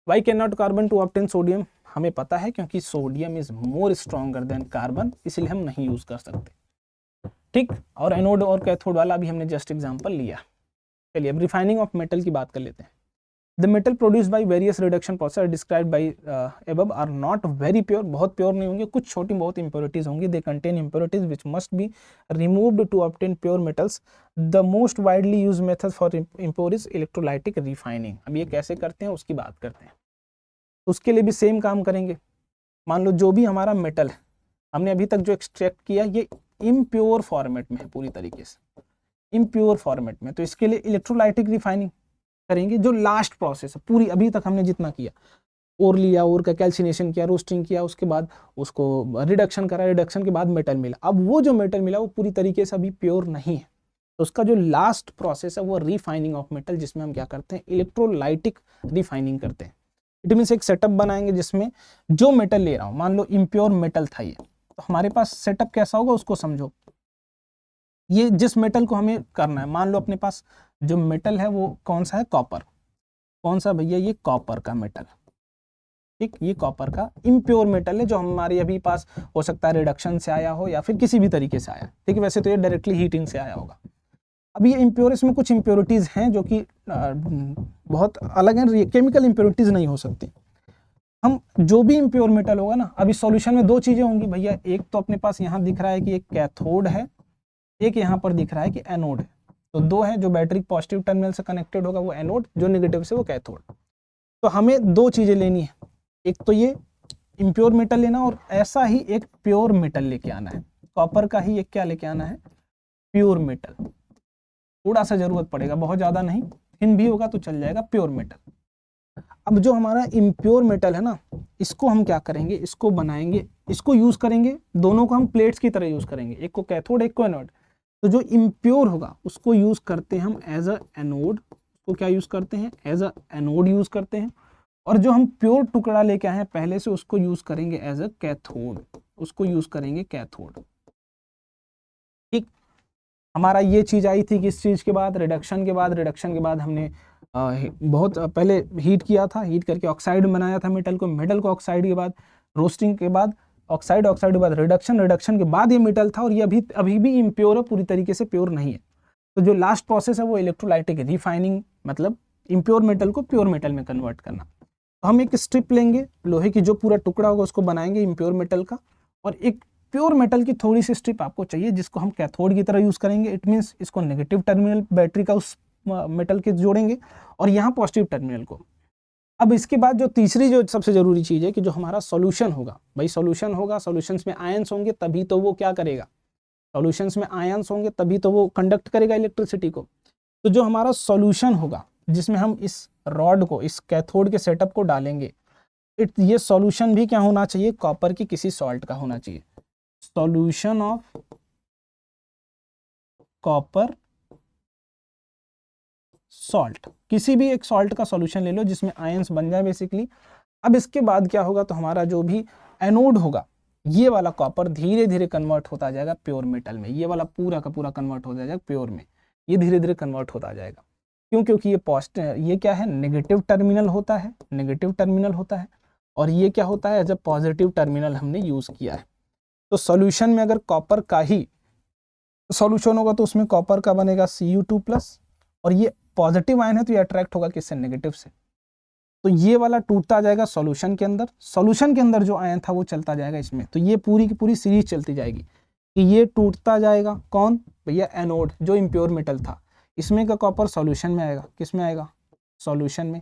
why can not carbon to obtain sodium. हमें पता है क्योंकि sodium is more stronger than carbon, इसलिए हम नहीं यूज कर सकते, ठीक। और एनोड और कैथोड वाला भी हमने जस्ट एग्जांपल लिया। चलिए अब रिफाइनिंग ऑफ मेटल की बात कर लेते हैं। The metal produced by various reduction process described by above are not very pure, बहुत प्योर नहीं होंगे, कुछ छोटी बहुत इंप्योरिटीज होंगी। They contain impurities which must be removed to obtain pure metals. The most widely use method for impure is electrolytic refining. अब ये कैसे करते हैं उसकी बात करते हैं। उसके लिए भी सेम काम करेंगे। मान लो जो भी हमारा मेटल है, हमने अभी तक जो एक्सट्रैक्ट किया ये इम्प्योर फॉर्मेट में है, पूरी तरीके से इम्प्योर फॉर्मेट में। तो इसके लिए इलेक्ट्रोलाइटिक रिफाइनिंग करेंगे, जो लास्ट प्रोसेस है पूरी। अभी तक हमने जितना किया, ओर लिया, ओर का कैल्सिनेशन किया, रोस्टिंग किया, उसके बाद उसको रिडक्शन करा, रिडक्शन के बाद मेटल मिला। अब वो जो मेटल मिला वो पूरी तरीके से अभी प्योर नहीं है, तो उसका जो लास्ट प्रोसेस है वो रिफाइनिंग ऑफ मेटल, जिसमें हम क्या करते हैं, इलेक्ट्रोलाइटिक रिफाइनिंग करते हैं। इट मीन्स एक सेटअप बनाएंगे जिसमें जो मेटल ले रहा हूं, मान लो इम्प्योर मेटल था ये, तो हमारे पास सेटअप कैसा होगा उसको समझो। ये जिस मेटल को हमें करना है, मान लो अपने पास जो मेटल है वो कौन सा है, कॉपर। कौन सा भैया, ये कॉपर का मेटल, ठीक, ये कॉपर का इम्प्योर मेटल है जो हमारे अभी पास हो सकता है रिडक्शन से आया हो या फिर किसी भी तरीके से आया, ठीक है। वैसे तो ये डायरेक्टली हीटिंग से आया होगा। अब ये इम्प्योर, इसमें कुछ इम्प्योरिटीज हैं जो कि बहुत अलग हैं, केमिकल इम्प्योरिटीज नहीं हो सकती। हम जो भी इम्प्योर मेटल होगा ना, अभी सॉल्यूशन में दो चीजें होंगी भैया, एक तो अपने पास यहाँ दिख रहा है कि एक कैथोड है, एक यहाँ पर दिख रहा है कि एनोड है। तो दो है, जो बैटरी पॉजिटिव टर्मिनल से कनेक्टेड होगा वो एनोड, जो नेगेटिव से वो कैथोड। तो हमें दो चीजें लेनी है, एक तो ये इम्प्योर मेटल लेना और ऐसा ही एक प्योर मेटल लेके आना है। कॉपर का ही एक क्या लेके आना है, प्योर मेटल। थोड़ा सा जरूरत पड़ेगा, बहुत ज्यादा नहीं, थिन भी होगा तो चल जाएगा, प्योर मेटल। अब जो हमारा इम्प्योर मेटल है ना, इसको हम क्या करेंगे, इसको बनाएंगे, इसको यूज करेंगे, दोनों को हम प्लेट्स की तरह यूज करेंगे, एक को कैथोड एक को एनोड। तो जो इम्प्योर होगा उसको यूज करते हैं हम एज अ एनोड, उसको क्या यूज करते हैं, एज अ एनोड यूज करते हैं। और जो हम प्योर टुकड़ा लेके आए हैं पहले से, उसको यूज करेंगे एज अ कैथोड, उसको यूज करेंगे कैथोड, ठीक। हमारा ये चीज आई थी किस चीज के बाद, रिडक्शन के बाद। रिडक्शन के बाद हमने बहुत पहले हीट किया था, हीट करके ऑक्साइड बनाया था मेटल को, मेटल को ऑक्साइड के बाद रोस्टिंग के बाद ऑक्साइड, ऑक्साइड के बाद रिडक्शन, रिडक्शन के बाद ये मेटल था, और ये अभी भी इम्प्योर है, पूरी तरीके से प्योर नहीं है। तो जो लास्ट प्रोसेस है वो इलेक्ट्रोलाइटिक रिफाइनिंग, मतलब इम्प्योर मेटल को प्योर मेटल में कन्वर्ट करना। तो हम एक स्ट्रिप लेंगे लोहे की, जो पूरा टुकड़ा होगा उसको बनाएंगे इम्प्योर मेटल का, और एक प्योर मेटल की थोड़ी सी स्ट्रिप आपको चाहिए जिसको हम कैथोड की तरह यूज करेंगे। इट मीन्स इसको नेगेटिव टर्मिनल बैटरी का उस मेटल के जोड़ेंगे और यहाँ पॉजिटिव टर्मिनल को। अब इसके बाद जो तीसरी जो सबसे जरूरी चीज है कि जो हमारा सॉल्यूशन होगा, भाई सॉल्यूशन होगा, सॉल्यूशंस में आयंस होंगे तभी तो वो क्या करेगा, सॉल्यूशंस में आयंस होंगे तभी तो वो कंडक्ट करेगा इलेक्ट्रिसिटी को। तो जो हमारा सॉल्यूशन होगा जिसमें हम इस रॉड को, इस कैथोड के सेटअप को डालेंगे, ये सॉल्यूशन भी क्या होना चाहिए, कॉपर की किसी सॉल्ट का होना चाहिए। सॉल्यूशन ऑफ कॉपर सॉल्ट, किसी भी एक सॉल्ट का सॉल्यूशन ले लो जिसमें आयंस बन जाए बेसिकली। अब इसके बाद क्या होगा, तो हमारा जो भी एनोड होगा, ये वाला कॉपर धीरे धीरे कन्वर्ट होता जाएगा प्योर मेटल में, ये वाला पूरा का पूरा कन्वर्ट हो जाएगा प्योर में, ये धीरे धीरे कन्वर्ट होता जाएगा। क्यों, क्योंकि ये क्या है, नेगेटिव टर्मिनल होता है, नेगेटिव टर्मिनल होता है, और ये क्या होता है, एज अ पॉजिटिव टर्मिनल हमने यूज किया है। तो सॉल्यूशन में अगर कॉपर का ही सॉल्यूशन होगा तो उसमें कॉपर का बनेगा Cu2+, और ये पॉजिटिव आयन है तो ये अट्रैक्ट होगा किससे, नेगेटिव से। तो ये वाला टूटता जाएगा सॉल्यूशन के अंदर, सॉल्यूशन के अंदर जो आयन था वो चलता जाएगा इसमें। तो ये पूरी की पूरी सीरीज चलती जाएगी कि ये टूटता जाएगा, कौन भैया, एनोड जो इम्प्योर मेटल था, इसमें का कॉपर सॉल्यूशन में आएगा, किस में आएगा, सॉल्यूशन में,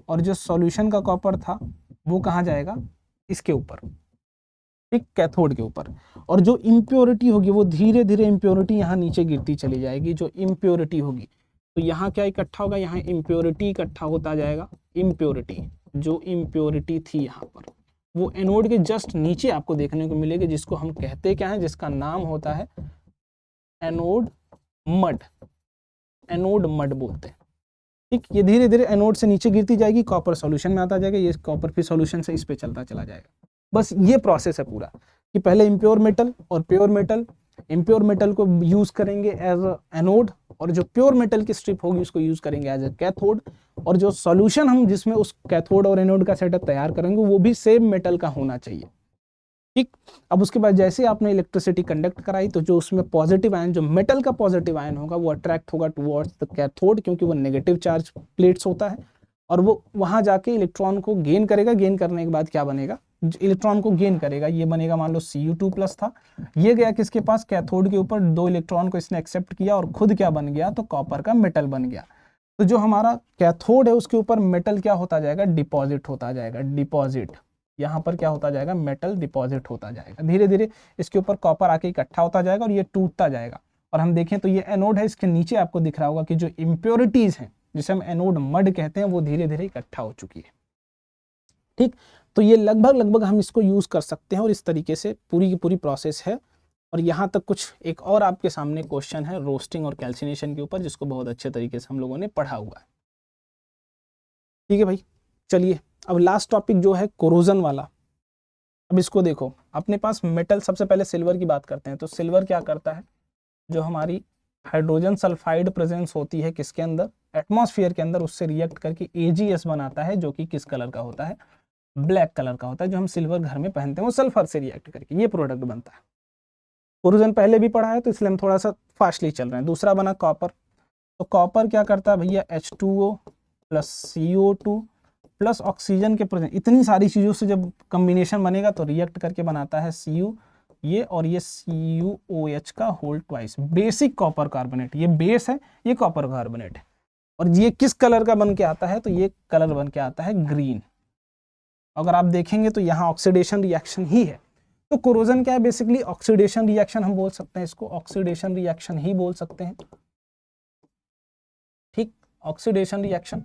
और जो सॉल्यूशन का कॉपर था वो कहाँ जाएगा, इसके ऊपर, ठीक, कैथोड के ऊपर। और जो इम्प्योरिटी होगी वो धीरे धीरे इम्प्योरिटी यहाँ नीचे गिरती चली जाएगी। जो इम्प्योरिटी होगी तो यहाँ क्या इकट्ठा होगा, यहाँ इम्प्योरिटी इकट्ठा होता जाएगा। इम्प्योरिटी, जो इम्प्योरिटी थी यहाँ पर, वो एनोड के जस्ट नीचे आपको देखने को मिलेगी, जिसको हम कहते क्या है, जिसका नाम होता है एनोड मड, एनोड मड बोलते हैं, ठीक। ये धीरे धीरे एनोड से नीचे गिरती जाएगी, कॉपर सॉल्यूशन में आता जाएगा, ये कॉपर फिर सॉल्यूशन से इस पे चलता चला जाएगा। बस ये प्रोसेस है पूरा, कि पहले इम्प्योर मेटल और प्योर मेटल, इम्प्योर मेटल को यूज करेंगे एज अ एनोड, और जो प्योर मेटल की स्ट्रिप होगी उसको यूज करेंगे एज अ कैथोड, और जो सॉल्यूशन हम जिसमें उस कैथोड और एनोड का सेटअप तैयार करेंगे वो भी सेम मेटल का होना चाहिए, ठीक। अब उसके बाद जैसे आपने इलेक्ट्रिसिटी कंडक्ट कराई तो जो उसमें पॉजिटिव आयन, जो मेटल का पॉजिटिव आयन होगा वो अट्रैक्ट होगा टुवर्ड्स द कैथोड, क्योंकि वो नेगेटिव चार्ज प्लेट्स होता है, और वो वहां जाके इलेक्ट्रॉन को गेन करेगा। गेन करने के बाद क्या बनेगा, इलेक्ट्रॉन को गेन करेगा, ये बनेगा, मान लो Cu2+ था, ये गया किसके पास, कैथोड के ऊपर, 2 इलेक्ट्रॉन को इसने एक्सेप्ट किया और खुद क्या बन गया, तो कॉपर का मेटल बन गया। तो जो हमारा कैथोड है उसके ऊपर मेटल क्या होता जाएगा, डिपॉजिट होता जाएगा, डिपॉजिट, यहाँ पर क्या होता जाएगा, मेटल डिपॉजिट होता जाएगा। धीरे धीरे इसके ऊपर कॉपर आके इकट्ठा होता जाएगा और ये टूटता जाएगा। और हम देखें तो ये एनोड है, इसके नीचे आपको दिख रहा होगा कि जो इम्प्योरिटीज हैं जिसे हम एनोड मड कहते हैं वो धीरे धीरे इकट्ठा हो चुकी है। ठीक, तो ये लगभग हम इसको यूज कर सकते हैं और इस तरीके से पूरी की पूरी प्रोसेस है। और यहाँ तक कुछ एक और आपके सामने क्वेश्चन है रोस्टिंग और कैल्सिनेशन के ऊपर, जिसको बहुत अच्छे तरीके से हम लोगों ने पढ़ा हुआ है। ठीक है भाई, चलिए अब लास्ट टॉपिक जो है कोरोजन वाला। अब इसको देखो, अपने पास मेटल, सबसे पहले सिल्वर की बात करते हैं। तो सिल्वर क्या करता है, जो हमारी हाइड्रोजन सल्फाइड प्रेजेंस होती है किसके अंदर, एटमॉस्फेयर के अंदर, उससे रिएक्ट करके AgS बनाता है, जो कि किस कलर का होता है, ब्लैक कलर का होता है। जो हम सिल्वर घर में पहनते हैं वो सल्फर से रिएक्ट करके ये प्रोडक्ट बनता है। कोरोजन पहले भी पढ़ा है तो इसलिए हम थोड़ा सा फास्टली चल रहे हैं। दूसरा बना कॉपर। तो कॉपर क्या करता है भैया, H2O plus CO2 plus oxygen के प्रेजेंट, इतनी सारी चीज़ों से जब कम्बिनेशन बनेगा तो रिएक्ट करके बनाता है Cu ये, और ये CuOH का whole twice, basic copper carbonate. ये बेस है, ये कॉपर कार्बोनेट है। और ये किस कलर का बन के आता है, तो ये कलर बन के आता है ग्रीन। अगर आप देखेंगे तो यहाँ ऑक्सीडेशन रिएक्शन ही है। तो कोरोजन क्या है, बेसिकली ऑक्सीडेशन रिएक्शन हम बोल सकते हैं इसको, ऑक्सीडेशन रिएक्शन ही बोल सकते हैं। ठीक, ऑक्सीडेशन रिएक्शन,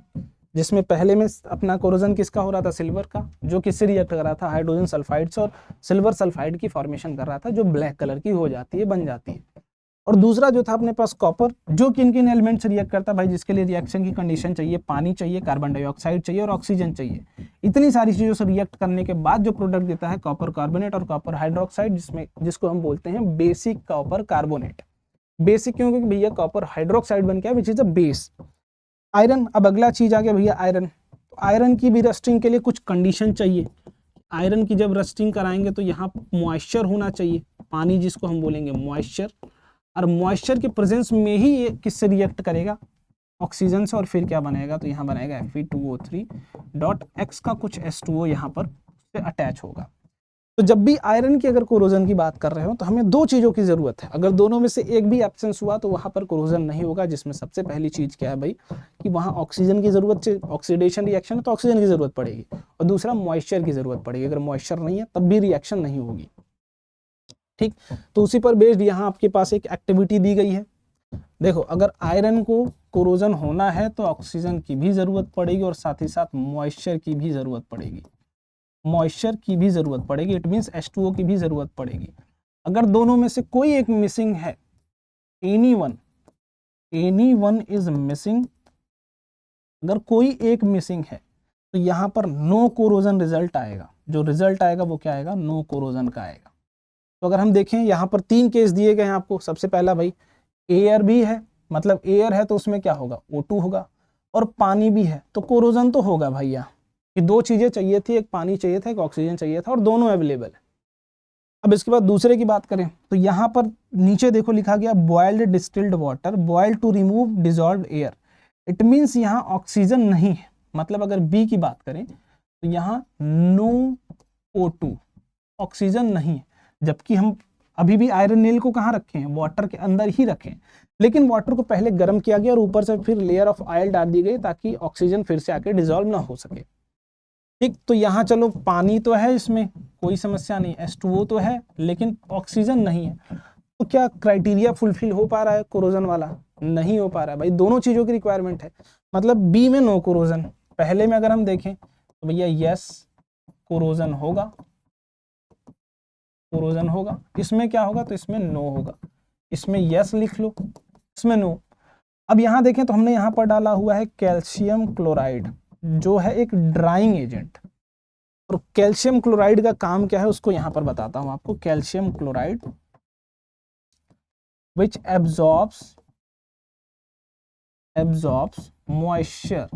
जिसमें पहले में अपना कोरोजन किसका हो रहा था, सिल्वर का, जो किससे रिएक्ट कर रहा था, हाइड्रोजन सल्फाइड से, और सिल्वर सल्फाइड की फॉर्मेशन कर रहा था, जो ब्लैक कलर की हो जाती है, बन जाती है। और दूसरा जो था अपने पास कॉपर, जो किन किन एलिमेंट से रिएक्ट करता है भाई, जिसके लिए रिएक्शन की कंडीशन चाहिए, पानी चाहिए, कार्बन डाइऑक्साइड चाहिए और ऑक्सीजन चाहिए। इतनी सारी चीजों से रिएक्ट करने के बाद जो प्रोडक्ट देता है कॉपर कार्बोनेट और कॉपर हाइड्रोक्साइड, जिसको हम बोलते हैं बेसिक कॉपर कार्बोनेट। बेसिक क्यों, क्योंकि भैया कॉपर हाइड्रोक्साइड बन गया, which is a base. Iron, अब अगला चीज आ गया भैया आयरन। तो आयरन की भी रस्टिंग के लिए कुछ कंडीशन चाहिए। आयरन की जब रस्टिंग कराएंगे तो यहाँ मॉइस्चर होना चाहिए, पानी जिसको हम बोलेंगे मॉइस्चर, और मॉइस्चर के प्रेजेंस में ही ये किससे रिएक्ट करेगा, ऑक्सीजन से, और फिर क्या बनेगा, तो यहाँ बनेगा Fe2O3 का कुछ H2O यहाँ पर उससे अटैच होगा। तो जब भी आयरन की अगर कोरोजन की बात कर रहे हो तो हमें दो चीज़ों की ज़रूरत है। अगर दोनों में से एक भी एब्सेंस हुआ तो वहाँ पर कोरोजन नहीं होगा, जिसमें सबसे पहली चीज़ क्या है भाई, कि वहाँ ऑक्सीजन की ज़रूरत है, ऑक्सीडेशन रिएक्शन है तो ऑक्सीजन की ज़रूरत पड़ेगी, और दूसरा मॉइस्चर की ज़रूरत पड़ेगी। अगर मॉइस्चर नहीं है तब भी रिएक्शन नहीं होगी। ठीक, तो उसी पर बेस्ड यहाँ आपके पास एक एक्टिविटी दी गई है। देखो, अगर आयरन को कोरोजन होना है तो ऑक्सीजन की भी ज़रूरत पड़ेगी और साथ ही साथ मॉइस्चर की भी ज़रूरत पड़ेगी, मॉइस्चर की भी ज़रूरत पड़ेगी, इट मीन्स H2O की भी ज़रूरत पड़ेगी। अगर दोनों में से कोई एक मिसिंग है, एनी वन इज मिसिंग, अगर कोई एक मिसिंग है तो यहाँ पर नो कोरोजन रिजल्ट आएगा। जो रिजल्ट आएगा वो क्या आएगा, नो कोरोजन का आएगा। तो अगर हम देखें यहाँ पर 3 केस दिए गए हैं आपको। सबसे पहला भाई एयर भी है, मतलब एयर है तो उसमें क्या होगा, O2 होगा, और पानी भी है तो कोरोजन तो होगा भैया। कि 2 चीजें चाहिए थी, एक पानी चाहिए था, एक ऑक्सीजन चाहिए था, और दोनों अवेलेबल है। अब इसके बाद दूसरे की बात करें तो यहाँ पर नीचे देखो लिखा गया boiled distilled water boiled to remove dissolve air. It means यहाँ ऑक्सीजन नहीं है। मतलब अगर बी की बात करें तो यहाँ नो O2, ऑक्सीजन नहीं है। जबकि हम अभी भी आयरन नेल को कहाँ रखे हैं, वाटर के अंदर ही रखें, लेकिन वाटर को पहले गर्म किया गया और ऊपर से फिर लेयर ऑफ ऑयल डाल दी गई ताकि ऑक्सीजन फिर से आके डिजॉल्व ना हो सके। ठीक, तो यहाँ चलो पानी तो है, इसमें कोई समस्या नहीं, H2O तो है, लेकिन ऑक्सीजन नहीं है। तो क्या क्राइटेरिया फुलफिल हो पा रहा है कोरोजन वाला, नहीं हो पा रहा है भाई। दोनों चीजों की रिक्वायरमेंट है। मतलब बी में नो कोरोजन, पहले में अगर हम देखें तो भैया यस कोरोजन होगा, कोरोजन होगा। इसमें क्या होगा, तो इसमें नो होगा। इसमें यस लिख लो, इसमें नो। अब यहाँ देखें तो हमने यहाँ पर डाला हुआ है कैल्शियम क्लोराइड, जो है एक ड्राइंग एजेंट। और कैल्शियम क्लोराइड का काम क्या है उसको यहाँ पर बताता हूँ आपको। कैल्शियम क्लोराइड विच एब्जॉर्ब्स मॉइस्चर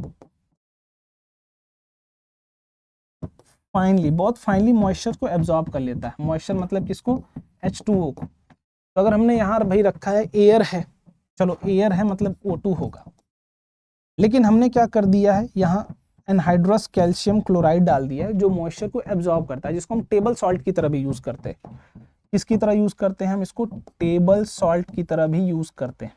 फाइनली, बहुत फाइनली मॉइस्चर को एब्जॉर्ब कर लेता है। मॉइस्चर मतलब किसको, H2O को। तो अगर हमने यहाँ भाई रखा है एयर है, चलो एयर है मतलब O2 होगा, लेकिन हमने क्या कर दिया है यहाँ एनहाइड्रस कैल्शियम क्लोराइड डाल दिया है, जो मॉइस्चर को एब्जॉर्ब करता है, जिसको हम टेबल सॉल्ट की तरह भी यूज करते हैं। किसकी तरह यूज करते हैं हम इसको, टेबल सॉल्ट की तरह भी यूज करते हैं।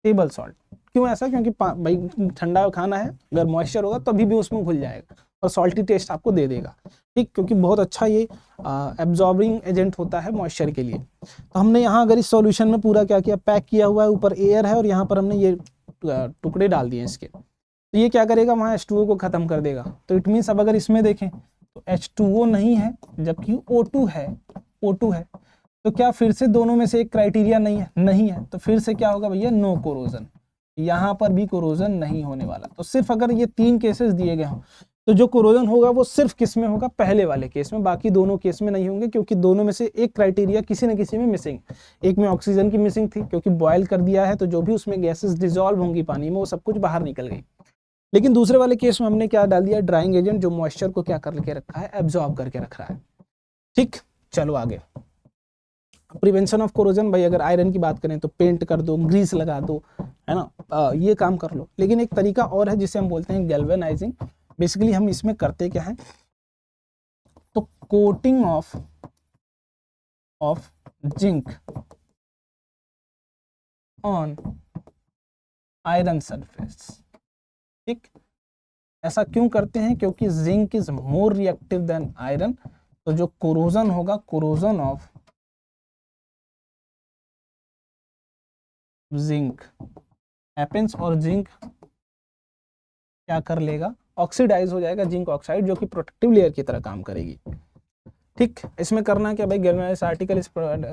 टेबल सॉल्ट क्यों ऐसा, क्योंकि भाई ठंडा खाना है, अगर मॉइस्चर होगा तभी भी उसमें घुल जाएगा। और सॉल्टी टेस्ट आपको दे देगा, ठीक, क्योंकि बहुत अच्छा ये एब्जॉर्बिंग एजेंट होता है मॉइस्चर के लिए। तो हमने यहाँ अगर इस सॉल्यूशन में पूरा क्या किया, पैक किया हुआ है, ऊपर एयर है और यहाँ पर हमने ये टुकड़े डाल दिए इसके, तो ये क्या करेगा, वहाँ H2O को खत्म कर देगा। तो इट मीन्स अब अगर इसमें देखें तो H2O नहीं है जबकि O2 है, O2 है, तो क्या फिर से दोनों में से एक क्राइटेरिया नहीं है, नहीं है, तो फिर से क्या होगा भैया, नो कोरोजन, यहाँ पर भी कोरोजन नहीं होने वाला। तो सिर्फ अगर ये 3 केसेस दिए गए हों तो जो कोरोजन होगा वो सिर्फ किस में होगा, पहले वाले केस में, बाकी दोनों केस में नहीं होंगे, क्योंकि दोनों में से एक क्राइटेरिया किसी न किसी में मिसिंग, एक में ऑक्सीजन की मिसिंग थी क्योंकि बॉयल कर दिया है, तो जो भी उसमें गैसेस डिजॉल्व होंगी पानी में वो सब कुछ बाहर निकल गई। लेकिन दूसरे वाले केस में हमने क्या डाल दिया, ड्राइंग एजेंट, जो मॉइस्चर को क्या करके रखा है, एब्जॉर्ब करके रख रहा है, ठीक। चलो आगे, प्रिवेंशन ऑफ कोरोजन, भाई अगर आयरन की बात करें तो पेंट कर दो, ग्रीस लगा दो, है ना, ये काम कर लो। लेकिन एक तरीका और है जिसे हम बोलते हैं गैल्वेनाइजिंग। बेसिकली हम इसमें करते क्या है, तो coating of zinc on iron surface, ठीक। ऐसा क्यों करते हैं, क्योंकि zinc is more reactive then iron, तो जो कोरोजन होगा, कोरोजन ऑफ जिंक हैपेंस, और जिंक क्या कर लेगा, ऑक्सीडाइज हो जाएगा, जिंक ऑक्साइड, जो कि प्रोटेक्टिव लेयर की तरह काम करेगी, ठीक। इसमें करना क्या भाई, गैल्वेनाइज आर्टिकल,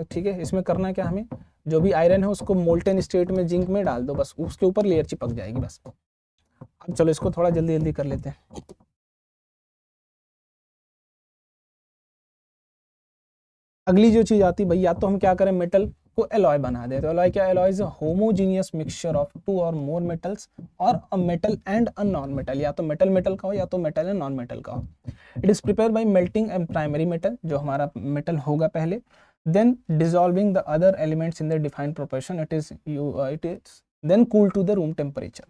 ठीक है, इसमें करना क्या, हमें जो भी आयरन है उसको मोल्टेन स्टेट में जिंक में डाल दो, बस उसके ऊपर लेयर चिपक जाएगी बस। अब चलो इसको थोड़ा जल्दी जल्दी कर लेते हैं। अगली जो चीज आती है भाई, या तो हम क्या करें, मेटल को एलॉय बना दे, तो एलॉय क्या, alloy is a homogeneous mixture of 2 और मोर मेटल्स और a metal and a non metal, या तो मेटल मेटल का हो या तो मेटल एंड नॉन मेटल का हो। It is prepare by melting and primary metal, जो हमारा मेटल होगा पहले, then dissolving the other elements in the defined proportion, it is then cooled to the room temperature.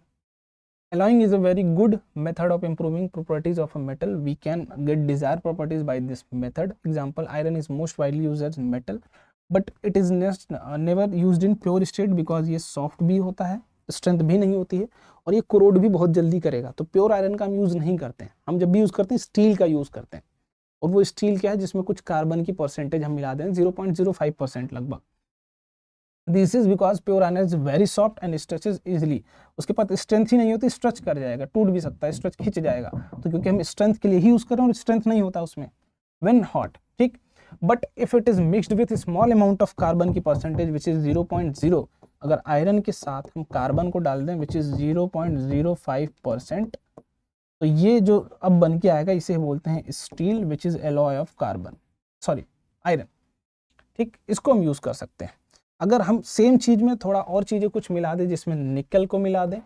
Alloying is a very good method of improving properties of a metal. We can get desired properties by this method. Example, iron is most widely used as metal, but it is never used in pure state because ये soft भी होता है, strength भी नहीं होती है, और ये कोरोड भी बहुत जल्दी करेगा। तो प्योर आयरन का हम यूज़ नहीं करते हैं, हम जब भी यूज़ करते हैं स्टील का यूज़ करते हैं, और वो स्टील क्या है, जिसमें कुछ कार्बन की परसेंटेज हम मिला दें, 0.05% लगभग। This is because pure iron is very soft and stretches easily. उसके पास स्ट्रेंथ ही नहीं होती, स्ट्रेच कर जाएगा, टूट भी सकता है, स्ट्रेच खिंच जाएगा, तो क्योंकि हम स्ट्रेंथ के लिए ही यूज कर रहे हैं और स्ट्रेंथ नहीं होता उसमें व्हेन हॉट, ठीक। But if it is mixed with small amount of carbon की परसेंटेज विच इज 0.0, अगर आयरन के साथ हम कार्बन को डाल दें विच इज 0.05%, तो ये जो अब बन के आएगा इसे बोलते हैं steel which is alloy of carbon, sorry iron, ठीक। इसको हम यूज कर सकते हैं। अगर हम सेम चीज में थोड़ा और चीजें कुछ मिला दें, जिसमें निकल को मिला दें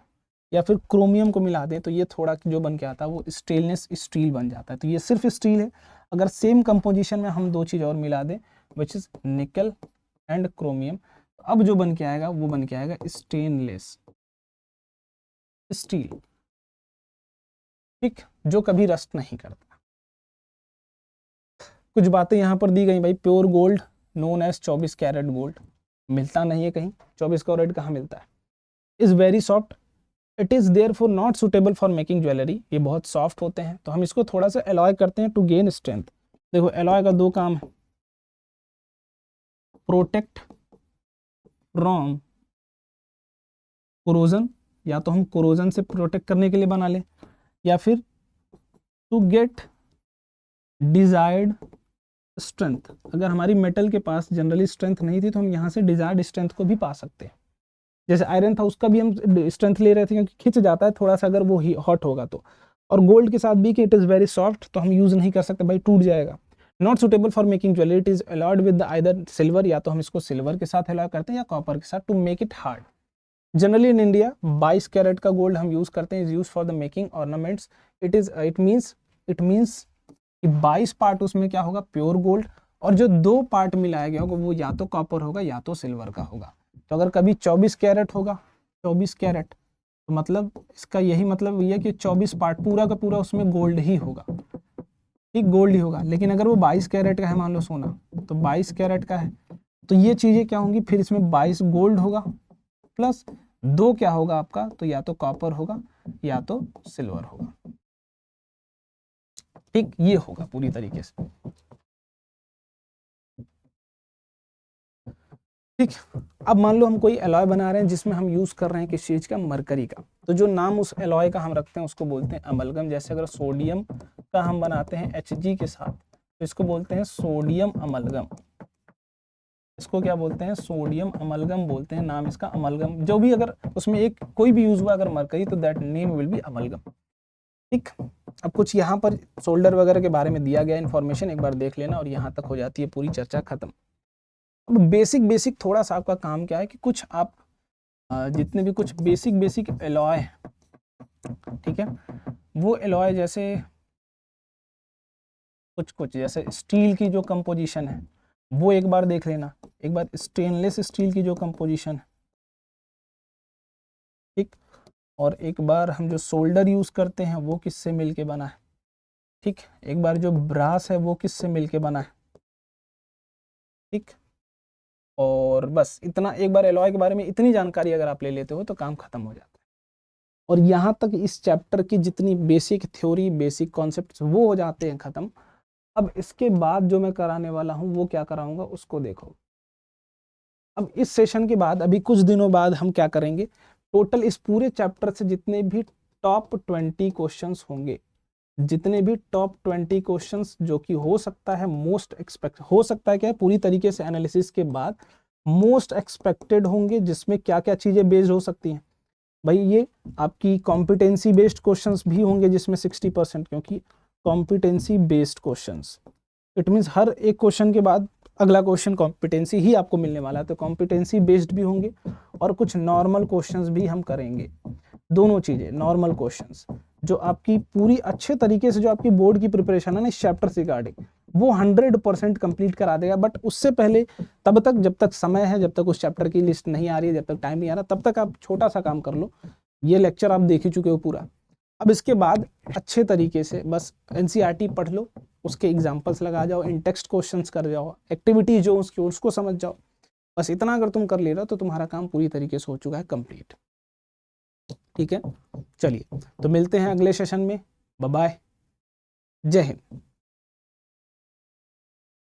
या फिर क्रोमियम को मिला दें, तो ये थोड़ा जो बन के आता है वो स्टेनलेस स्टील बन जाता है। तो ये सिर्फ स्टील है। अगर सेम कंपोजिशन में हम 2 चीज और मिला दें विच इज निकल एंड क्रोमियम, अब जो बन के आएगा वो बन के आएगा स्टेनलेस स्टील, ठीक, जो कभी रस्ट नहीं करता। कुछ बातें यहाँ पर दी गई भाई, pure gold known as 24 carat gold मिलता नहीं है कहीं, 24 कैरेट कहाँ मिलता है। Is very soft, it is therefore not suitable for making jewellery, ये बहुत सॉफ्ट होते हैं, तो हम इसको थोड़ा सा एलॉय करते हैं टू गेन स्ट्रेंथ। देखो एलॉय का 2 काम है, प्रोटेक्ट फ्रॉम कोरोजन, या तो हम कोरोजन से प्रोटेक्ट करने के लिए बना लें, या फिर टू गेट डिजायर्ड स्ट्रेंथ। अगर हमारी मेटल के पास जनरली स्ट्रेंथ नहीं थी तो हम यहाँ से डिजायर्ड स्ट्रेंथ को भी पा सकते हैं। जैसे आयरन था उसका भी हम स्ट्रेंथ ले रहे थे क्योंकि खिंच जाता है थोड़ा सा अगर वो हॉट होगा तो, और गोल्ड के साथ भी कि इट इज़ वेरी सॉफ्ट, तो हम यूज़ नहीं कर सकते भाई, टूट जाएगा। Not suitable for making jewellery, it is allowed with either silver, या तो हम इसको सिल्वर के साथ अलाउ करते हैं या कॉपर के साथ, to make it hard. Generally in India 22 carat का गोल्ड हम यूज़ करते हैं, is use for the making ornaments. It means कि 22 पार्ट उसमें क्या होगा, प्योर गोल्ड, और जो 2 पार्ट मिलाया गया होगा वो या तो कॉपर होगा या तो सिल्वर का होगा। तो अगर कभी 24 कैरेट होगा, 24 कैरेट, तो मतलब इसका यही मतलब ये है कि 24 पार्ट पूरा का पूरा उसमें गोल्ड ही होगा, ठीक, गोल्ड ही होगा। लेकिन अगर वो 22 कैरेट का है, मान लो सोना, तो 22 कैरेट का है, तो ये चीज़ें क्या होंगी, फिर इसमें 22 गोल्ड होगा प्लस 2 क्या होगा आपका, तो या तो कॉपर होगा या तो सिल्वर होगा। ठीक, ये होगा पूरी तरीके से। ठीक, अब मान लो हम कोई एलॉय बना रहे हैं जिसमें हम यूज कर रहे हैं किस चीज का, मरकरी का, तो जो नाम उस एलॉय का हम रखते हैं उसको बोलते हैं अमलगम। जैसे अगर सोडियम का हम बनाते हैं Hg के साथ तो इसको बोलते हैं सोडियम अमलगम। इसको क्या बोलते हैं, सोडियम अमलगम बोलते हैं, नाम इसका अमलगम। जो भी अगर उसमें एक कोई भी यूज हुआ अगर मरकरी तो that name will be amalgam. ठीक, अब कुछ यहाँ पर सोल्डर वगैरह के बारे में दिया गया इन्फॉर्मेशन एक बार देख लेना और यहाँ तक हो जाती है पूरी चर्चा खत्म। अब बेसिक बेसिक थोड़ा सा आपका काम क्या है कि कुछ आप जितने भी कुछ बेसिक बेसिक एलॉय है, ठीक है, वो एलॉय जैसे कुछ जैसे स्टील की जो कंपोजिशन है वो एक बार देख लेना, एक बार स्टेनलेस स्टील की जो कंपोजिशन है, ठीक, और एक बार हम जो सोल्डर यूज करते हैं वो किससे मिलके बना है, ठीक, एक बार जो ब्रास है वो किससे मिलके बना है, ठीक, और बस इतना, एक बार एलॉय के बारे में इतनी जानकारी अगर आप ले लेते हो तो काम खत्म हो जाता है। और यहाँ तक इस चैप्टर की जितनी बेसिक थ्योरी बेसिक कॉन्सेप्ट्स वो हो जाते हैं खत्म। अब इसके बाद जो मैं कराने वाला हूँ वो क्या कराऊंगा उसको देखो। अब इस सेशन के बाद अभी कुछ दिनों बाद हम क्या करेंगे, टोटल इस पूरे चैप्टर से जितने भी टॉप 20 क्वेश्चंस होंगे, जितने भी टॉप 20 क्वेश्चंस जो कि हो सकता है मोस्ट एक्सपेक्ट, हो सकता है क्या है पूरी तरीके से एनालिसिस के बाद मोस्ट एक्सपेक्टेड होंगे, जिसमें क्या क्या चीजें बेस्ड हो सकती हैं भाई, ये आपकी कॉम्पिटेंसी बेस्ड क्वेश्चंस भी होंगे जिसमें 60%, क्योंकि competency based questions it means हर एक क्वेश्चन के बाद अगला क्वेश्चन कॉम्पिटेंसी ही आपको मिलने वाला है, तो कॉम्पिटेंसी बेस्ड भी होंगे और कुछ नॉर्मल क्वेश्चंस भी हम करेंगे। दोनों चीजें, नॉर्मल क्वेश्चंस जो आपकी पूरी अच्छे तरीके से जो आपकी बोर्ड की प्रिपरेशन है ना इस चैप्टर से रिगार्डिंग वो 100% कंप्लीट करा देगा। बट उससे पहले तब तक, जब तक समय है, जब तक उस चैप्टर की लिस्ट नहीं आ रही है, जब तक टाइम नहीं आ रहा, तब तक आप छोटा सा काम कर लो। ये लेक्चर आप देख ही चुके हो पूरा। अब इसके बाद अच्छे तरीके से बस एनसीईआरटी पढ़ लो, उसके एग्जाम्पल्स लगा जाओ, इन टेक्स्ट क्वेश्चंस कर जाओ, एक्टिविटी जो उसकी उसको समझ जाओ। बस इतना अगर तुम कर ले रहे हो तो तुम्हारा काम पूरी तरीके से हो चुका है कंप्लीट। ठीक है, चलिए तो मिलते हैं अगले सेशन में। बाय बाय, जय हिंद।